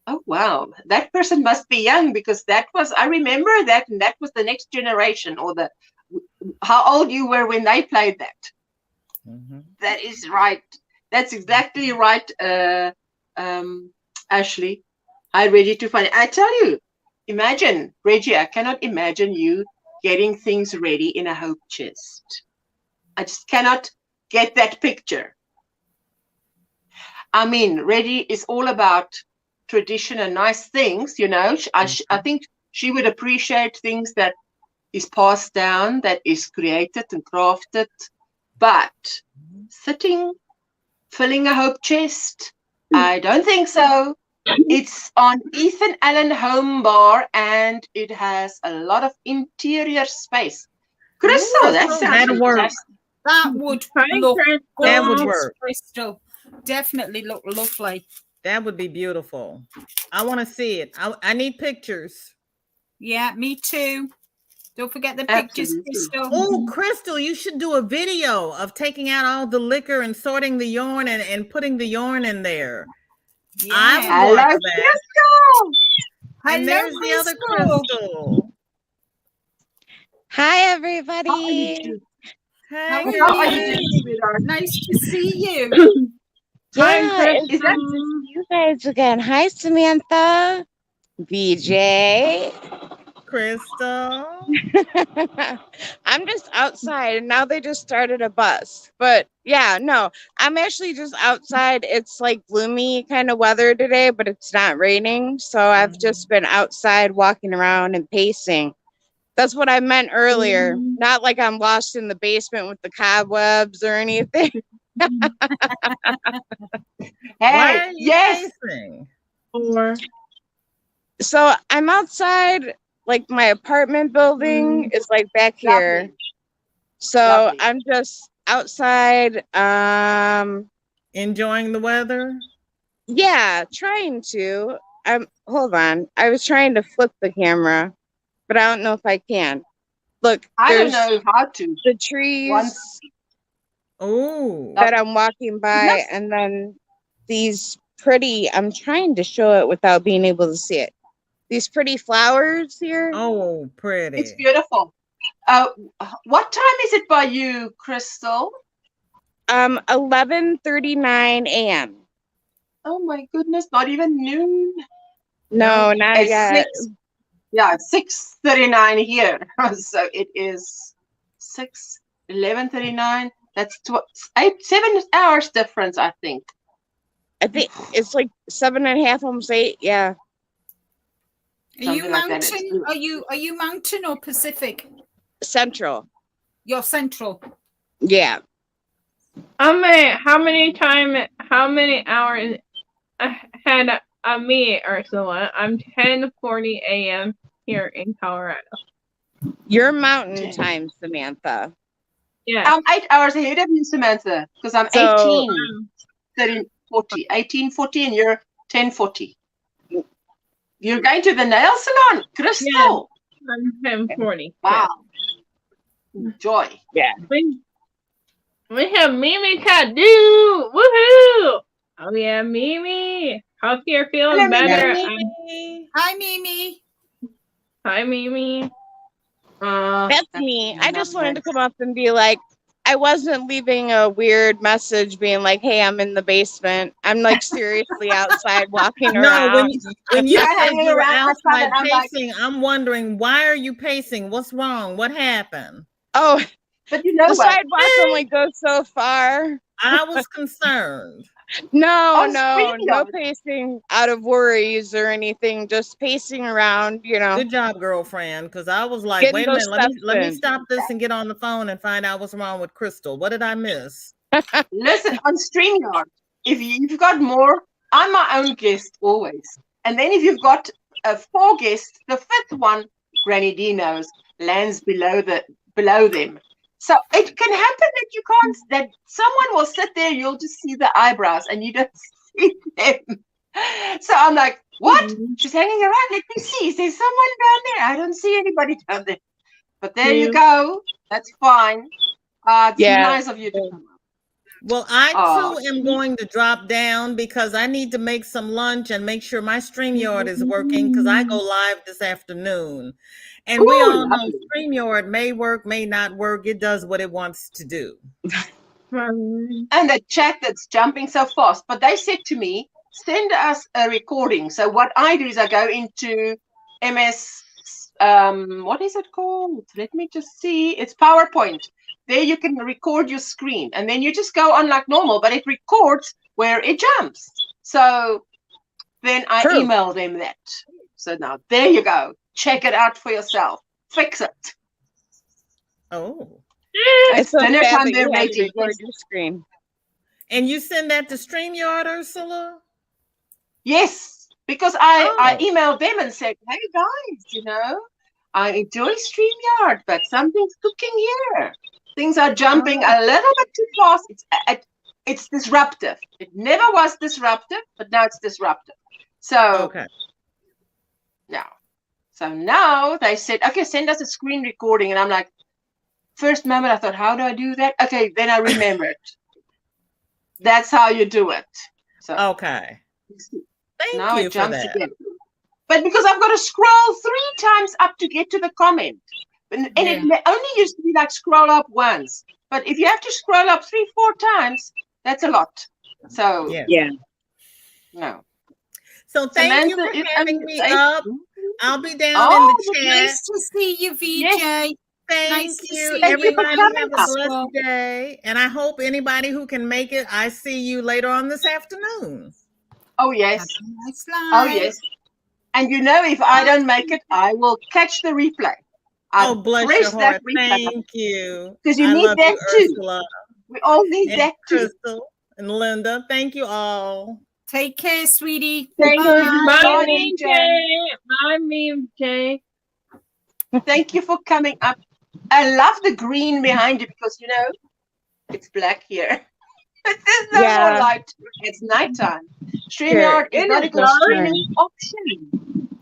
oh, wow, that person must be young because that was, I remember that, and that was the next generation or how old you were when they played that. Mm-hmm. That is right. That's exactly right, Ashley. I'm ready to find it. I tell you, imagine, Reggie, I cannot imagine you getting things ready in a hope chest. I just cannot get that picture. I mean, Reggie is all about tradition and nice things, you know. I think she would appreciate things that is passed down, that is created and crafted. But sitting, filling a hope chest, I don't think so. It's on Ethan Allen Home Bar, and it has a lot of interior space. Crystal, that sounds fantastic. That would look That would work. Crystal, definitely look lovely. That would be beautiful. I want to see it. I need pictures. Yeah, me too. Don't forget the pictures, Crystal. Oh, Crystal, you should do a video of taking out all the liquor and sorting the yarn and putting the yarn in there. Yeah. I would like that. Crystal. And there's the other Crystal. Hi, everybody. Hey, How are you girl. doing, sweetheart? Nice to see you. Hi, Yeah, it's Is that good to see you guys again. Hi, Samantha, BJ. Crystal. I'm just outside, and now they just started a bus. But yeah, no, I'm actually just outside. It's like gloomy kind of weather today, but it's not raining. So I've just been outside walking around and pacing. That's what I meant earlier. Not like I'm lost in the basement with the cobwebs or anything. Why hey? are you Yes. pacing? Or So I'm outside, like my apartment building is like back here. Lovely. So Lovely. I'm just outside. Enjoying the weather? Yeah, trying to. Hold on. I was trying to flip the camera, but I don't know if I can. Look, I don't there's know how to. the trees Once- Oh, that I'm walking by, Yes. and then these pretty, I'm trying to show it without being able to see it. These pretty flowers here. oh, pretty. It's beautiful. What time is it by you, Crystal? 11:39 a.m. Oh my goodness, not even noon. No, not It's yet. 6. Yeah, it's 6:39 here. So it is 11:39. That's 7 hours difference, I think. I think it's like 7.5, almost 8. Yeah. Are you Something like that. mountain? Are you mountain or Pacific? Central. You're central. Yeah. how many hours ahead of me, Ursula? I'm 10:40 a.m. here in Colorado. Your mountain Dang. time, Samantha. Yeah. I'm 8 hours ahead of you, Samantha, because I'm So- 18:40, 18:40, and you're 10:40. You're going to the nail salon, Crystal. I'm 10:40. Wow. Joy. We have Mimi tattoo. Woohoo! Oh yeah, Mimi. Hope you're feeling Hello, better. Mimi. Hi, Mimi. Hi, Mimi. That's me. I just wanted to come up and be like, I wasn't leaving a weird message being like, hey, I'm in the basement. I'm like seriously outside walking No, around. when you Yeah, said hanging you were around outside outside, and I'm like- pacing, I'm wondering, why are you pacing? What's wrong? What happened? Oh, But you know the what? sidewalk only goes so far. I was concerned. No, On no StreamYard. pacing out of worries or anything. Just pacing around, you know. Good job, girlfriend. Because I was like, Getting wait a those minute, let me steps in. stop this and get on the phone and find out what's wrong with Crystal. What did I miss? Listen, on StreamYard, if you've got more, I'm my own guest always. And then if you've got 4 guests, the 5th one, Granny D knows, lands below them. So it can happen that you can't, that someone will sit there, you'll just see the eyebrows and you don't see them. So I'm like, what? She's hanging around. Let me see. Is there someone down there? I don't see anybody down there. But there you go. That's fine. It's Yeah. nice of you to come up. Well, I Oh. too am going to drop down because I need to make some lunch and make sure my StreamYard is working because I go live this afternoon. And we Ooh, all know lovely. StreamYard may work, may not work. It does what it wants to do. And the chat that's jumping so fast. But they said to me, send us a recording. So what I do is I go into MS, what is it called? Let me just see. It's PowerPoint. There you can record your screen. And then you just go on like normal, but it records where it jumps. So then I True. email them that. So now there you go. Check it out for yourself. Fix it. Oh. It's so dinner sad time. that They're you had to waiting. record your screen. And you send that to StreamYard, Ursula? Yes, because I Oh. emailed them and said, hey guys, I enjoy StreamYard, but something's cooking here. Things are jumping a little bit too fast. It's disruptive. It never was disruptive, but now it's disruptive. So Okay. now, now they said, okay, send us a screen recording. And I'm like, first moment I thought, how do I do that? Okay, then I remembered. That's how you do it. So Okay. Thank now you it for jumps that. again. But because I've got to scroll 3 times up to get to the comment. And it only used to be like scroll up once. But if you have to scroll up 3-4 times, that's a lot. So yeah. No. So thank you Samantha for having me up. I'll be down Oh, in the chat. Nice to see you, VJ. Yes. Thank Nice to you. see Everybody you. have a blessed day. And I hope anybody who can make it, I see you later on this afternoon. Oh, yes. Nice Oh, yes. And you know, if I don't make it, I will catch the replay. Oh, bless your heart. Thank you. Because you I need love that you, too. Ursula. We all need And that too. Crystal and Linda. Thank you all. Take care, sweetie. Thank you. Bye, Bye, VJ. Bye, VJ. Thank you for coming up. I love the green behind you because, you know, it's black here. There's no more light. It's nighttime. StreamYard is not a good streaming option.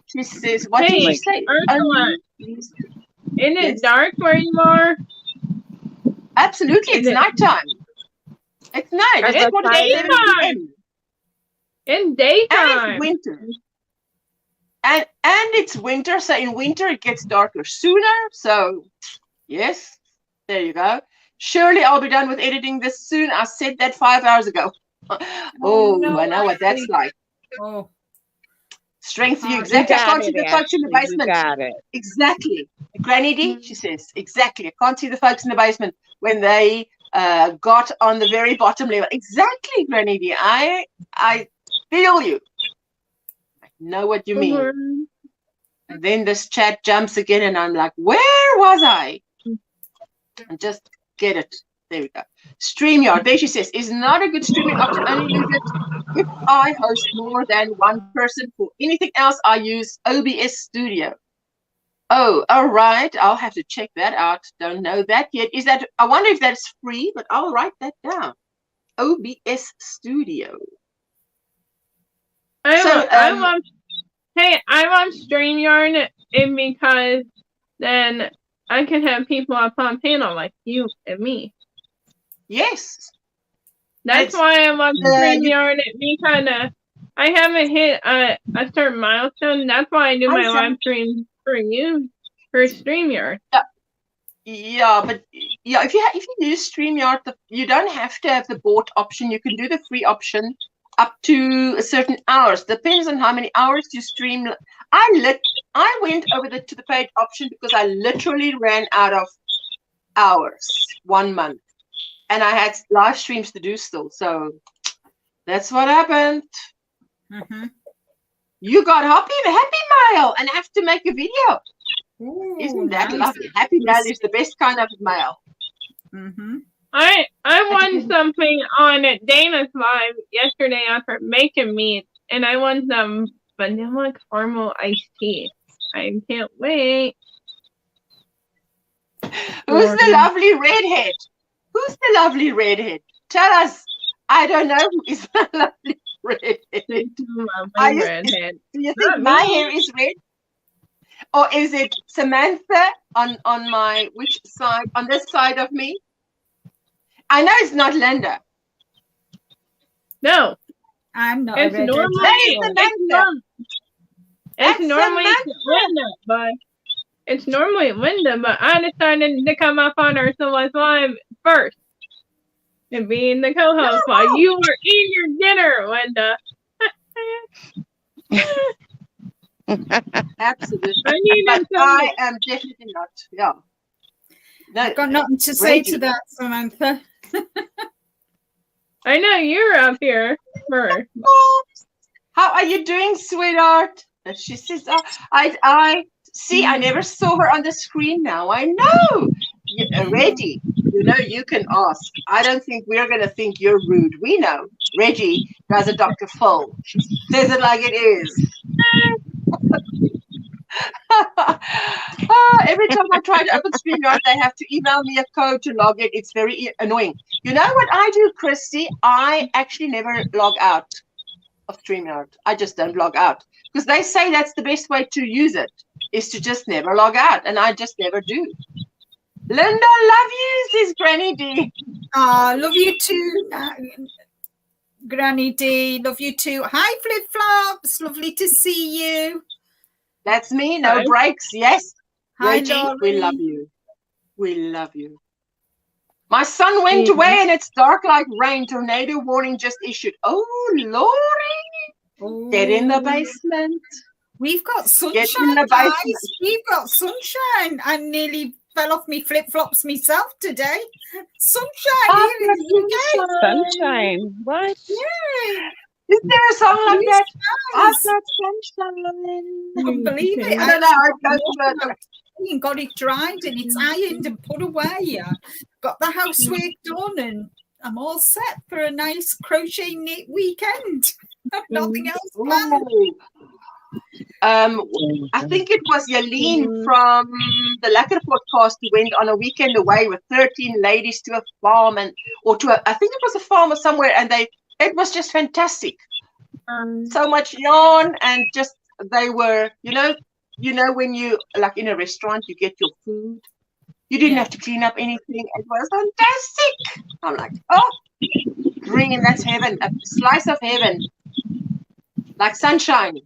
She says, what did she say? Ursula, isn't it dark where you are? Absolutely. It's nighttime. It's night. It's daytime. In daytime. And it's winter. And it's winter, so in winter it gets darker sooner. So yes, there you go. Surely I'll be done with editing this soon. I said that 5 hours ago. Oh, no, I know what that's like. Oh. Strength for you. Exactly. I can't see the folks in the basement. You got it. Exactly. Granny D, she says. Exactly. I can't see the folks in the basement when they got on the very bottom level. Exactly, Granny D. I feel you. I know what you mean. And then this chat jumps again, and I'm like, where was I? And just get it. There we go. StreamYard, there she says, is not a good streaming option. Only use it if I host more than one person. For anything else, I use OBS Studio. Oh, all right. I'll have to check that out. Don't know that yet. Is that? I wonder if that's free, but I'll write that down. OBS Studio. I love StreamYard because then I can have people up on panel like you and me. Yes. That's why I love StreamYard because I haven't hit a certain milestone. That's why I do my live stream for you for StreamYard. Yeah, but yeah, if you use StreamYard, you don't have to have the bought option. You can do the free option up to a certain hours. Depends on how many hours you stream. I went over to the paid option because I literally ran out of hours 1 month, and I had live streams to do still. So that's what happened. Mm-hmm. You got happy mail and have to make a video. Ooh, isn't that lovely? Happy mail is the best kind of mail. Mm-hmm. I won something on Dana's live yesterday after making meat, and I won some vanilla caramel iced tea. I can't wait. Who's the lovely redhead? Who's the lovely redhead? Tell us. I don't know who is the lovely redhead. Redhead. Do you think my hair is red? Or is it Samantha on my which side? On this side of me? I know it's not Linda. No. I'm not. It's normally Linda, but I decided to come up on Ursula's live first and being the co-host while you were eating your dinner, Linda. Absolutely. But I am definitely not. Yeah. No, I've got nothing to say to that, Samantha. I know you're up here first. How are you doing, sweetheart? She says, I see, I never saw her on the screen now. I know. Reggie, you know, you can ask. I don't think we're going to think you're rude. We know. Reggie does a Dr. Phil. She says it like it is. Every time I try to open StreamYard, they have to email me a code to log in. It's very annoying. You know what I do, Christy? I actually never log out of StreamYard. I just don't log out because they say that's the best way to use it is to just never log out, and I just never do. Linda, love you, says Granny D. Oh, love you too, Granny D. Love you too. Hi, Flip Flops. Lovely to see you. That's me. No breaks. Yes. Hi, Reggie, we love you. We love you. My son went away and it's dark like rain. Tornado warning just issued. Oh, Lori. Get in the basement. We've got Get in sunshine, the guys. basement. We've got sunshine. I nearly fell off me flip-flops myself today. Sunshine here in the UK. Sunshine. What? Yay. Is there a song like that? I've Skies. got sunshine. I can't believe it. I don't know. I don't know. And got it dried and it's ironed and put away. Got the housework done and I'm all set for a nice crochet knit weekend. Nothing else planned. I think it was Yaleen from the Lekker podcast who went on a weekend away with 13 ladies to a farm I think it was a farm or somewhere, and it was just fantastic. So much yarn and just they were, you know when you like in a restaurant you get your food, you didn't have to clean up anything. It was fantastic. I'm like, oh, green, that's heaven, a slice of heaven, like sunshine.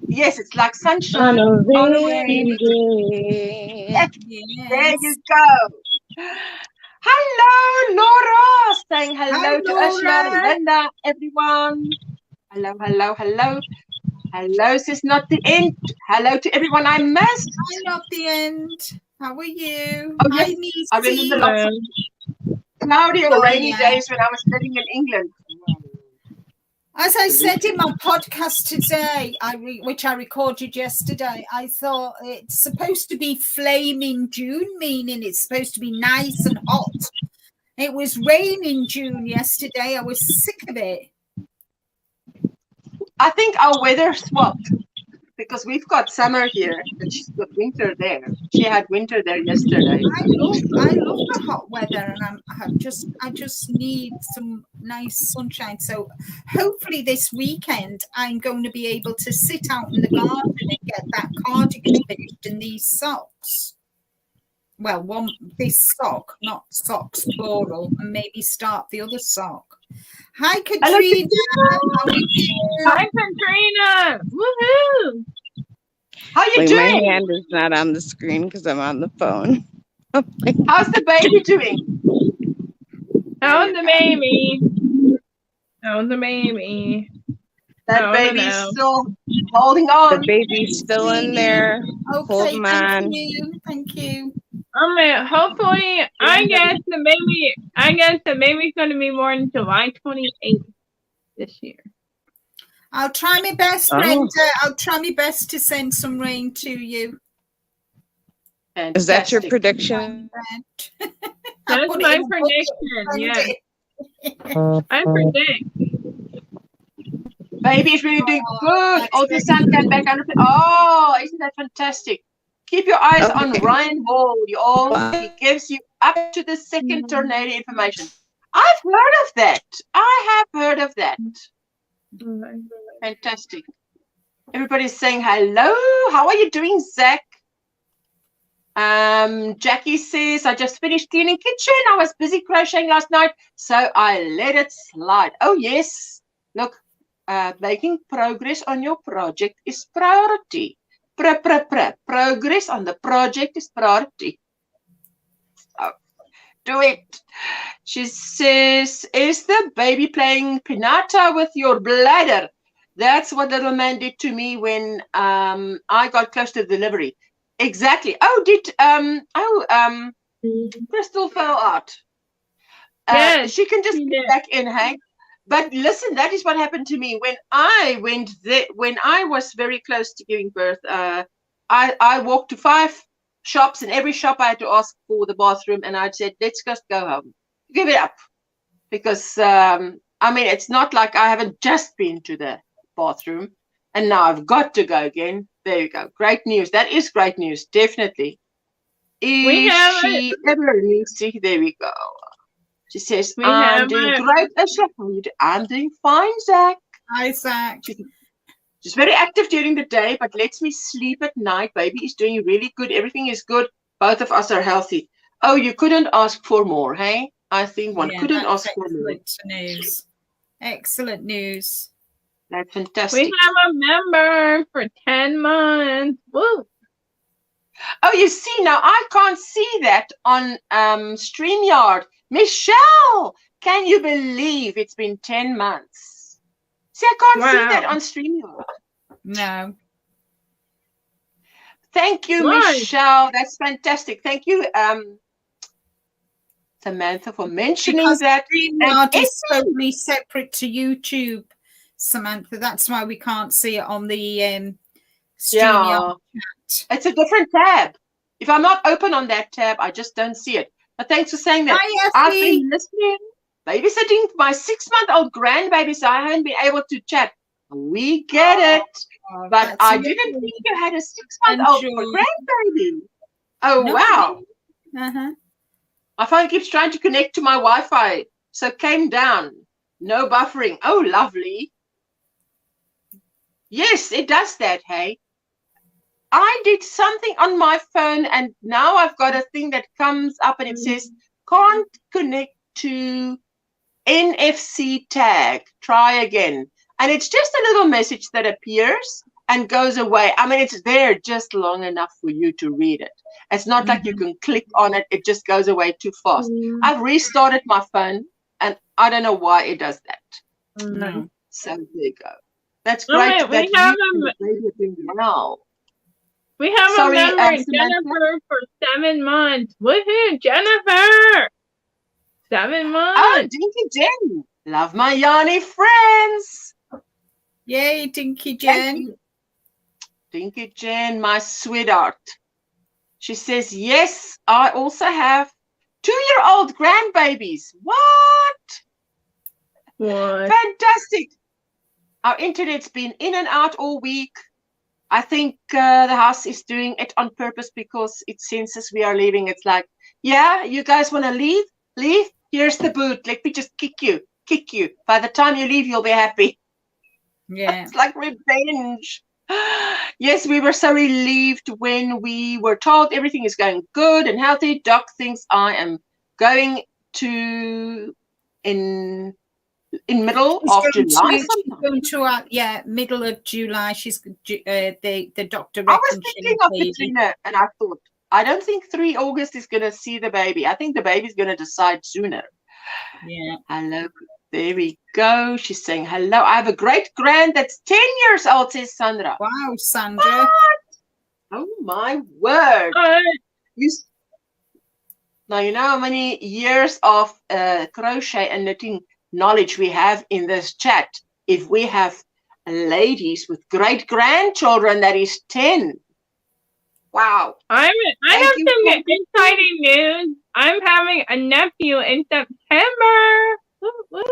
Yes, it's like sunshine on a rainy day. Yes. There you go. Hello, Laura, saying hello to Ursula, Linda, everyone. Hello, hello, hello. Hello, sis, not the end. Hello to everyone I missed. I'm not the end. How are you? Oh, yes. I remember lots of cloudy or rainy days when I was living in England. As I said in my podcast today, which I recorded yesterday, I thought it's supposed to be flaming June, meaning it's supposed to be nice and hot. It was raining June yesterday. I was sick of it. I think our weather swapped because we've got summer here and she's got winter there. She had winter there yesterday. I love the hot weather, and I just need some nice sunshine. So hopefully this weekend I'm going to be able to sit out in the garden and get that cardigan finished and these socks. Well, this sock, not socks plural, and maybe start the other sock. Hi, Katrina. How are you? Hi, Katrina. Woohoo! How you doing? My hand is not on the screen because I'm on the phone. How's the baby doing? How's the baby? How's the baby? That baby's still holding on. The baby's still in there. Okay, holding on. Thank you. Hopefully, I guess the baby's going to be born July 28th this year. I'll try my best, Brenda. I'll try my best to send some rain to you. Fantastic. Is that your prediction? That's my prediction, yeah. I predict. Baby's really doing good. Ultrasound came back under. Oh, isn't that fantastic? Keep your eyes on Ryan Hall, y'all. He gives you up to the second tornado information. I've heard of that. I have heard of that. Fantastic. Everybody's saying hello. How are you doing, Zach? Jackie says, I just finished cleaning kitchen. I was busy crocheting last night, so I let it slide. Oh, yes. Look, making progress on your project is priority. Progress on the project is priority. So, do it. She says, is the baby playing pinata with your bladder? That's what little man did to me when I got close to delivery. Exactly. Oh, Crystal fell out. Yes, she can just get back in, Hank. But listen, that is what happened to me when I went there. When I was very close to giving birth, I walked to 5 shops, and every shop I had to ask for the bathroom, and I said, "Let's just go home, give it up," because I mean, it's not like I haven't just been to the bathroom, and now I've got to go again. There you go. Great news. That is great news, definitely. Is she ever Lucy? There we go. She says, I'm doing great. I'm doing fine, Zach. Hi, Zach. She's very active during the day, but lets me sleep at night. Baby is doing really good. Everything is good. Both of us are healthy. Oh, you couldn't ask for more, hey? I think one couldn't ask for more. Excellent news. Excellent news. That's fantastic. We have a member for 10 months. Woo! Oh, you see, now I can't see that on StreamYard. Michelle, can you believe it's been 10 months? See, I can't see that on StreamYard. No. Thank you, Michelle. That's fantastic. Thank you, Samantha, for mentioning Because that. StreamYard is totally separate to YouTube, Samantha. That's why we can't see it on the StreamYard chat. It's a different tab. If I'm not open on that tab, I just don't see it. But thanks for saying that. Hi, I've been listening, babysitting my 6-month-old grandbaby, so I haven't been able to chat. We get it. But I didn't think you had a 6-month-old grandbaby. Oh, no, wow. My phone keeps trying to connect to my Wi-Fi, so it came down. No buffering. Oh, lovely. Yes, it does that, hey. I did something on my phone, and now I've got a thing that comes up and it says, can't connect to NFC tag. Try again. And it's just a little message that appears and goes away. I mean, it's there just long enough for you to read it. It's not like you can click on it. It just goes away too fast. I've restarted my phone, and I don't know why it does that. No. So there you go. That's great. Oh, wait, we have a member, Jennifer, for 7 months. Woohoo, Jennifer! 7 months. Oh, Dinky Jen. Love my Yanni friends. Yay, Dinky Jen. Dinky Jen, my sweetheart. She says, yes, I also have 2-year-old grandbabies. What? Fantastic. Our internet's been in and out all week. I think the house is doing it on purpose because it senses we are leaving. It's like, yeah, you guys want to leave? Leave? Here's the boot. Let me just kick you. By the time you leave, you'll be happy. Yeah. It's like revenge. Yes, we were so relieved when we were told everything is going good and healthy. Doc thinks I am going to in middle of July. Going to middle of July. She's the doctor. I was thinking of Katrina, and I thought, I don't think 3 August is going to see the baby. I think the baby's going to decide sooner. Yeah. Hello. There we go. She's saying hello. I have a great grand that's 10 years old, says Sandra. Wow, Sandra. What? Oh my word. Now you know how many years of crochet and knitting knowledge we have in this chat. If we have ladies with great grandchildren, that is 10. Wow. I have some exciting news. I'm having a nephew in September. Woo, woo.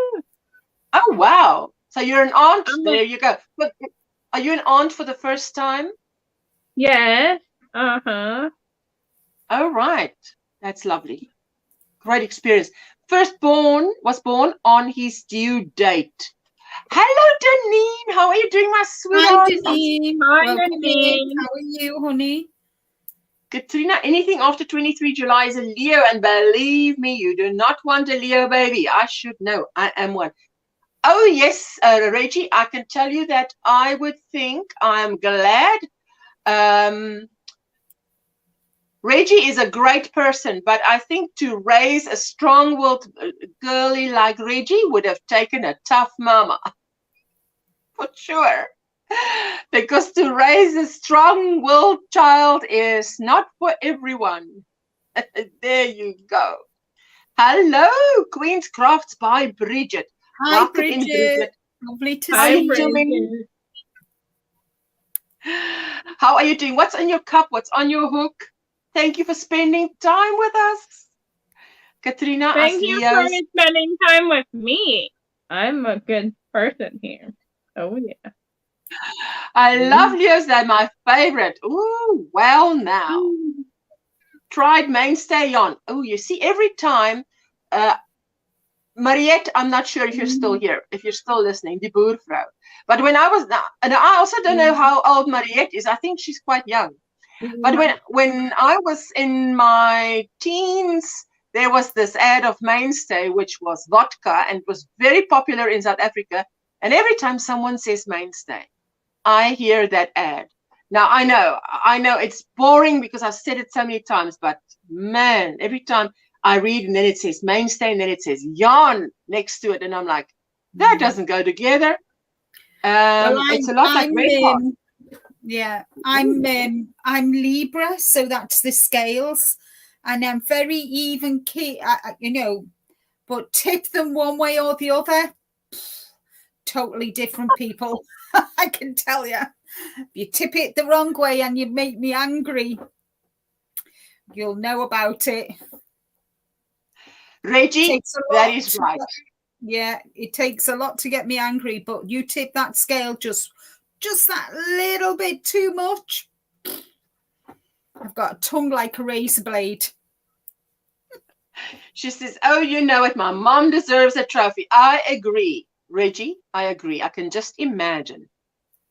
Oh, wow. So you're an aunt. There you go. But are you an aunt for the first time? Yes. Uh-huh. Oh, right. That's lovely. Great experience. Firstborn was born on his due date. Hello, Deneen. How are you doing, my sweetheart? Hi, Deneen. Hi, Deneen. How are you, honey? Katrina, anything after 23 July is a Leo, and believe me, you do not want a Leo baby. I should know. I am one. Oh, yes, Reggie, I can tell you that I would think I'm glad. Reggie is a great person, but I think to raise a strong-willed girly like Reggie would have taken a tough mama. For sure. Because to raise a strong-willed child is not for everyone. There you go. Hello, Queen's Crafts by Bridget. Hi, Welcome Bridget. in, Bridget. Lovely to How are see you doing? How are you doing? What's on your cup? What's on your hook? Thank you for spending time with us. Katrina, thank you for spending time with me. I'm a good person here. Oh, yeah. I love Leos. They're my favorite. Ooh, well now. Tried mainstay on. Oh, you see, every time, Mariette, I'm not sure if you're still here, if you're still listening, die boervrou. But when I was, and I also don't know how old Mariette is. I think she's quite young. But when I was in my teens, there was this ad of Mainstay, which was vodka, and it was very popular in South Africa. And every time someone says Mainstay, I hear that ad. Now, I know it's boring because I've said it so many times, but man, every time I read and then it says mainstay and then it says yarn next to it, and I'm like, that doesn't go together. It's a lot like red heart. Yeah, I'm Libra, so that's the scales, and I'm very even key, you know, but tip them one way or the other, totally different people. I can tell you. If you tip it the wrong way and you make me angry, you'll know about it. Reggie, that is right. Yeah, it takes a lot to get me angry, but you tip that scale just that little bit too much. I've got a tongue like a razor blade. She says, oh, you know it, my mom deserves a trophy. I agree, Reggie, I agree. I can just imagine.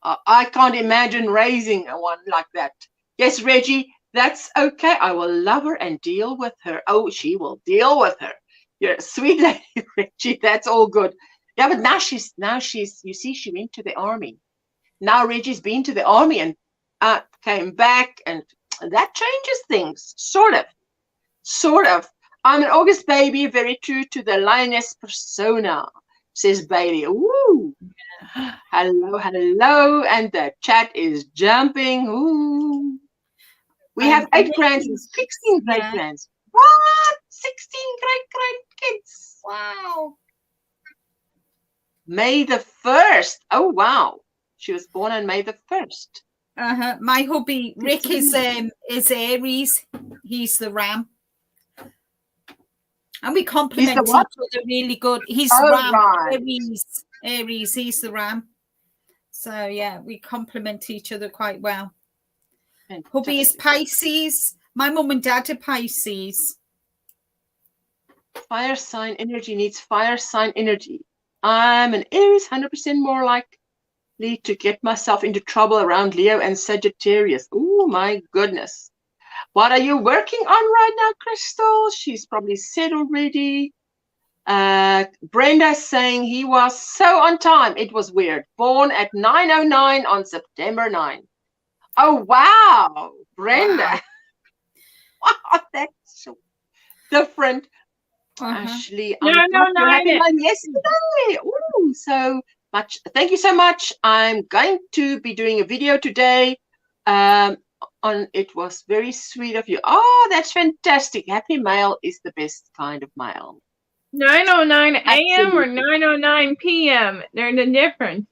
I can't imagine raising one like that. Yes, Reggie, that's okay. I will love her and deal with her. Oh, she will deal with her. You're a sweet lady, Reggie. That's all good. Yeah, but now she's, you see, she went to the army. Now Reggie's been to the army and came back, and that changes things, sort of. I'm an August baby, very true to the lioness persona, says Bailey. Ooh. Hello, and the chat is jumping. Ooh. We have 8 grands and 16 great grands. What? 16 great kids. Wow. May the 1st. Oh, wow. She was born on May the 1st. My hubby Rick is Aries. He's the ram, and we complement each other really good. He's ram, right. Aries. He's the ram. So yeah, we complement each other quite well. Fantastic. Hubby is Pisces. My mum and dad are Pisces. Fire sign energy needs fire sign energy. I'm an Aries, 100% more likely to get myself into trouble around Leo and Sagittarius. Oh my goodness. What are you working on right now, Crystal? She's probably said already. Brenda's saying he was so on time. It was weird. Born at 9:09 on September 9. Oh, wow. Brenda. Wow, that's so different. Ashley, I yesterday. Ooh, so much. Thank you so much. I'm going to be doing a video today. It was very sweet of you. Oh, that's fantastic. Happy mail is the best kind of mail. 9:09 a.m. or 9:09 p.m. There's a difference.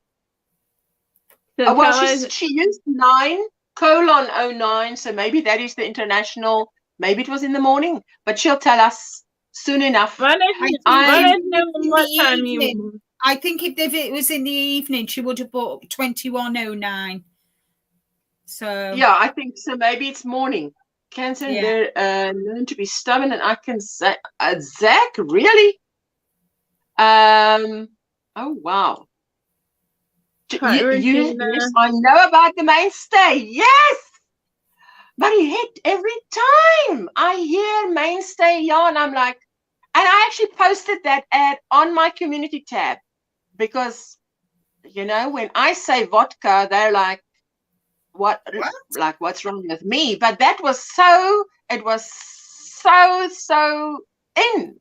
So well, she used 9:09, so maybe that is the international. Maybe it was in the morning, but she'll tell us soon enough. I think if it was in the evening, she would have bought 21:09. So yeah, I think so. Maybe it's morning. Cancer, they're known to be stubborn, and I can say, Zach, really? Oh wow. Yes, I know about the mainstay. Yes, but he hit every time I hear mainstay yarn. I'm like, and I actually posted that ad on my community tab because, you know, when I say vodka, they're like, what? Like, what's wrong with me? But that was so, it was so in.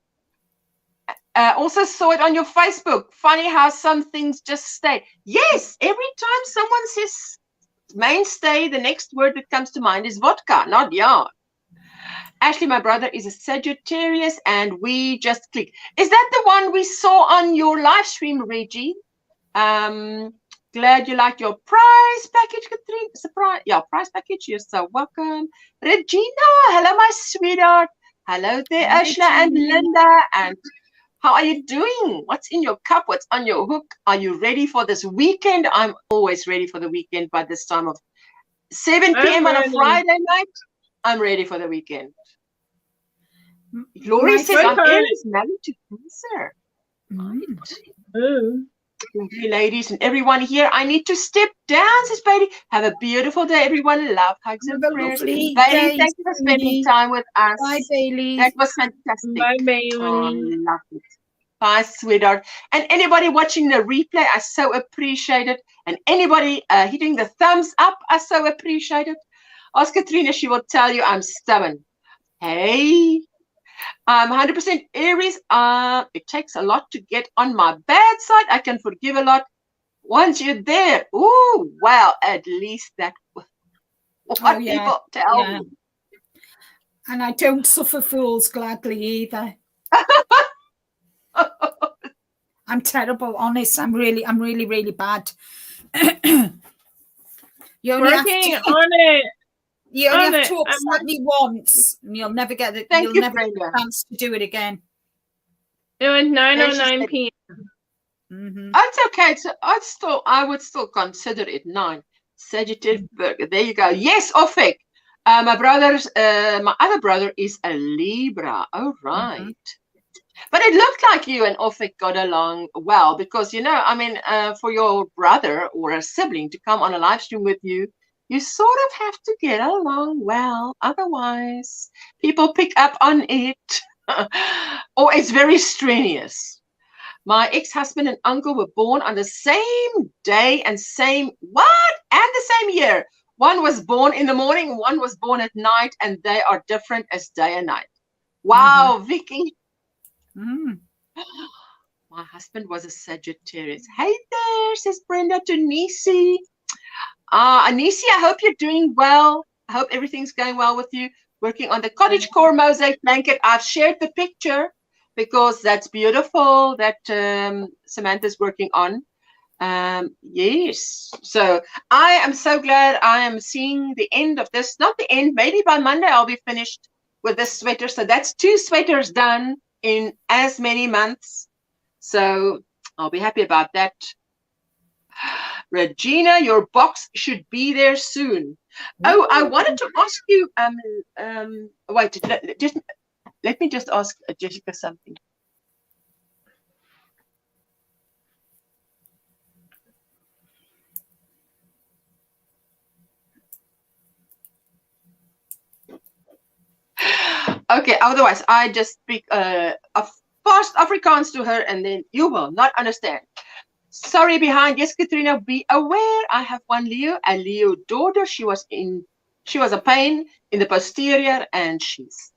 Also saw it on your Facebook. Funny how some things just stay. Yes, every time someone says mainstay, the next word that comes to mind is vodka, not yarn. Ashley, my brother, is a Sagittarius, and we just clicked. Is that the one we saw on your live stream, Reggie? Glad you liked your prize package, Katrina. Surprise, yeah, prize package. You're so welcome. Regina, hello, my sweetheart. Hello there, Ashla and Linda. And how are you doing? What's in your cup? What's on your hook? Are you ready for this weekend? I'm always ready for the weekend by this time of 7 p.m. on a Friday night. I'm ready for the weekend. Glory says I'm Aries, married to Cancer. Lovely ladies and everyone here. I need to step down, says Bailey. Have a beautiful day, everyone. Love, hugs, and prayers. Bailey, thank you for spending time with us. Bye, Bailey. That was fantastic. Bye, Bailey. Oh, I love it. Bye, sweetheart. And anybody watching the replay, I so appreciate it. And anybody hitting the thumbs up, I so appreciate it. Ask Katrina, she will tell you I'm stubborn. Hey, I'm 100% Aries. It takes a lot to get on my bad side. I can forgive a lot. Once you're there, ooh, well, at least that what people tell me. And I don't suffer fools gladly either. I'm terrible, honest. I'm really, really bad. You only Working have to, on it. you only have to upset me once, and you'll never get the chance to do it again. It was 9:09 p.m. That's okay. So I would still consider it 9. Sagittarius. There you go. Yes, Ofek. My other brother is a Libra. Oh, right. But it looked like you and Ofek got along well because, you know, I mean, for your brother or a sibling to come on a live stream with you, you sort of have to get along well. Otherwise, people pick up on it or it's very strenuous. My ex-husband and uncle were born on the same day and the same year. One was born in the morning, one was born at night, and they are different as day and night. Wow, Vicky. My husband was a Sagittarius. Hey there, says Brenda to Nisi. Nisi, I hope you're doing well. I hope everything's going well with you. Working on the cottage core mosaic blanket. I've shared the picture because that's beautiful that Samantha's working on. Yes. So I am so glad I am seeing the end of this. Not the end. Maybe by Monday I'll be finished with this sweater. So that's 2 sweaters done in as many months. So I'll be happy about that. Regina, your box should be there soon. Oh, I wanted to ask you, wait, let me just ask Jessica something. Okay, otherwise I just speak a fast Afrikaans to her and then you will not understand. Sorry behind. Yes, Katrina, be aware. I have one Leo, a Leo daughter. She was a pain in the posterior and she is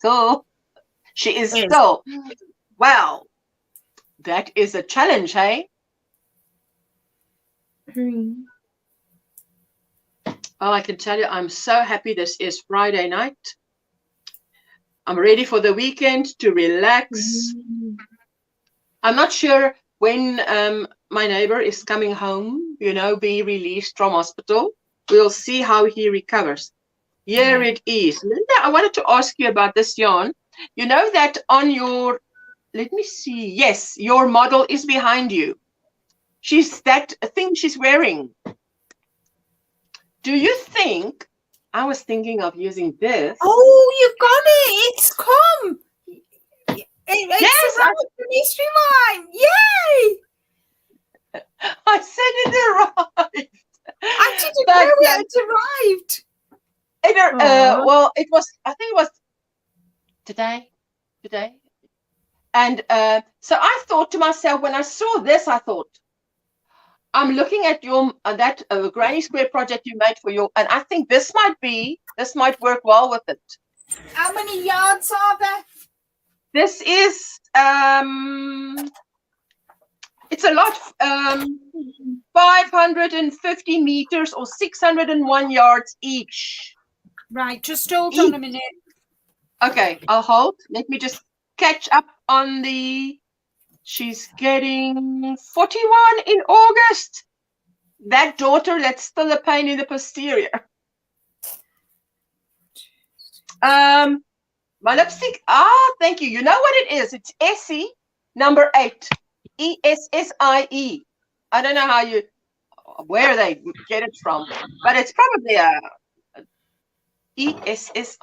still, well, that is a challenge, hey? Oh, I can tell you, I'm so happy this is Friday night. I'm ready for the weekend to relax. I'm not sure when my neighbor is coming home, you know, be released from hospital. We'll see how he recovers. Here it is. Linda, I wanted to ask you about this yarn. You know that on your, let me see. Yes, your model is behind you. That thing she's wearing. Do you think, I was thinking of using this. Oh, you've got it. It's come. It's around the mystery line. Yay! I said it arrived. I didn't know it arrived. Well, it was, I think it was today. And so I thought to myself, when I saw this, I thought, I'm looking at your that Granny Square project you made for your, and I think this might work well with it. How many yards are there? This is it's a lot, 550 meters or 601 yards each. Right, just hold on a minute. Okay, I'll hold. Let me just catch up on the. She's getting 41 in August. That daughter, that's still a pain in the posterior. My lipstick. Thank you. You know what it is? It's Essie number 8. ESSIE. I don't know where they get it from, but it's probably a ESSIE.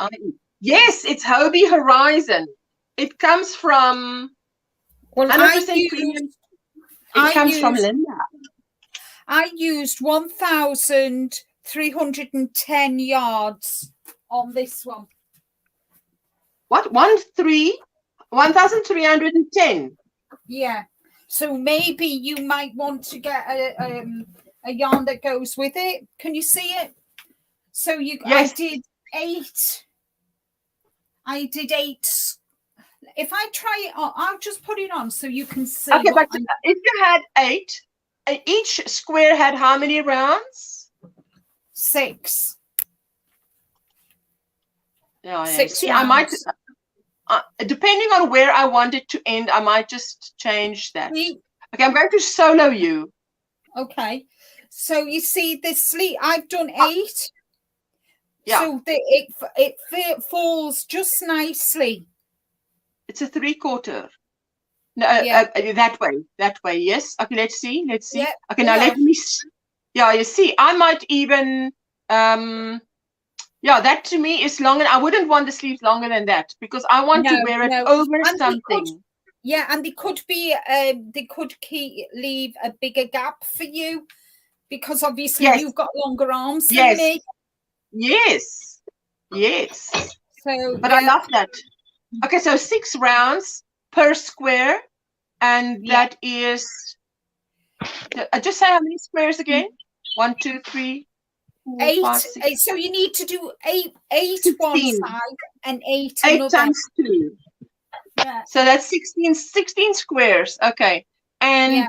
Yes, it's Hobie Horizon. It comes from 100% premium. It comes from Linda. I used 1,310 yards on this one. What? 1,310? Yeah. So maybe you might want to get a yarn that goes with it. Can you see it? So Yes. I did 8. If I try it on, I'll just put it on so you can see. Okay, but if you had 8, each square had how many rounds? 6. Yeah, 6 see, rounds. I might, depending on where I want it to end, I might just change that. Okay, I'm going to solo you. Okay, so you see this sleeve, I've done 8. Yeah. So it falls just nicely. It's a 3/4. No, Yeah. that way. Yes. Okay, let's see. Yeah, Okay, now let me. Yeah, you see, I might even. Yeah, that to me is long, and I wouldn't want the sleeves longer than that because I want to wear it over and something. And they could be. They could leave a bigger gap for you because obviously you've got longer arms than me. Yes. So, but I love that. Okay, so 6 rounds per square, and that is. Just say how many squares again? 1, 2, 3, 4, 8. 5, 6. So you need to do 8 one side and 8 8 another. times 2. Yeah. So that's 16 squares. Okay, and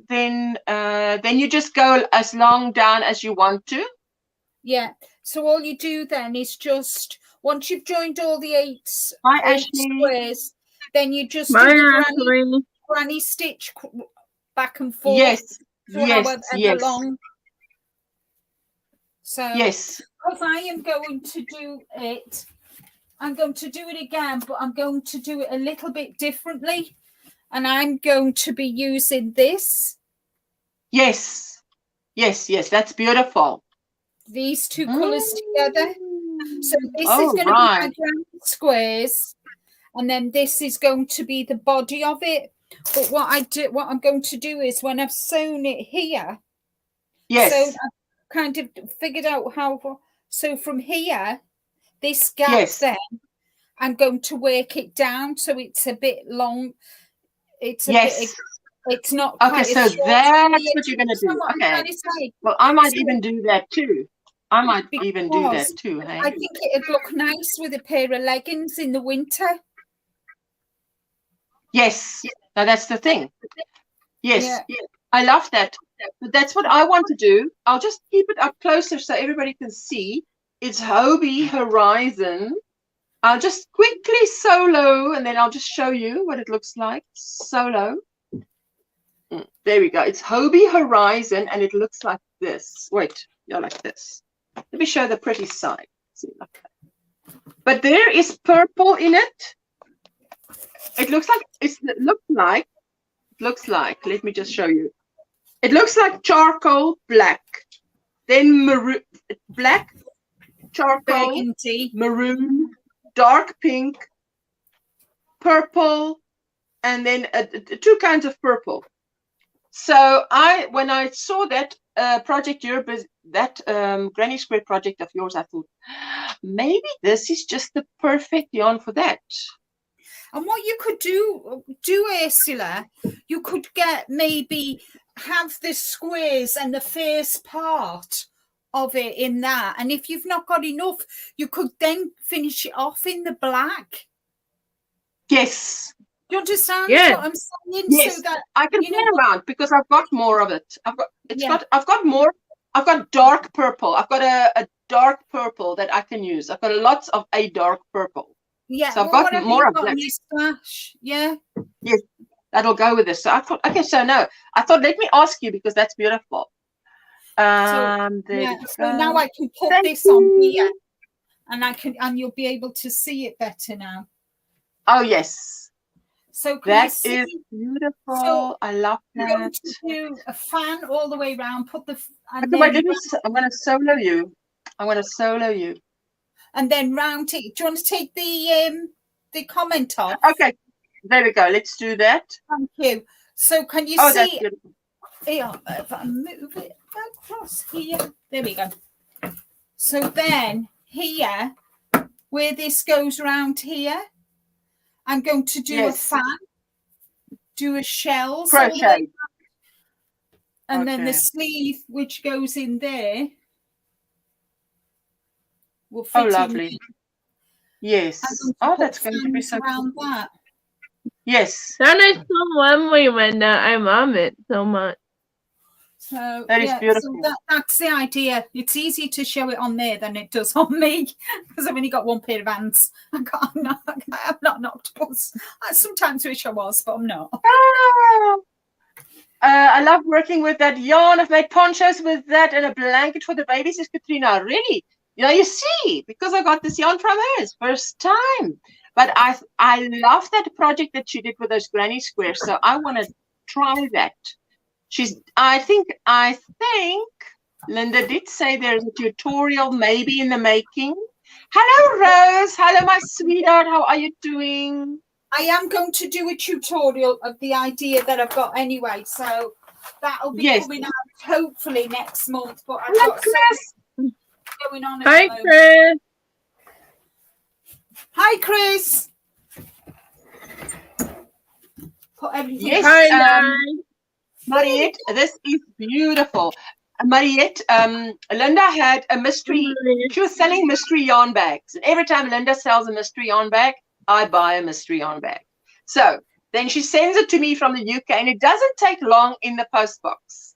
then you just go as long down as you want to. Yeah. So all you do then is just once you've joined all the 8 squares, then you just do the granny stitch back and forth. Yes. Long. So yes, because I am going to do it, I'm going to do it again, but I'm going to do it a little bit differently, and I'm going to be using this. Yes, that's beautiful. These 2 colors together. So this is going to be my granny squares, and then this is going to be the body of it. But what I'm going to do is when I've sewn it here, so I've kind of figured out how. So from here, this gap then, I'm going to work it down so it's a bit long. It's a bit. It's not okay. So as short. That's what you're going to do. Okay. Well, I might even do that too. Hey? I think it'd look nice with a pair of leggings in the winter. Yes. Now that's the thing. Yes. I love that. But that's what I want to do. I'll just keep it up closer so everybody can see. It's Hobie Horizon. I'll just quickly solo, and then I'll just show you what it looks like. Solo. There we go. It's Hobie Horizon, and it looks like this. Wait, like this. Let me show the pretty side. See, like that. But there is purple in it. It looks like. Let me just show you. It looks like charcoal black, then maroon, black, charcoal, burgundy, maroon, dark pink, purple, and then 2 kinds of purple. So when I saw that project, that Granny Square project of yours, I thought maybe this is just the perfect yarn for that. And what you could do Ursula, you could have the squares and the first part of it in that, and if you've not got enough, you could then finish it off in the black. Yes. Do you understand what I'm saying? Yes. So that I can play around because I've got more of it. I've got dark purple. I've got a dark purple that I can use. I've got lots of a dark purple. Yeah. So I've got more of that. Yeah. Yes. That'll go with this. So I thought, okay, so no. I thought, let me ask you because that's beautiful. So now I can put this on here, and you'll be able to see it better now. Oh yes. So that is beautiful. So I love that. I'm going to do a fan all the way around. I'm going to solo you. And then round it. Do you want to take the comment off? Okay. There we go. Let's do that. Thank you. So can you see? That's beautiful. Yeah, if I move it across here. There we go. So then here, where this goes around here, I'm going to do a fan. do a shell. So Crochet. and then the Okay. sleeve, which goes in there, will fit Oh, in lovely. there. Yes. I'm going to Oh, put that's going to be fans so around cool. that. Yes. That is so lovely, Linda. I love it so much. So That is yeah, beautiful. so that's the idea. It's easier to show it on there than it does on me because I've only got one pair of hands. I'm not an octopus. I sometimes wish I was, but I'm not. Ah! I love working with that yarn. I've made ponchos with that and a blanket for the babies, says Katrina. Really? Yeah, you see, because I got this yarn from her. It's first time. But I love that project that she did with those granny squares. So I want to try that. I think Linda did say there's a tutorial maybe in the making. Hello, Rose. Hello, my sweetheart. How are you doing? I am going to do a tutorial of the idea that I've got anyway, so that'll be coming out hopefully next month. But I've got something going on. Hi, Chris. Hi, Chris. Put everything. Yes, Hi, Mariette, this is beautiful. Mariette, Linda had a mystery. She was selling mystery yarn bags, and every time Linda sells a mystery yarn bag, I buy a mystery yarn bag. So then she sends it to me from the UK, and it doesn't take long in the post office,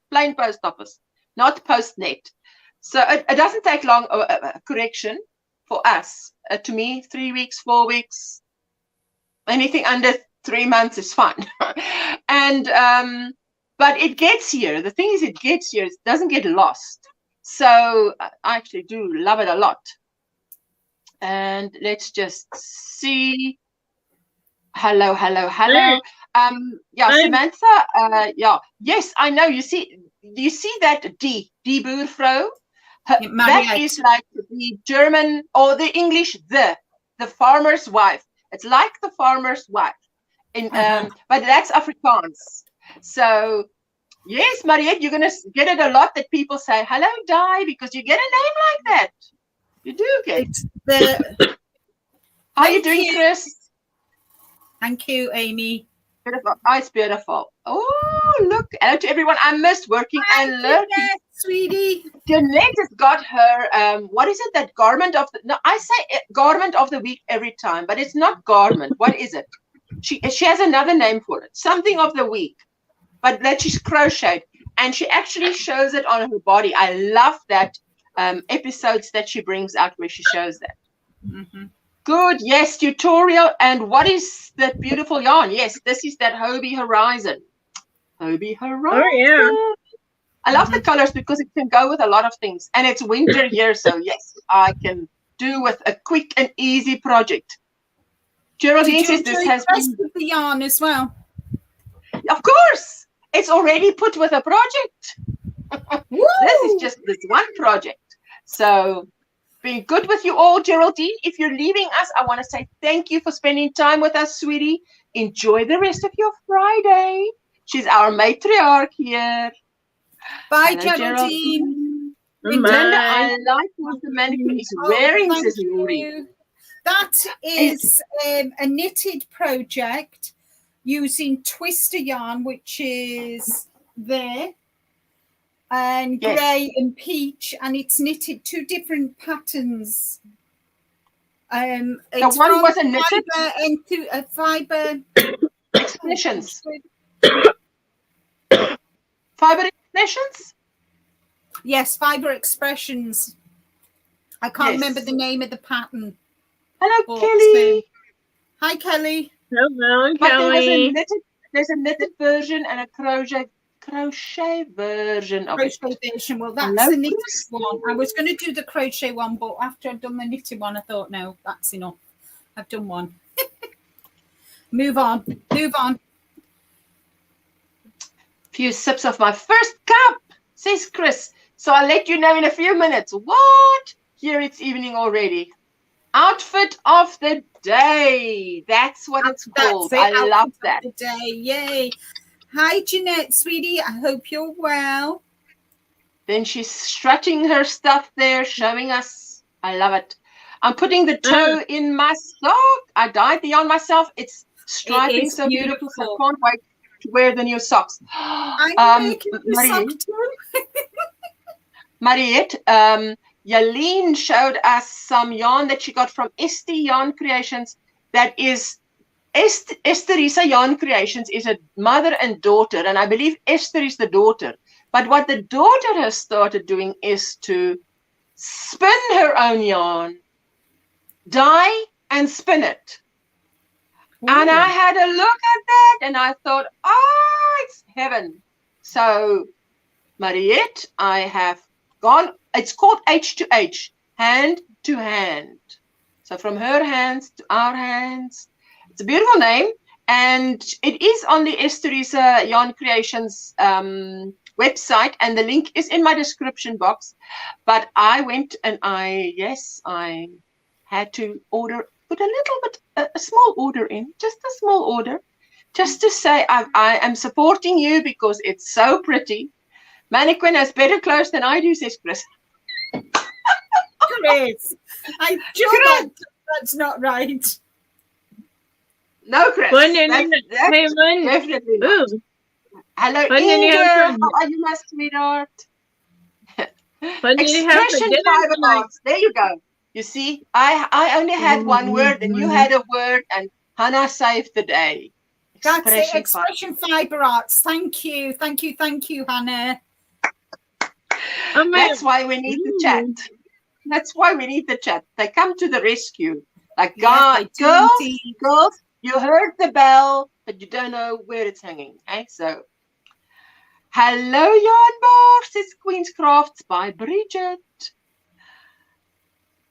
plain post office, not postnet. So it doesn't take long. Correction for us. To me, 3 weeks, 4 weeks, anything under 3 months is fine. And but it gets here. The thing is, it gets here. It doesn't get lost. So I actually do love it a lot. And let's just see. Hello. Yeah, Samantha. Yeah, yes, I know. You see that D Boervrouw? That is like the German or the English the farmer's wife. It's like the farmer's wife, but that's Afrikaans. So yes, Mariette, you're gonna get it a lot that people say hello, Di, because you get a name like that. You do get. How are you doing, Chris? Thank you, Amy. Beautiful. Oh, it's beautiful. Oh, look. Hello to everyone. I missed working and learning. Jeanette, sweetie. Jeanette has got her, what is it, that garment of the, no, I say garment of the week every time, but it's not garment. What is it? She has another name for it. Something of the week, but that she's crocheted. And she actually shows it on her body. I love that episodes that she brings out where she shows that. Mm-hmm. Good, yes, tutorial. And what is that beautiful yarn? Yes, this is that Hobie Horizon. Hobie Horizon. Oh, yeah. I love the colors because it can go with a lot of things. And it's winter here, so yes, I can do with a quick and easy project. Geraldine says this has been... with the yarn as well. Of course, it's already put with a project. This is just this one project. So... being good with you all, Geraldine. If you're leaving us, I want to say thank you for spending time with us, sweetie. Enjoy the rest of your Friday. She's our matriarch here. Bye, Hello, Geraldine. Linda, I like what the manicure is wearing, says Lori. That is a knitted project using twister yarn, which is there. And grey and peach, and it's knitted 2 different patterns. It's one was a knitted into a fiber expressions. Fiber expressions? Yes, fiber expressions. I can't remember the name of the pattern. Hello, Kelly. Hi, Kelly. Hello, but Kelly. There's a knitted version and a crochet version of it. Version. Well, that's the knitted one. I was going to do the crochet one, but after I'd done the knitted one, I thought, no, that's enough. I've done one. Move on. Few sips of my first cup, says Chris. So I'll let you know in a few minutes. What? Here it's evening already. Outfit of the day. That's what it's called. I love that. Yay. Hi, Jeanette, sweetie. I hope you're well. Then she's strutting her stuff there, showing us. I love it. I'm putting the toe in my sock. I dyed the yarn myself. It's Striping is so beautiful. So I beautiful. can't wait to wear the new socks. I'm making the sock too. Mariette, Yaleen showed us some yarn that she got from Esther Yarn Creations. That is, Estherisa Yarn Creations is a mother and daughter, and I believe Esther is the daughter. But what the daughter has started doing is to spin her own yarn, dye and spin it. Ooh. And I had a look at that and I thought, oh, it's heaven. So, Mariette, I have gone, it's called H2H, hand to hand. So from her hands to our hands. It's a beautiful name, and it is on the Estherisa Yarn Creations website, and the link is in my description box. But I went and I had to put a little bit, a small order in, just a small order, just to say I am supporting you because it's so pretty. Mannequin has better clothes than I do, says Chris. Chris, I'm sure that's not right. No, Chris. That's definitely not. Hello, Inga. How are you, my sweetheart? Expression fiber arts. There you go. You see, I only had one word, and you had a word, and Hannah saved the day. That's it. Expression fiber arts. Thank you, Hannah. That's why we need the chat. That's why we need the chat. They come to the rescue. Like, girls, you heard the bell, but you don't know where it's hanging. Okay? So, hello, Yarn Bar, says Queen's Crafts by Bridget.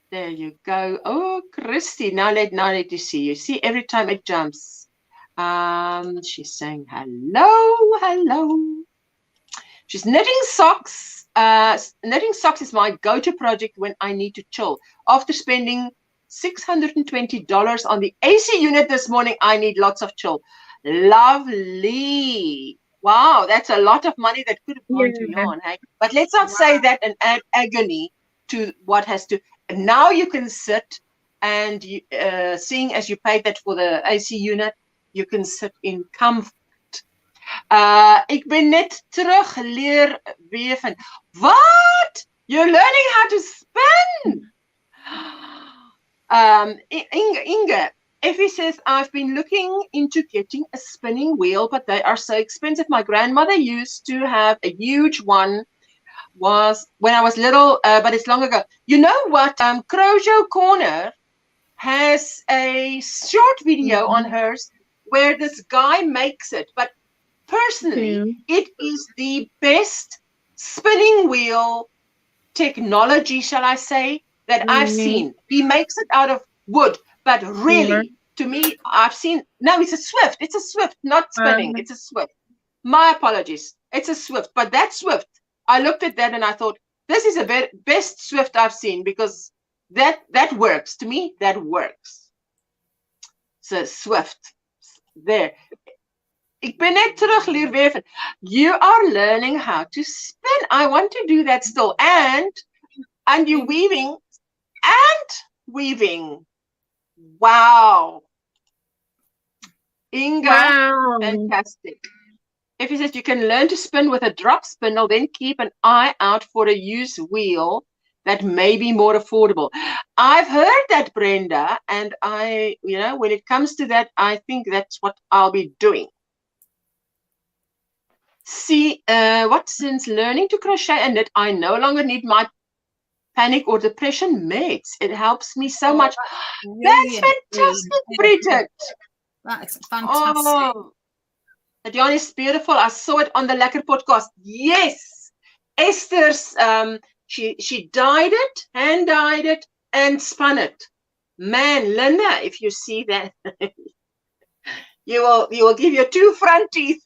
There you go. Oh, Christy. Now let you see. You see, every time it jumps. She's saying hello. She's knitting socks. Knitting socks is my go-to project when I need to chill. After spending $620 on the AC unit this morning, I need lots of chill. Lovely. Wow, that's a lot of money that could have gone to yarn. Hey? But let's not say that and add agony to what has to. And now you can sit and seeing as you paid that for the AC unit, you can sit in comfort. Ik ben net terug leer weven. What? You're learning how to spin? Inge, Effie says, I've been looking into getting a spinning wheel, but they are so expensive. My grandmother used to have a huge one, was when I was little, but it's long ago. You know what? Crochet Corner has a short video on hers where this guy makes it, but personally, it is the best spinning wheel technology, shall I say, that I've seen. He makes it out of wood, but really, to me, I've seen, no, it's a Swift. It's a Swift, not spinning. It's a Swift. My apologies. It's a Swift, but that Swift, I looked at that and I thought, this is the best Swift I've seen because that works. To me, that works. So Swift, there. Ik ben net terug leer weven. You are learning how to spin. I want to do that still. And you're weaving and weaving. Wow. Inga, fantastic. If he says you can learn to spin with a drop spindle, then keep an eye out for a used wheel that may be more affordable. I've heard that, Brenda, and when it comes to that, I think that's what I'll be doing. See, since learning to crochet and knit, I no longer need my panic or depression meds. It helps me so much. That's fantastic, Bridget. That's fantastic. Oh, the yarn is beautiful. I saw it on the Lekker podcast. Yes, Esther's. She dyed it, hand dyed it, and spun it. Man, Linda, if you see that, you will give your 2 front teeth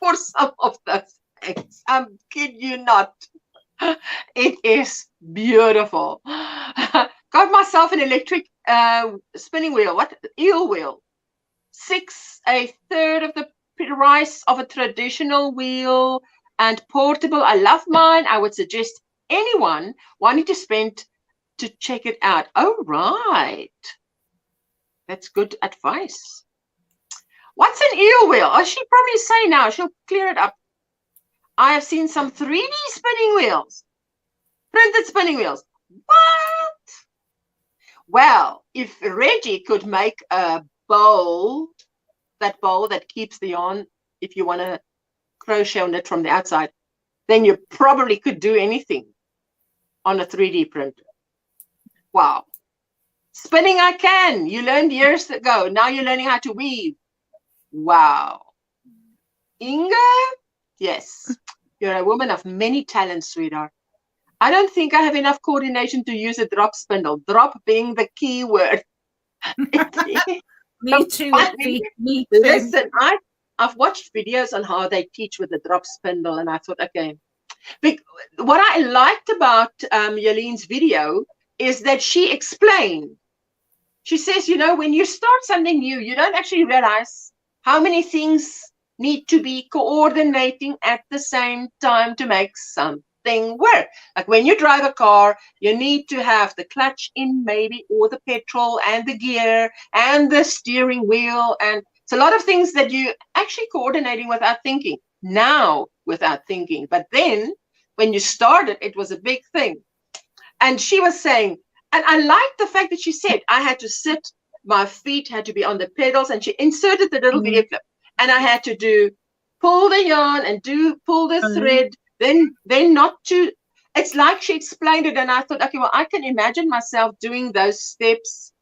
for some of those things. I'm kidding you not. It is beautiful. Got myself an electric spinning wheel. Eel wheel. 1/3 of the price of a traditional wheel and portable. I love mine. I would suggest anyone wanting to spend to check it out. Oh, right. That's good advice. What's an eel wheel? Oh, she'll probably say now. She'll clear it up. I have seen some 3D spinning wheels. Printed spinning wheels. What? Well, if Reggie could make a bowl, that bowl that keeps the yarn, if you want to crochet on it from the outside, then you probably could do anything on a 3D printer. Wow. Spinning I can. You learned years ago. Now you're learning how to weave. Wow. Inga? Yes. You're a woman of many talents, sweetheart. I don't think I have enough coordination to use a drop spindle. Drop being the key word. Me too. Me too. Listen, I've watched videos on how they teach with the drop spindle, and I thought, okay. What I liked about Yolene's video is that she explained. She says, you know, when you start something new, you don't actually realize how many things need to be coordinating at the same time to make something work. Like when you drive a car, you need to have the clutch in maybe, or the petrol and the gear and the steering wheel. And it's a lot of things that you actually coordinating without thinking. Now without thinking. But then when you started, it was a big thing. And she was saying, and I liked the fact that she said, I had to sit, my feet had to be on the pedals, and she inserted the little video clip. And I had to pull the yarn and pull the thread, then not to, it's like she explained it. And I thought, okay, well, I can imagine myself doing those steps,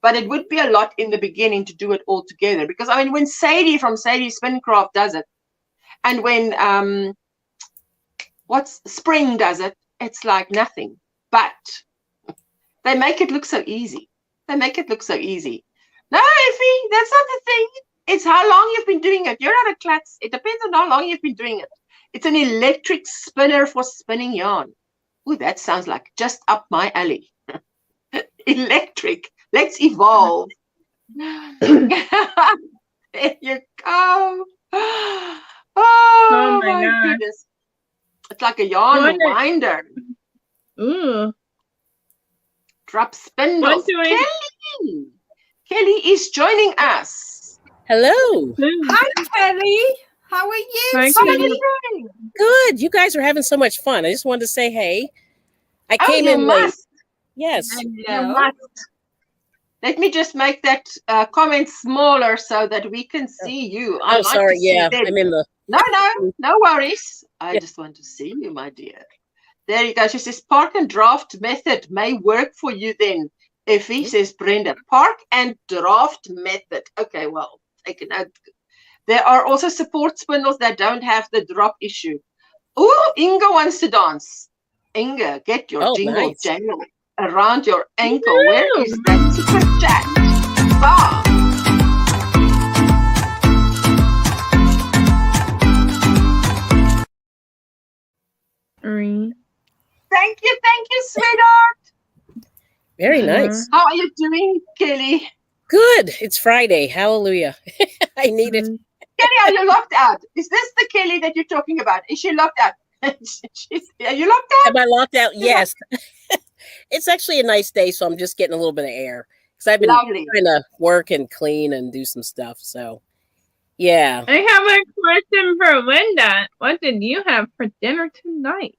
but it would be a lot in the beginning to do it all together. Because I mean, when Sadie from Sadie Spincraft does it, and when Spring does it, it's like nothing. But they make it look so easy. They make it look so easy. No, Effie, that's not the thing. It's how long you've been doing it. You're not a klutz. It depends on how long you've been doing it. It's an electric spinner for spinning yarn. Ooh, that sounds like just up my alley. Electric. Let's evolve. There you go. Oh my goodness. It's like a yarn winder. Ooh. Drop spindles. Kelly is joining us. Hello. Hi, Kelly. How are you? Hi, How are you Kelly. doing? Good. You guys are having so much fun. I just wanted to say hey. I came in late. Yes. You must. Let me just make that comment smaller so that we can see you. Oh, sorry. Yeah, I'm in the. No worries. I just want to see you, my dear. There you go. She says, park and draft method may work for you then. Effie says, Brenda, park and draft method. Okay, well, take a note. There are also support spindles that don't have the drop issue. Oh, Inga wants to dance. Inga, get your jingle jangle around your ankle. Where is that secret chat? Bah. Thank you, sweetheart. Very nice. How are you doing, Kelly? Good. It's Friday. Hallelujah. I need it. Kelly, are you locked out? Is this the Kelly that you're talking about? Is she locked out? Are you locked out? Am I locked out? Yes. It's actually a nice day, so I'm just getting a little bit of air. Because I've been trying to work and clean and do some stuff. So, yeah. I have a question for Linda. What did you have for dinner tonight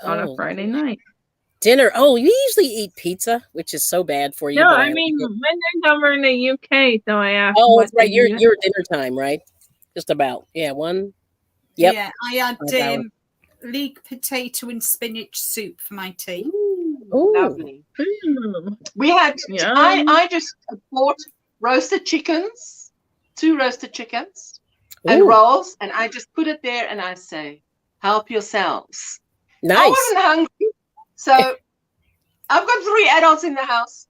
on a Friday night? Dinner. Oh, you usually eat pizza, which is so bad for you. No, I mean, Linda's over in the UK, so I asked. Oh, that's right. You're dinner time, right? Just about. Yeah, one. Yep. Yeah, I had leek potato and spinach soup for my tea. Ooh, lovely. We had, I just bought roasted chickens, 2 roasted chickens and rolls, and I just put it there and I say, help yourselves. Nice. I wasn't hungry, so I've got 3 adults in the house.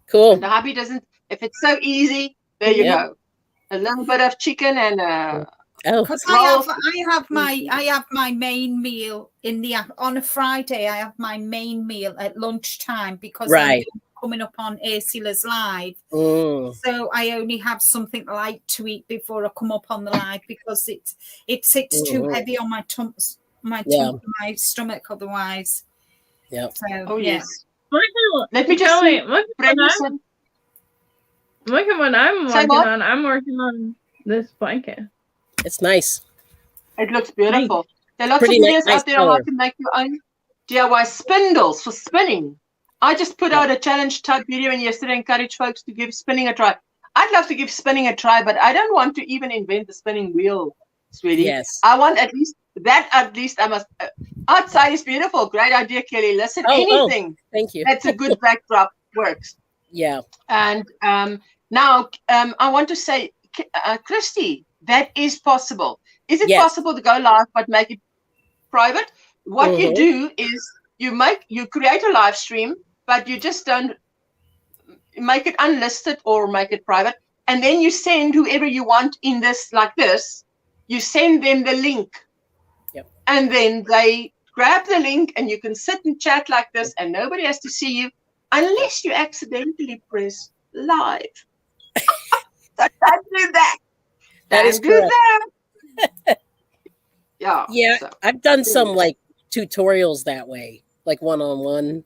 Cool. And the hubby doesn't, if it's so easy, there you go. A little bit of chicken and because I have my main meal on a Friday. I have my main meal at lunchtime because I'm coming up on Ursula's live. So I only have something light to eat before I come up on the live because it sits too heavy on my my stomach otherwise. Yeah. So, yes. Let me just look at what I'm working on. I'm working on this blanket. It's nice. It looks beautiful. There are lots of Pretty videos nice out there on color. how to make your own DIY spindles for spinning. I just put out a challenge type video and yesterday encouraged folks to give spinning a try. I'd love to give spinning a try, but I don't want to even invent the spinning wheel, sweetie. Yes. I want at least I must. Outside is beautiful. Great idea, Kelly. Listen, anything thank you. that's a good backdrop works. Yeah. And now I want to say, Christy, that is possible. Is it possible to go live but make it private? What you do is you create a live stream, but you just don't make it unlisted or make it private, and then you send whoever you want in this, like this, you send them the link. Yep. And then they grab the link and you can sit and chat like this and nobody has to see you unless you accidentally press live. So don't do that. That is do that. Yeah. Yeah. So. I've done some like tutorials that way, like one-on-one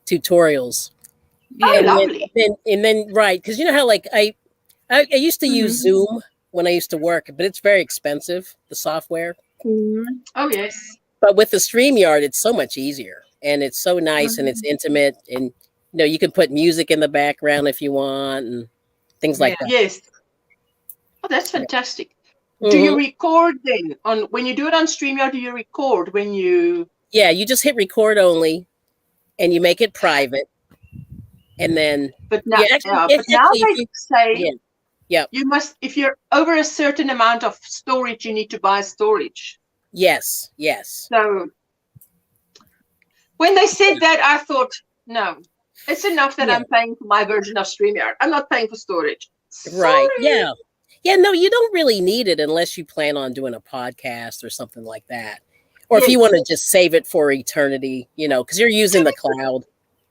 tutorials. Oh, lovely. And then right, because you know how like I used to use Zoom when I used to work, but it's very expensive, the software. Oh yes. But with the StreamYard, it's so much easier, and it's so nice, and it's intimate, and you know you can put music in the background if you want, and things like that. Yes. Oh, that's fantastic. Do you record then when you do it on StreamYard? Do you record when you? Yeah, you just hit record only, and you make it private. And then, but now, they say, you must, if you're over a certain amount of storage, you need to buy storage. Yes. So when they said that, I thought, no, it's enough that I'm paying for my version of StreamYard. I'm not paying for storage. Right. Yeah. No, you don't really need it unless you plan on doing a podcast or something like that. Or if you want to just save it for eternity, you know, because you're using the cloud.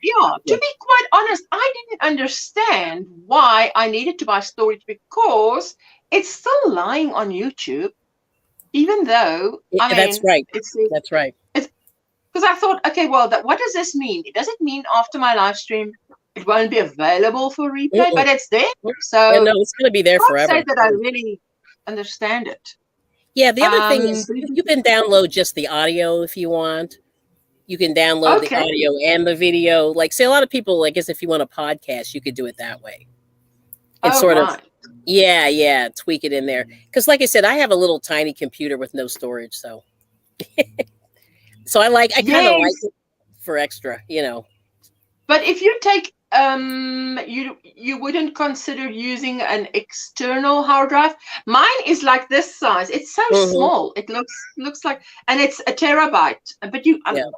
Yeah, to be quite honest, I didn't understand why I needed to buy storage because it's still lying on YouTube, even though that's right. That's right. Because I thought, okay, well, what does this mean? Does it mean after my live stream it won't be available for replay? But it's there, so no, it's going to be there forever. I can't say that I really understand it. Yeah, the other thing is you can download just the audio if you want. You can download the audio and the video. Like, say, a lot of people, I guess, if you want a podcast, you could do it that way. And tweak it in there. Because, like I said, I have a little tiny computer with no storage, so so I kind of like it for extra, you know. But if you take you wouldn't consider using an external hard drive. Mine is like this size. It's so small. It looks like, and it's a terabyte. But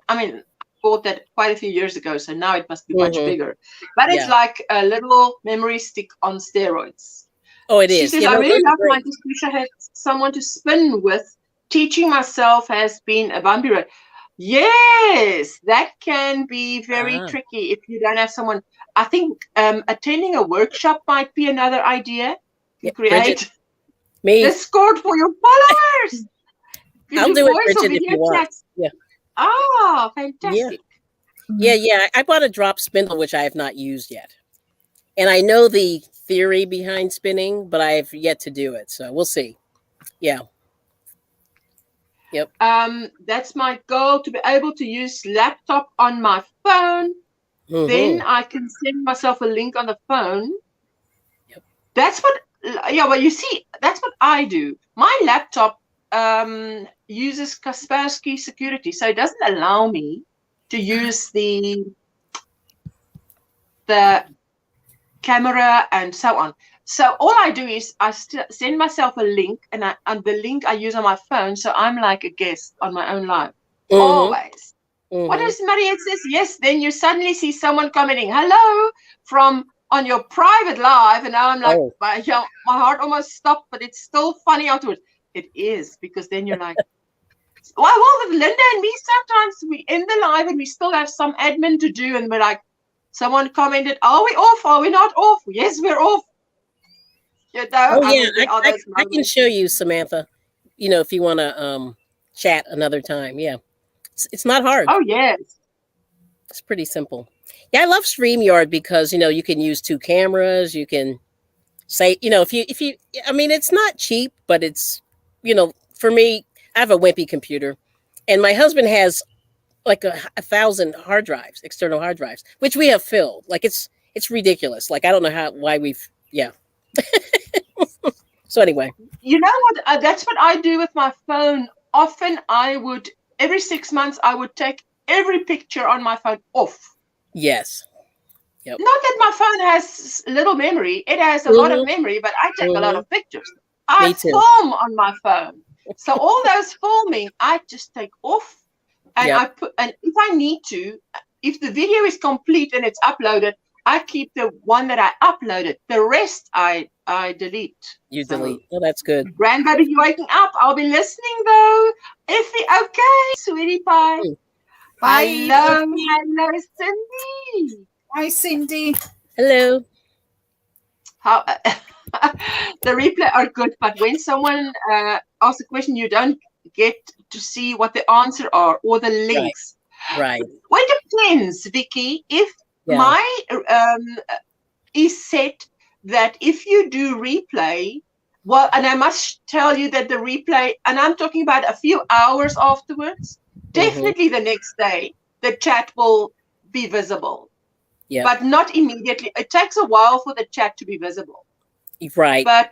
I mean, bought that quite a few years ago, so now it must be much bigger. But it's like a little memory stick on steroids. Oh, it is. She says, I really love my Discusha has someone to spin with. Teaching myself has been a bumpy road. Yes, that can be very tricky if you don't have someone. I think attending a workshop might be another idea to create Discord for your followers. I'll do it, Bridget, if you want. Yeah. Oh, fantastic. Yeah. I bought a drop spindle, which I have not used yet. And I know the theory behind spinning, but I have yet to do it. So we'll see. Yeah. Yep. That's my goal, to be able to use laptop on my phone. Then I can send myself a link on the phone. Yep. That's what. Well, you see, that's what I do. My laptop uses Kaspersky security, so it doesn't allow me to use the camera and so on. So all I do is I send myself a link, and the link I use on my phone, so I'm like a guest on my own live. Always. What does Mariette says? Yes, then you suddenly see someone commenting, hello, on your private live, and now I'm like, my heart almost stopped, but it's still funny afterwards. It is, because then you're like, well, with Linda and me, sometimes we end the live and we still have some admin to do, and we're like, someone commented, are we off? Are we not off? Yes, we're off. You know, I can show you, Samantha, you know, if you want to chat another time. Yeah. It's not hard. Oh, yes. It's pretty simple. Yeah, I love StreamYard because, you know, you can use two cameras. You can say, if you, I mean, it's not cheap, but it's, for me, I have a wimpy computer, and my husband has like 1,000 hard drives, external hard drives, which we have filled. Like it's ridiculous. Like I don't know why we've, yeah. So anyway, you know what? That's what I do with my phone. Often every 6 months, I would take every picture on my phone off. Yes. Yep. Not that my phone has little memory. It has a lot of memory, but I take a lot of pictures. I film on my phone. So all those filming, I just take off. And and if I need to, if the video is complete and it's uploaded, I keep the one that I uploaded. The rest I delete. You delete. Oh, that's good. Grandbaby, you waking up? I'll be listening though. Effie, okay, sweetie pie. Bye. Hello, Cindy. Hi, Cindy. Hello. How the replay are good, but when someone asks a question, you don't get to see what the answer are or the links. Right. Well, it depends, Vicky. If my is set that if you do replay, well, and I must tell you that the replay, and I'm talking about a few hours afterwards, definitely the next day, the chat will be visible. Yeah. But not immediately. It takes a while for the chat to be visible. Right. But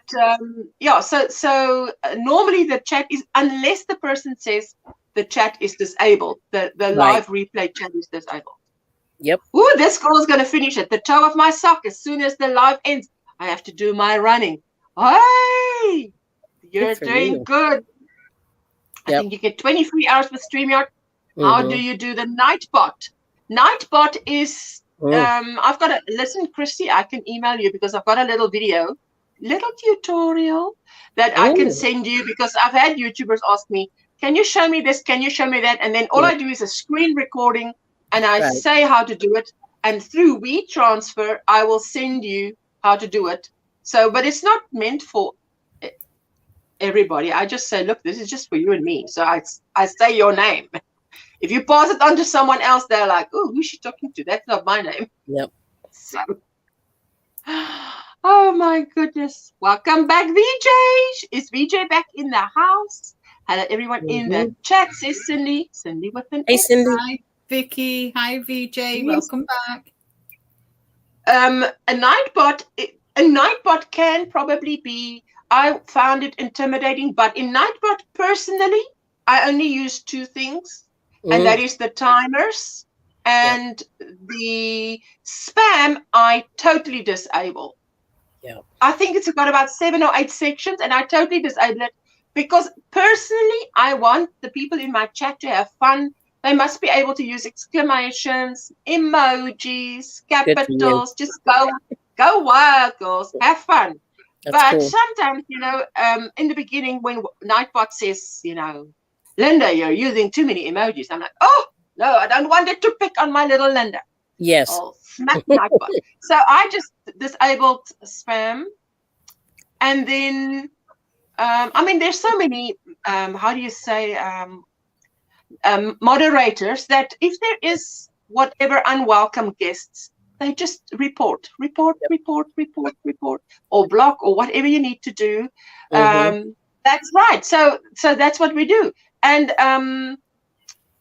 so normally the chat is, unless the person says the chat is disabled, the live replay chat is disabled. Yep. Ooh, this girl's going to finish at the toe of my sock as soon as the live ends. I have to do my running. Hey, you're doing good. I think you get 23 hours with StreamYard. How do you do the Nightbot? Nightbot is, I've got listen, Christy, I can email you because I've got a little tutorial that I can send you, because I've had YouTubers ask me, can you show me this? Can you show me that? And then all I do is a screen recording and I say how to do it. And through WeTransfer, I will send you how to do it. So, but it's not meant for everybody. I just say, look, this is just for you and me. So I say your name. If you pass it on to someone else, they're like, oh, who's she talking to? That's not my name. Yep. So, oh my goodness. Welcome back, VJ. Is VJ back in the house? Hello, everyone in the chat. Says Cindy. Cindy with an Hey, Cindy. Hi, Vicky. Hi, VJ. Yes. Welcome back. A Nightbot can probably be, I found it intimidating, but in Nightbot personally, I only use two things. And that is the timers and the spam. I totally disable. Yeah. I think it's got about 7 or 8 sections, and I totally disable it because personally, I want the people in my chat to have fun. They must be able to use exclamations, emojis, capitals. Just go wild, girls. Have fun. That's but cool. Sometimes, in the beginning, when Nightbot says, Linda, you're using too many emojis. I'm like, oh, no, I don't want it to pick on my little Linda. Yes. I'll smack Nightbot. So I just disabled spam. And then, there's so many, moderators that if there is whatever unwelcome guests, they just report, or block, or whatever you need to do. That's right. So that's what we do. And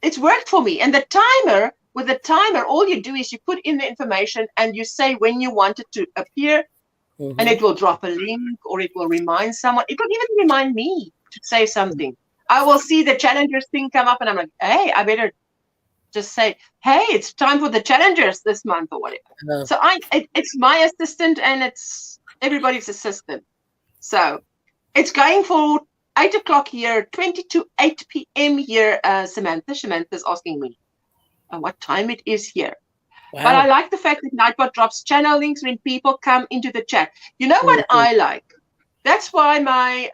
it's worked for me. And with the timer, all you do is you put in the information and you say when you want it to appear, and it will drop a link, or it will remind someone. It will even remind me to say something. I will see the challengers thing come up and I'm like, hey, I better just say, hey, it's time for the challengers this month or whatever. So it's my assistant and it's everybody's assistant. So it's going for 8 o'clock here, 20 to 8 p.m. here, Samantha. Samantha's asking me what time it is here. Wow. But I like the fact that Nightbot drops channel links when people come into the chat. You know what I like? That's why my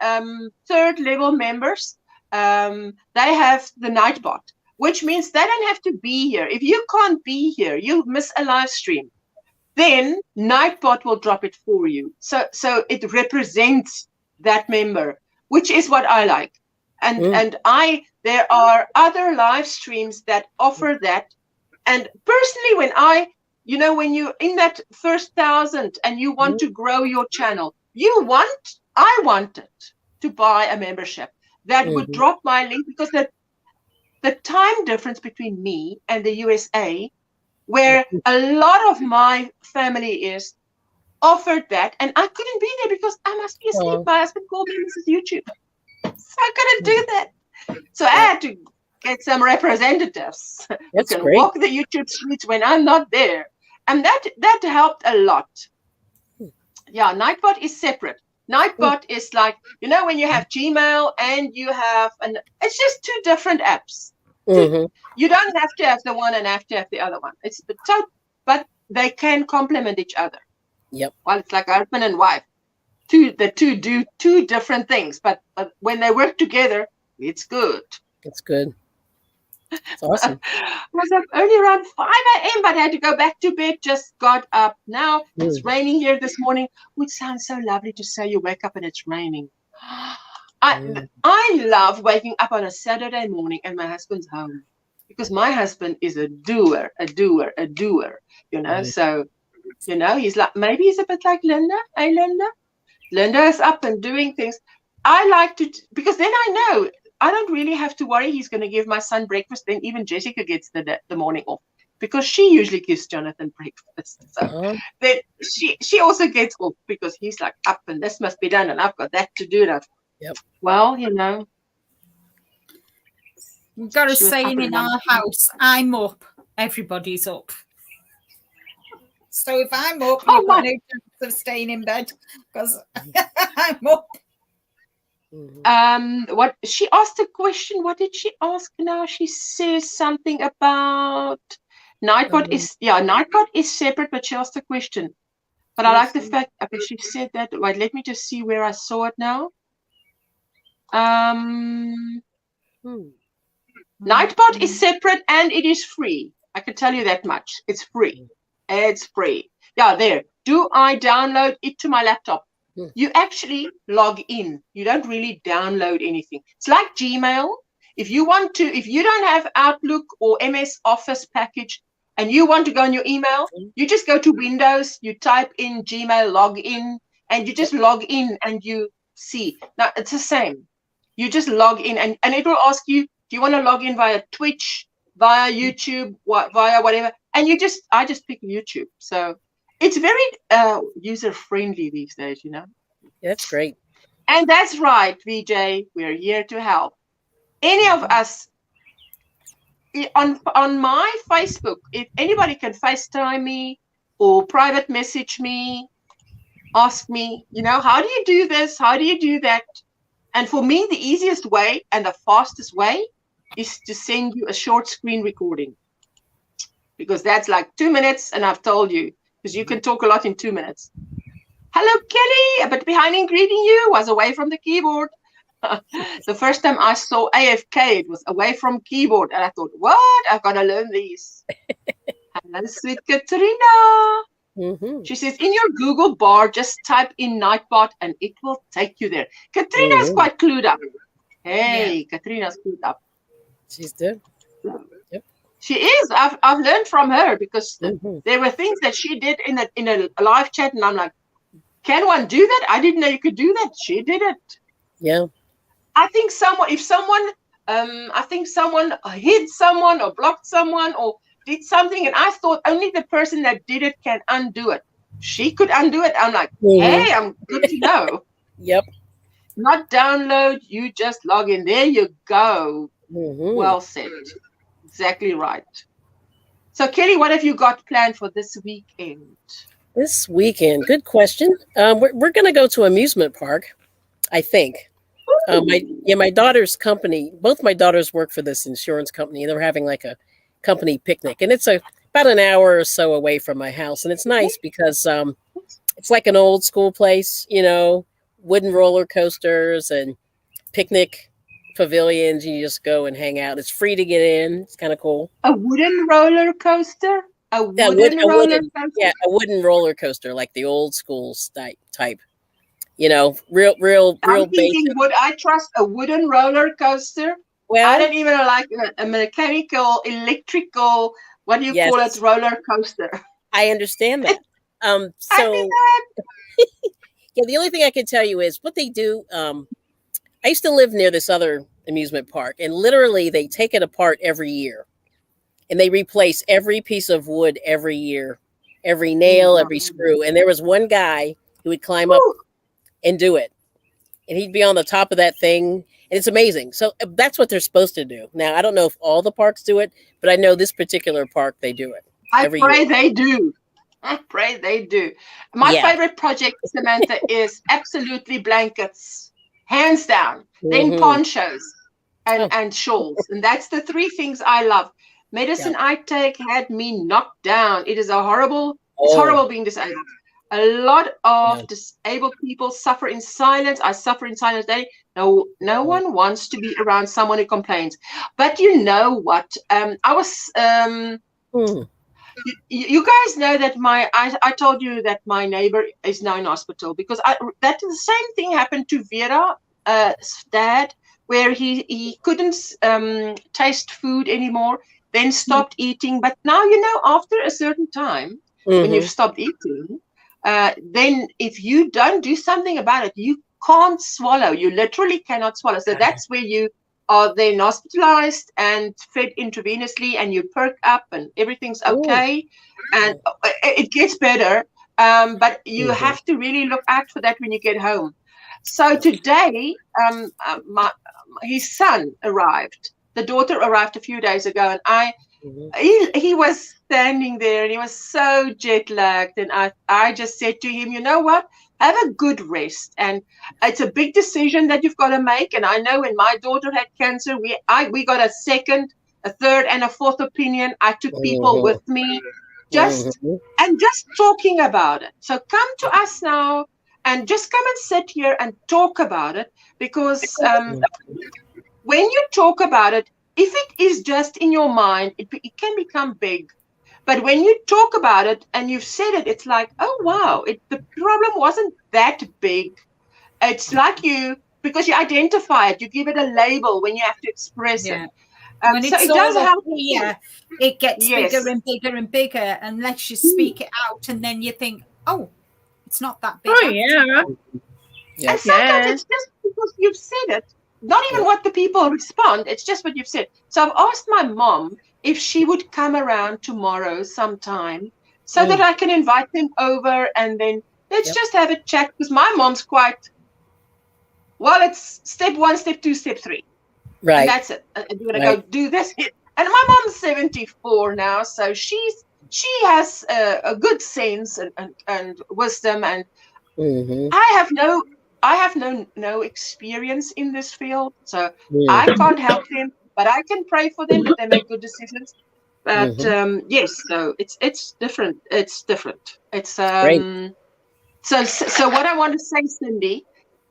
third level members, they have the Nightbot, which means they don't have to be here. If you can't be here, you miss a live stream, then Nightbot will drop it for you. So it represents that member, which is what I like. And there are other live streams that offer that. And personally, when you're in that first 1,000 and you want to grow your channel, I wanted to buy a membership that would drop my link, because the time difference between me and the USA, where a lot of my family is, offered that, and I couldn't be there because I must be asleep. My husband called me, Mrs. YouTube. So I couldn't do that. So I had to get some representatives who can walk the YouTube streets when I'm not there. And that helped a lot. Yeah, Nightbot is separate. Nightbot is like, when you have Gmail and you have, it's just two different apps. You don't have to have the one and have to have the other one. But they can complement each other. Yep. Well, it's like husband and wife. The two do two different things, but when they work together, it's good. It's good. It's awesome. I was up early around 5 a.m., but I had to go back to bed. Just got up. Now it's raining here this morning, which sounds so lovely to say you wake up and it's raining. I love waking up on a Saturday morning and my husband's home, because my husband is a doer. So, he's like, maybe he's a bit like Linda. Hey, Linda? Linda is up and doing things. I like to, because then I know I don't really have to worry he's going to give my son breakfast. Then even Jessica gets the morning off, because she usually gives Jonathan breakfast. So then she also gets off, because he's like, up and this must be done and I've got that to do. Yep. Well, We've got a saying in our house, I'm up, everybody's up. So if I'm up, you've got no chance of staying in bed, because I'm up. What she asked a question. What did she ask now? She says something about Nightbot Nightbot is separate, but she asked a question. But I like the fact she said that. Wait, let me just see where I saw it now. Nightbot is separate and it is free. I can tell you that much. It's free. It's free. Yeah, there. Do I download it to my laptop? You actually log in. You don't really download anything. It's like Gmail. If you don't have Outlook or MS Office package and you want to go on your email, you just go to Windows, you type in Gmail, log in, and you just log in and you see. Now, it's the same. You just log in and it will ask you, do you want to log in via Twitch, via YouTube, via whatever? And I just pick YouTube. So it's very user-friendly these days, That's great. And that's right, VJ. We're here to help. Any of us, on my Facebook, if anybody can FaceTime me or private message me, ask me, how do you do this? How do you do that? And for me, the easiest way and the fastest way is to send you a short screen recording, because that's like 2 minutes, and I've told you, because you can talk a lot in 2 minutes. Hello, Kelly, a bit behind in greeting you, was away from the keyboard. The first time I saw AFK, it was away from keyboard, and I thought, what? I've got to learn these. Hello, sweet Katrina. She says, in your Google bar, just type in Nightbot, and it will take you there. Katrina's quite clued up. Hey, Katrina's clued up. She's good. Yep. She is. I've learned from her, because there were things that she did in a live chat, and I'm like, can one do that? I didn't know you could do that. She did it. Yeah. I think someone hid someone or blocked someone or did something, and I thought only the person that did it can undo it. She could undo it. I'm like, hey, I'm good to know. Yep. Not download, you just log in. There you go. Well said. Exactly right. So, Kelly, what have you got planned for this weekend? This weekend, good question. We're going to go to amusement park, I think. My daughter's company, both my daughters work for this insurance company, and they're having like a company picnic, and it's about an hour or so away from my house, and it's nice because it's like an old school place, wooden roller coasters and picnic pavilions. You just go and hang out. It's free to get in. It's kind of cool. A wooden roller coaster? A wooden roller coaster? Yeah, a wooden roller coaster, like the old school type. Real I'm thinking, basic. would I trust a wooden roller coaster? Well, I don't even like a mechanical, electrical, what do you call it, roller coaster. I understand that. Yeah, the only thing I can tell you is what they do. I used to live near this other amusement park, and literally they take it apart every year, and they replace every piece of wood every year, every nail, every screw. And there was one guy who would climb up and do it, and he'd be on the top of that thing, and it's amazing. So that's what they're supposed to do. Now I don't know if all the parks do it, but I know this particular park they do it. I pray they do. I pray they do. My favorite project, Samantha, is absolutely blankets, hands down. Then ponchos and shawls, and that's the three things I love. Medicine I take had me knocked down. It is a horrible. It's horrible being disabled. A lot of disabled people suffer in silence. I suffer in silence daily. No one wants to be around someone who complains. But you know what? I was. You guys know that I told you that my neighbor is now in hospital because that the same thing happened to Vera's dad, where he couldn't taste food anymore, then stopped eating. But now, you know, after a certain time, when you've stopped eating, then if you don't do something about it, you can't swallow. You literally cannot swallow. So that's where you are then hospitalized and fed intravenously, and you perk up and everything's okay. And it gets better. But you have to really look out for that when you get home. So today, his son arrived. The daughter arrived a few days ago, and he was standing there, and he was so jet lagged. And I just said to him, you know what? Have a good rest. And it's a big decision that you've got to make. And I know when my daughter had cancer, we got a second, a third, and a fourth opinion. I took people with me, just talking about it. So come to us now and just come and sit here and talk about it, because when you talk about it, if it is just in your mind, it can become big. But when you talk about it and you've said it, it's like, oh, wow, the problem wasn't that big. It's like because you identify it, you give it a label when you have to express it. When so it's it does help. It gets bigger and bigger and bigger, and lets you speak it out, and then you think, oh, it's not that big. Oh, yeah. And sometimes it's just because you've said it, not even what the people respond, it's just what you've said. So I've asked my mom if she would come around tomorrow sometime so that I can invite them over, and then let's just have a chat, because my mom's quite, well, it's step 1, step 2, step 3. Right. And that's it. And you're going to go do this. And my mom's 74 now, so she has a good sense and wisdom, and I have no experience in this field, so I can't help them, but I can pray for them that they make good decisions. But yes, so it's different. It's different. It's so what I want to say, Cindy,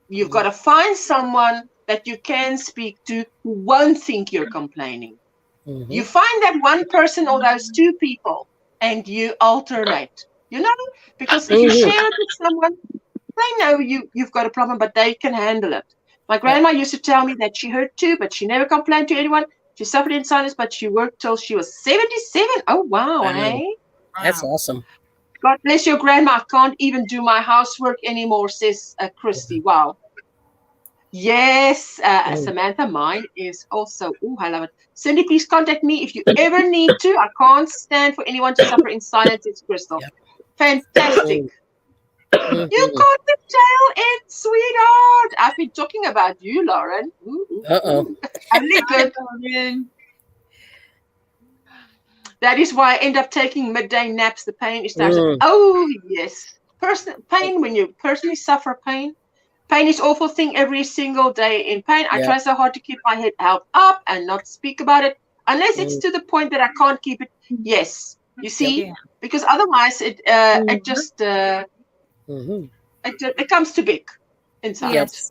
you've got to find someone that you can speak to who won't think you're complaining. You find that one person or those two people, and you alternate. You know, because if you share it with someone, they know you've got a problem, but they can handle it. My grandma used to tell me that she hurt too, but she never complained to anyone. She suffered in silence, but she worked till she was 77. Oh, wow, hey? That's awesome. God bless your grandma. I can't even do my housework anymore, says Christy. Wow. Yes, Samantha, mine is also, I love it. Cindy, please contact me if you ever need to. I can't stand for anyone to suffer in silence. It's Crystal. Fantastic. You got the tail end, sweetheart. I've been talking about you, Lauren. That is why I end up taking midday naps. The pain is starts. Oh, yes. Pain, when you personally suffer pain. Pain is awful thing every single day. In pain, I try so hard to keep my head held up and not speak about it, unless it's to the point that I can't keep it. Yes, you see, because otherwise it just it becomes too big inside. Yes.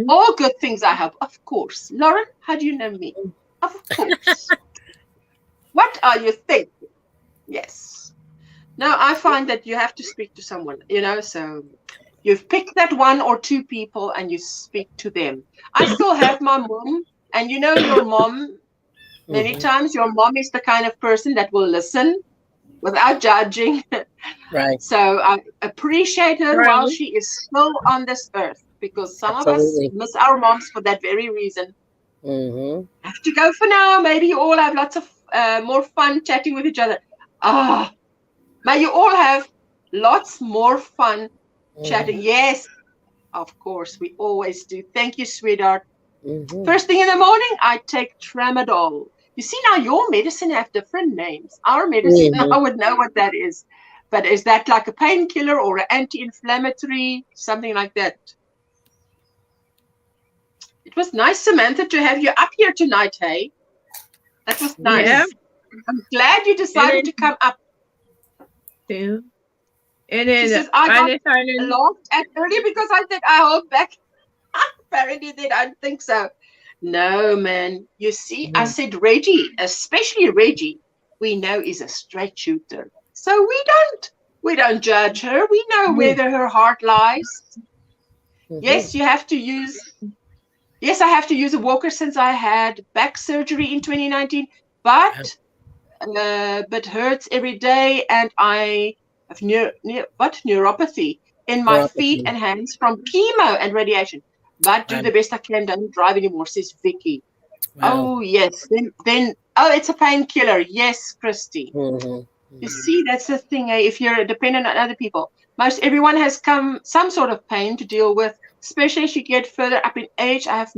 All good things I have, of course. Lauren, how do you know me? Of course. What are you thinking? Yes. Now I find that you have to speak to someone, you know, so you've picked that one or two people and you speak to them. I still have my mom, and you know your mom, many times your mom is the kind of person that will listen without judging. Right. So I appreciate her Right. while she is still on this earth, because some of us Absolutely. miss our moms for that very reason. Mm-hmm. I have to go for now. Maybe you all have lots of more fun chatting with each other. May you all have lots more fun chatting. Yes, of course, we always do. Thank you, sweetheart. Mm-hmm. First thing in the morning, I take tramadol. You see, now your medicine have different names. Our medicine, I would know what that is. But is that like a painkiller or an anti-inflammatory, something like that? It was nice, Samantha, to have you up here tonight, hey? That was nice. Yeah. I'm glad you decided to come up. Too. And She then says, I got decided. laughed at earlier because I said I hold back. Apparently they don't think so. No, man. You see, I said Reggie, especially Reggie, we know is a straight shooter. So we don't judge her. We know where her heart lies. Yes, you have to use. Yes, I have to use a walker since I had back surgery in 2019, but hurts every day, and I have neuropathy in my feet and hands from chemo and radiation. But do the best I can. Don't drive anymore, says Vicky. Wow. Oh yes, then it's a painkiller. Yes, Christy. You see, that's the thing. If you're dependent on other people, most everyone has some sort of pain to deal with. Especially as you get further up in age. I have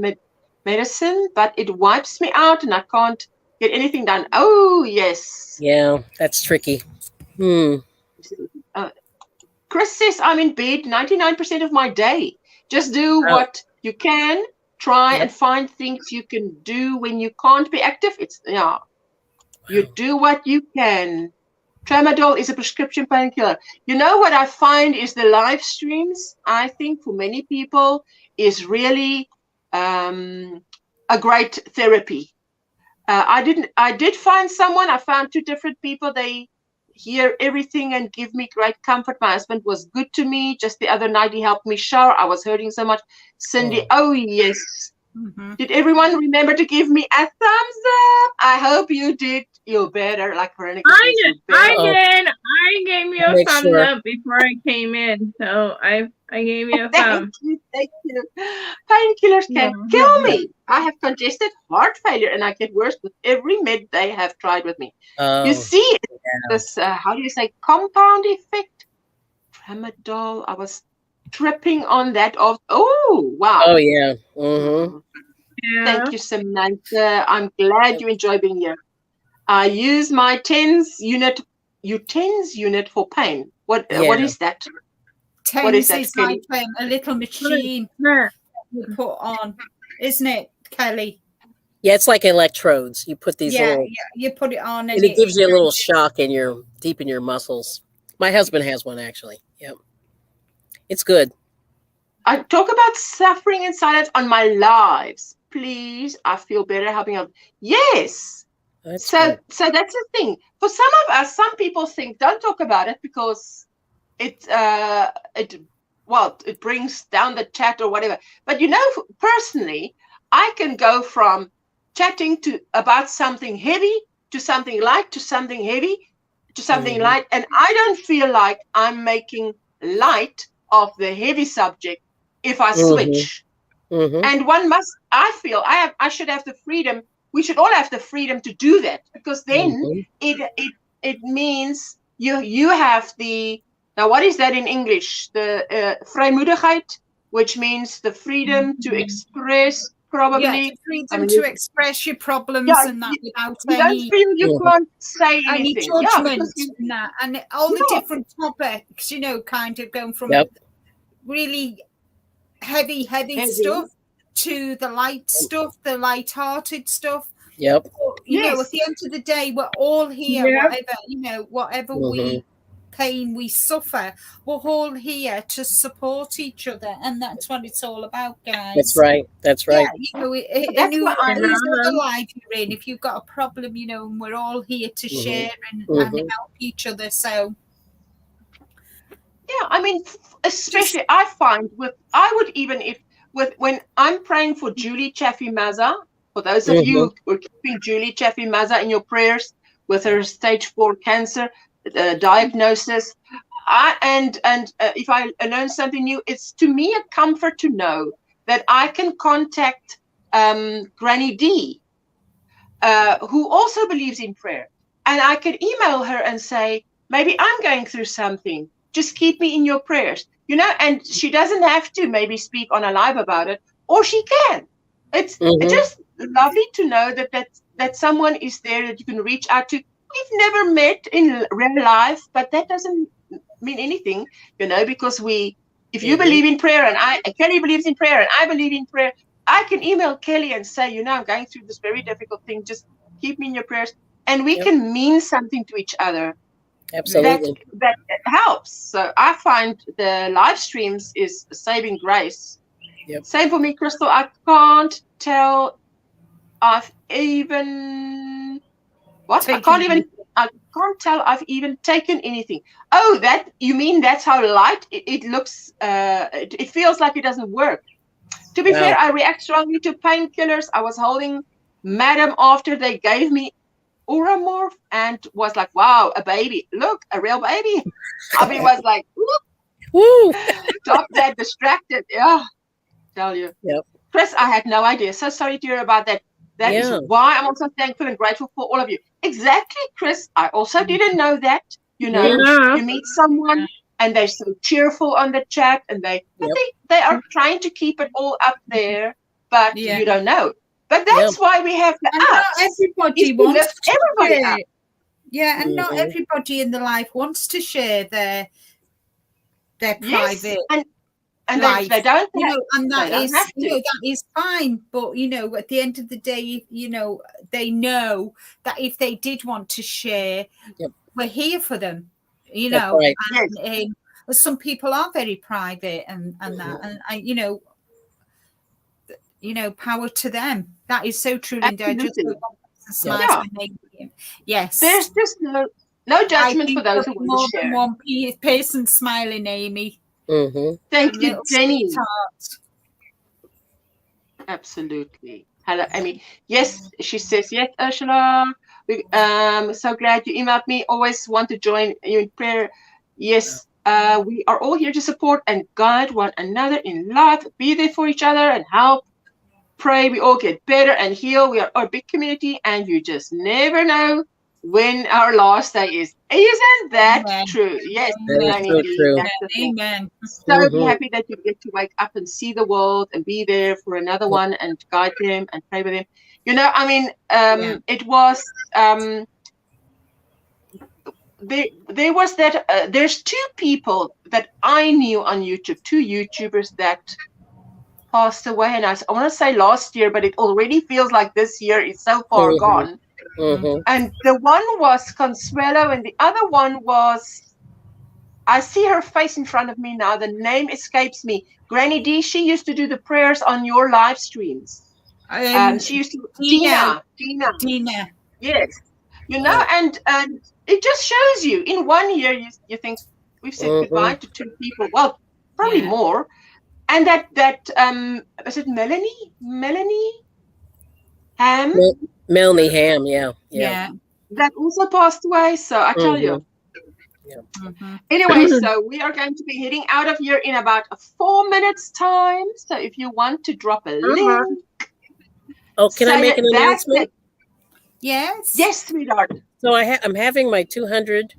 medicine, but it wipes me out, and I can't get anything done. Oh yes. Yeah, that's tricky. Chris says I'm in bed 99% of my day. Just do what you can. Try and find things you can do when you can't be active. You do what you can. Tramadol is a prescription painkiller. You know what I find is the live streams, I think for many people is really a great therapy. I did find someone. I found two different people. They hear everything and give me great comfort. My husband was good to me. Just the other night, he helped me shower. I was hurting so much. Cindy, oh yes. Did everyone remember to give me a thumbs up? I hope you did. You're better, like Veronica. I did. I gave you a thumbs up before I came in, so I gave you a thumb. Thank you. Painkillers can kill me. I have congested heart failure, and I get worse with every med they have tried with me. You see, this how do you say compound effect? Tramadol. I was tripping on that. Oh wow. Oh yeah. Thank you, Samantha. I'm glad you enjoy being here. I use my TENS unit for pain. What is that? TENS is like a little machine you put on, isn't it, Kelly? Yeah, it's like electrodes. You put these little. Yeah, you put it on, and it gives you a little shock deep in your muscles. My husband has one actually. Yep, it's good. I talk about suffering in silence on my lives. Please, I feel better helping out. Yes. So that's the thing. For some of us, some people think don't talk about it because it brings down the chat or whatever. But personally, I can go from chatting about something heavy to something light to something heavy to something light, and I don't feel like I'm making light of the heavy subject if I switch. And I feel I should have the freedom. We should all have the freedom to do that, because then it means you have the, now what is that in English? The vrijmoedigheid, which means the freedom to express, probably. Yeah, the freedom to express your problems and that without you don't feel you can't say anything. Any judgment and all the different topics, kind of going from really heavy stuff to the light stuff, the light-hearted stuff. Yep. At the end of the day, we're all here, whatever pain we suffer, we're all here to support each other, and that's what it's all about, guys. That's right. Whatever life you're in, if you've got a problem, and we're all here to share and help each other. So especially I find when I'm praying for Julie Chaffee-Maza, for those of you who are keeping Julie Chaffee-Maza in your prayers with her stage 4 cancer, diagnosis. If I learn something new, it's to me a comfort to know that I can contact Granny D, who also believes in prayer. And I could email her and say, maybe I'm going through something. Just keep me in your prayers. And she doesn't have to maybe speak on a live about it, or she can. It's just lovely to know that someone is there that you can reach out to. We've never met in real life, but that doesn't mean anything, because if you believe in prayer and Kelly believes in prayer and I believe in prayer, I can email Kelly and say, I'm going through this very difficult thing. Just keep me in your prayers. And we can mean something to each other. Absolutely. That helps. So I find the live streams is a saving grace. Yep. Same for me, Crystal. I can't tell I've even I can't tell I've even taken anything. Oh, that you mean that's how light it looks. It feels like it doesn't work. To be fair, I react strongly to painkillers. I was holding Madam after they gave me Uramorph and was like, wow, a baby. Look, a real baby. Abby was like, woo. Stop that, distracted. Yeah, tell you. Yep. Chris, I had no idea. So sorry to hear about that. That is why I'm also thankful and grateful for all of you. Exactly, Chris. I also didn't know that. You meet someone and they're so cheerful on the chat, and they are trying to keep it all up there, but you don't know. But that's why we have the apps. Not everybody wants to everybody share. Yeah, and not everybody in the life wants to share their private and life. They don't, and that is fine. But at the end of the day, they know that if they did want to share, we're here for them. Right. And some people are very private and that, and I power to them. That is so true, Linda. I just yes. There's just no judgment for those who want to share. One person smiling, Amy. Thank you, Jenny. Absolutely. Hello, Amy. Yes, she says, yes, Ursula. So glad you emailed me. Always want to join you in prayer. Yes, we are all here to support and guide one another in life. Be there for each other and help. Pray we all get better and heal. We are a big community, and you just never know when our last day is. Isn't that true? Yes, that is so true. Amen. So happy that you get to wake up and see the world and be there for another one and guide them and pray with them. It was there was that there's two people that I knew on YouTube, two YouTubers that passed away, and I want to say last year, but it already feels like this year is so far gone. And the one was Consuelo, and the other one was, I see her face in front of me now, the name escapes me. Granny D, she used to do the prayers on your live streams. She used to Dina. Yes. And it just shows you in 1 year you think we've said goodbye to two people, well, probably more. And that was it Melanie Ham? Melanie Ham, yeah. That also passed away. So I tell you. Anyway, so we are going to be heading out of here in about 4 minutes time. So if you want to drop a link. Oh, can I make an announcement? Yes. Yes, sweetheart. So I'm having my 200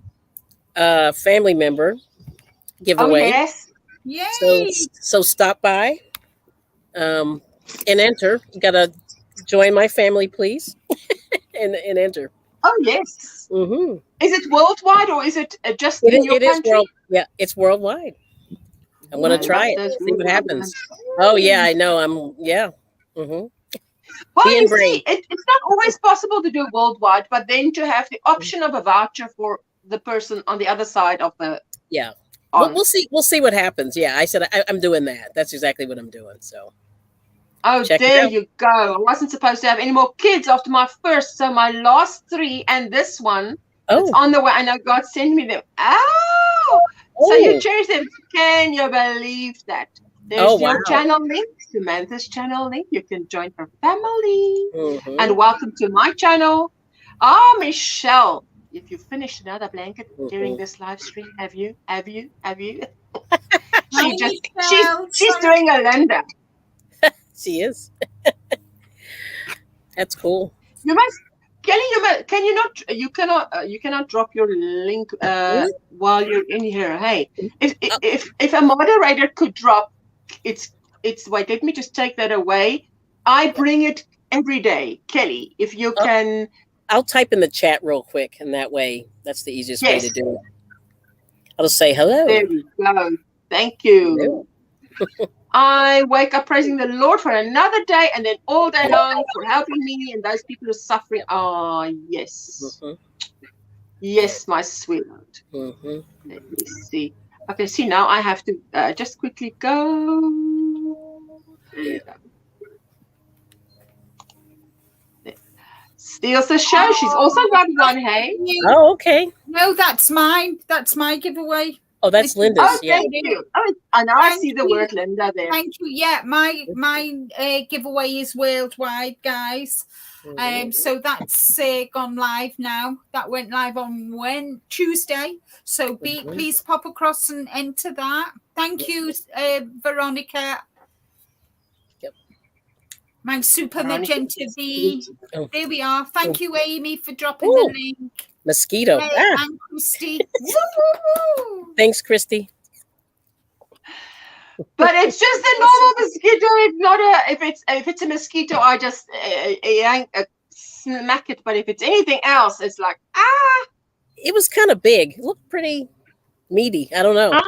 family member giveaway. Oh, yes. Yay. So stop by and enter. You gotta join my family, please, and enter. Oh yes. Is it worldwide or is it just in your country? It's worldwide. I'm gonna try it. See what happens. Oh yeah, I know. Well, you see, it's not always possible to do worldwide, but then to have the option of a voucher for the person on the other side of the We'll see what happens. Yeah, I said I'm doing that. That's exactly what I'm doing. So. Oh, there you go. I wasn't supposed to have any more kids after my first, so my last 3 and this one is on the way. I know God sent me them. So you cherish them. Can you believe that? There's your channel link, Samantha's channel link. You can join her family. And welcome to my channel. Michelle. if you finished another blanket during this live stream, have you? She's doing a Linda. She is. That's cool. You must, Kelly. You cannot drop your link while you're in here. Hey, if a moderator could drop, it's. Wait, let me just take that away. I bring it every day, Kelly. If you can, I'll type in the chat real quick, and that way, that's the easiest way to do it. I'll just say hello. There we go. Thank you. I wake up praising the Lord for another day, and then all day long for helping me and those people who are suffering. Oh, yes. Yes, my sweetheart. Let me see. Okay, see, now I have to just quickly go. There you go. Steals the show. She's also got one, hey? Oh, okay. No, that's mine. That's my giveaway. Oh, that's Linda's. Oh, thank you. Oh, and now I see the word Linda there. Thank you. Yeah, my giveaway is worldwide, guys. So that's gone live now. That went live on Tuesday. So please pop across and enter that. Thank you, Veronica. My super magenta V. There we are. Thank you, Amy, for dropping the link. Mosquito. And Christy. Thanks, Christy. But it's just a normal mosquito. It's not if it's a mosquito, I just smack it. But if it's anything else, it's like It was kind of big. It looked pretty meaty. I don't know.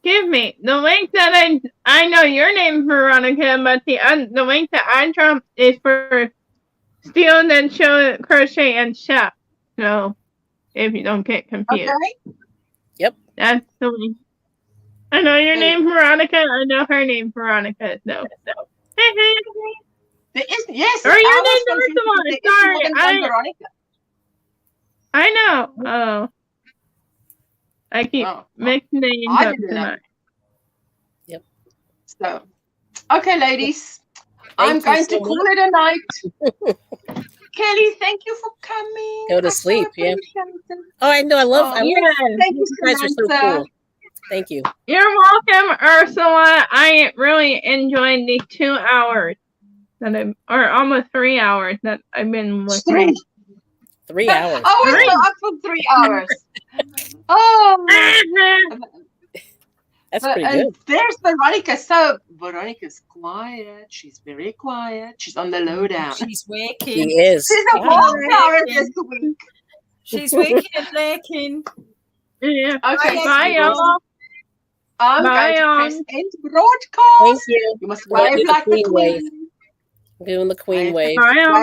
Give me the link that I know your name, Veronica, but the link that I dropped is for Steal and Show, Crochet, and Chef. So if you don't get confused, okay. Yep, that's the link. I know your name, Veronica. I know her name, Veronica. So. There is, yes. Or your name, Sorry, Veronica. I know. Oh. I keep mixing names up tonight. Yep. So, okay, ladies. I'm going to call it a night. Kelly, thank you for coming. Go to sleep, yeah. Oh, I know. I love thank you, you guys are so cool. Thank you. You're welcome, Ursula. I really enjoyed these 2 hours or almost 3 hours that I've been listening. 3 hours. Oh, we're still up for 3 hours. Oh, that's pretty good. There's Veronica. So Veronica's quiet. She's very quiet. She's on the lowdown. She's working. She is. She's a wallflower this week. She's working and lurking. Yeah. Okay. Bye, y'all. I'm going to press end broadcast. Thank you. You must wave like the queen. I'm doing the queen wave. Bye, y'all.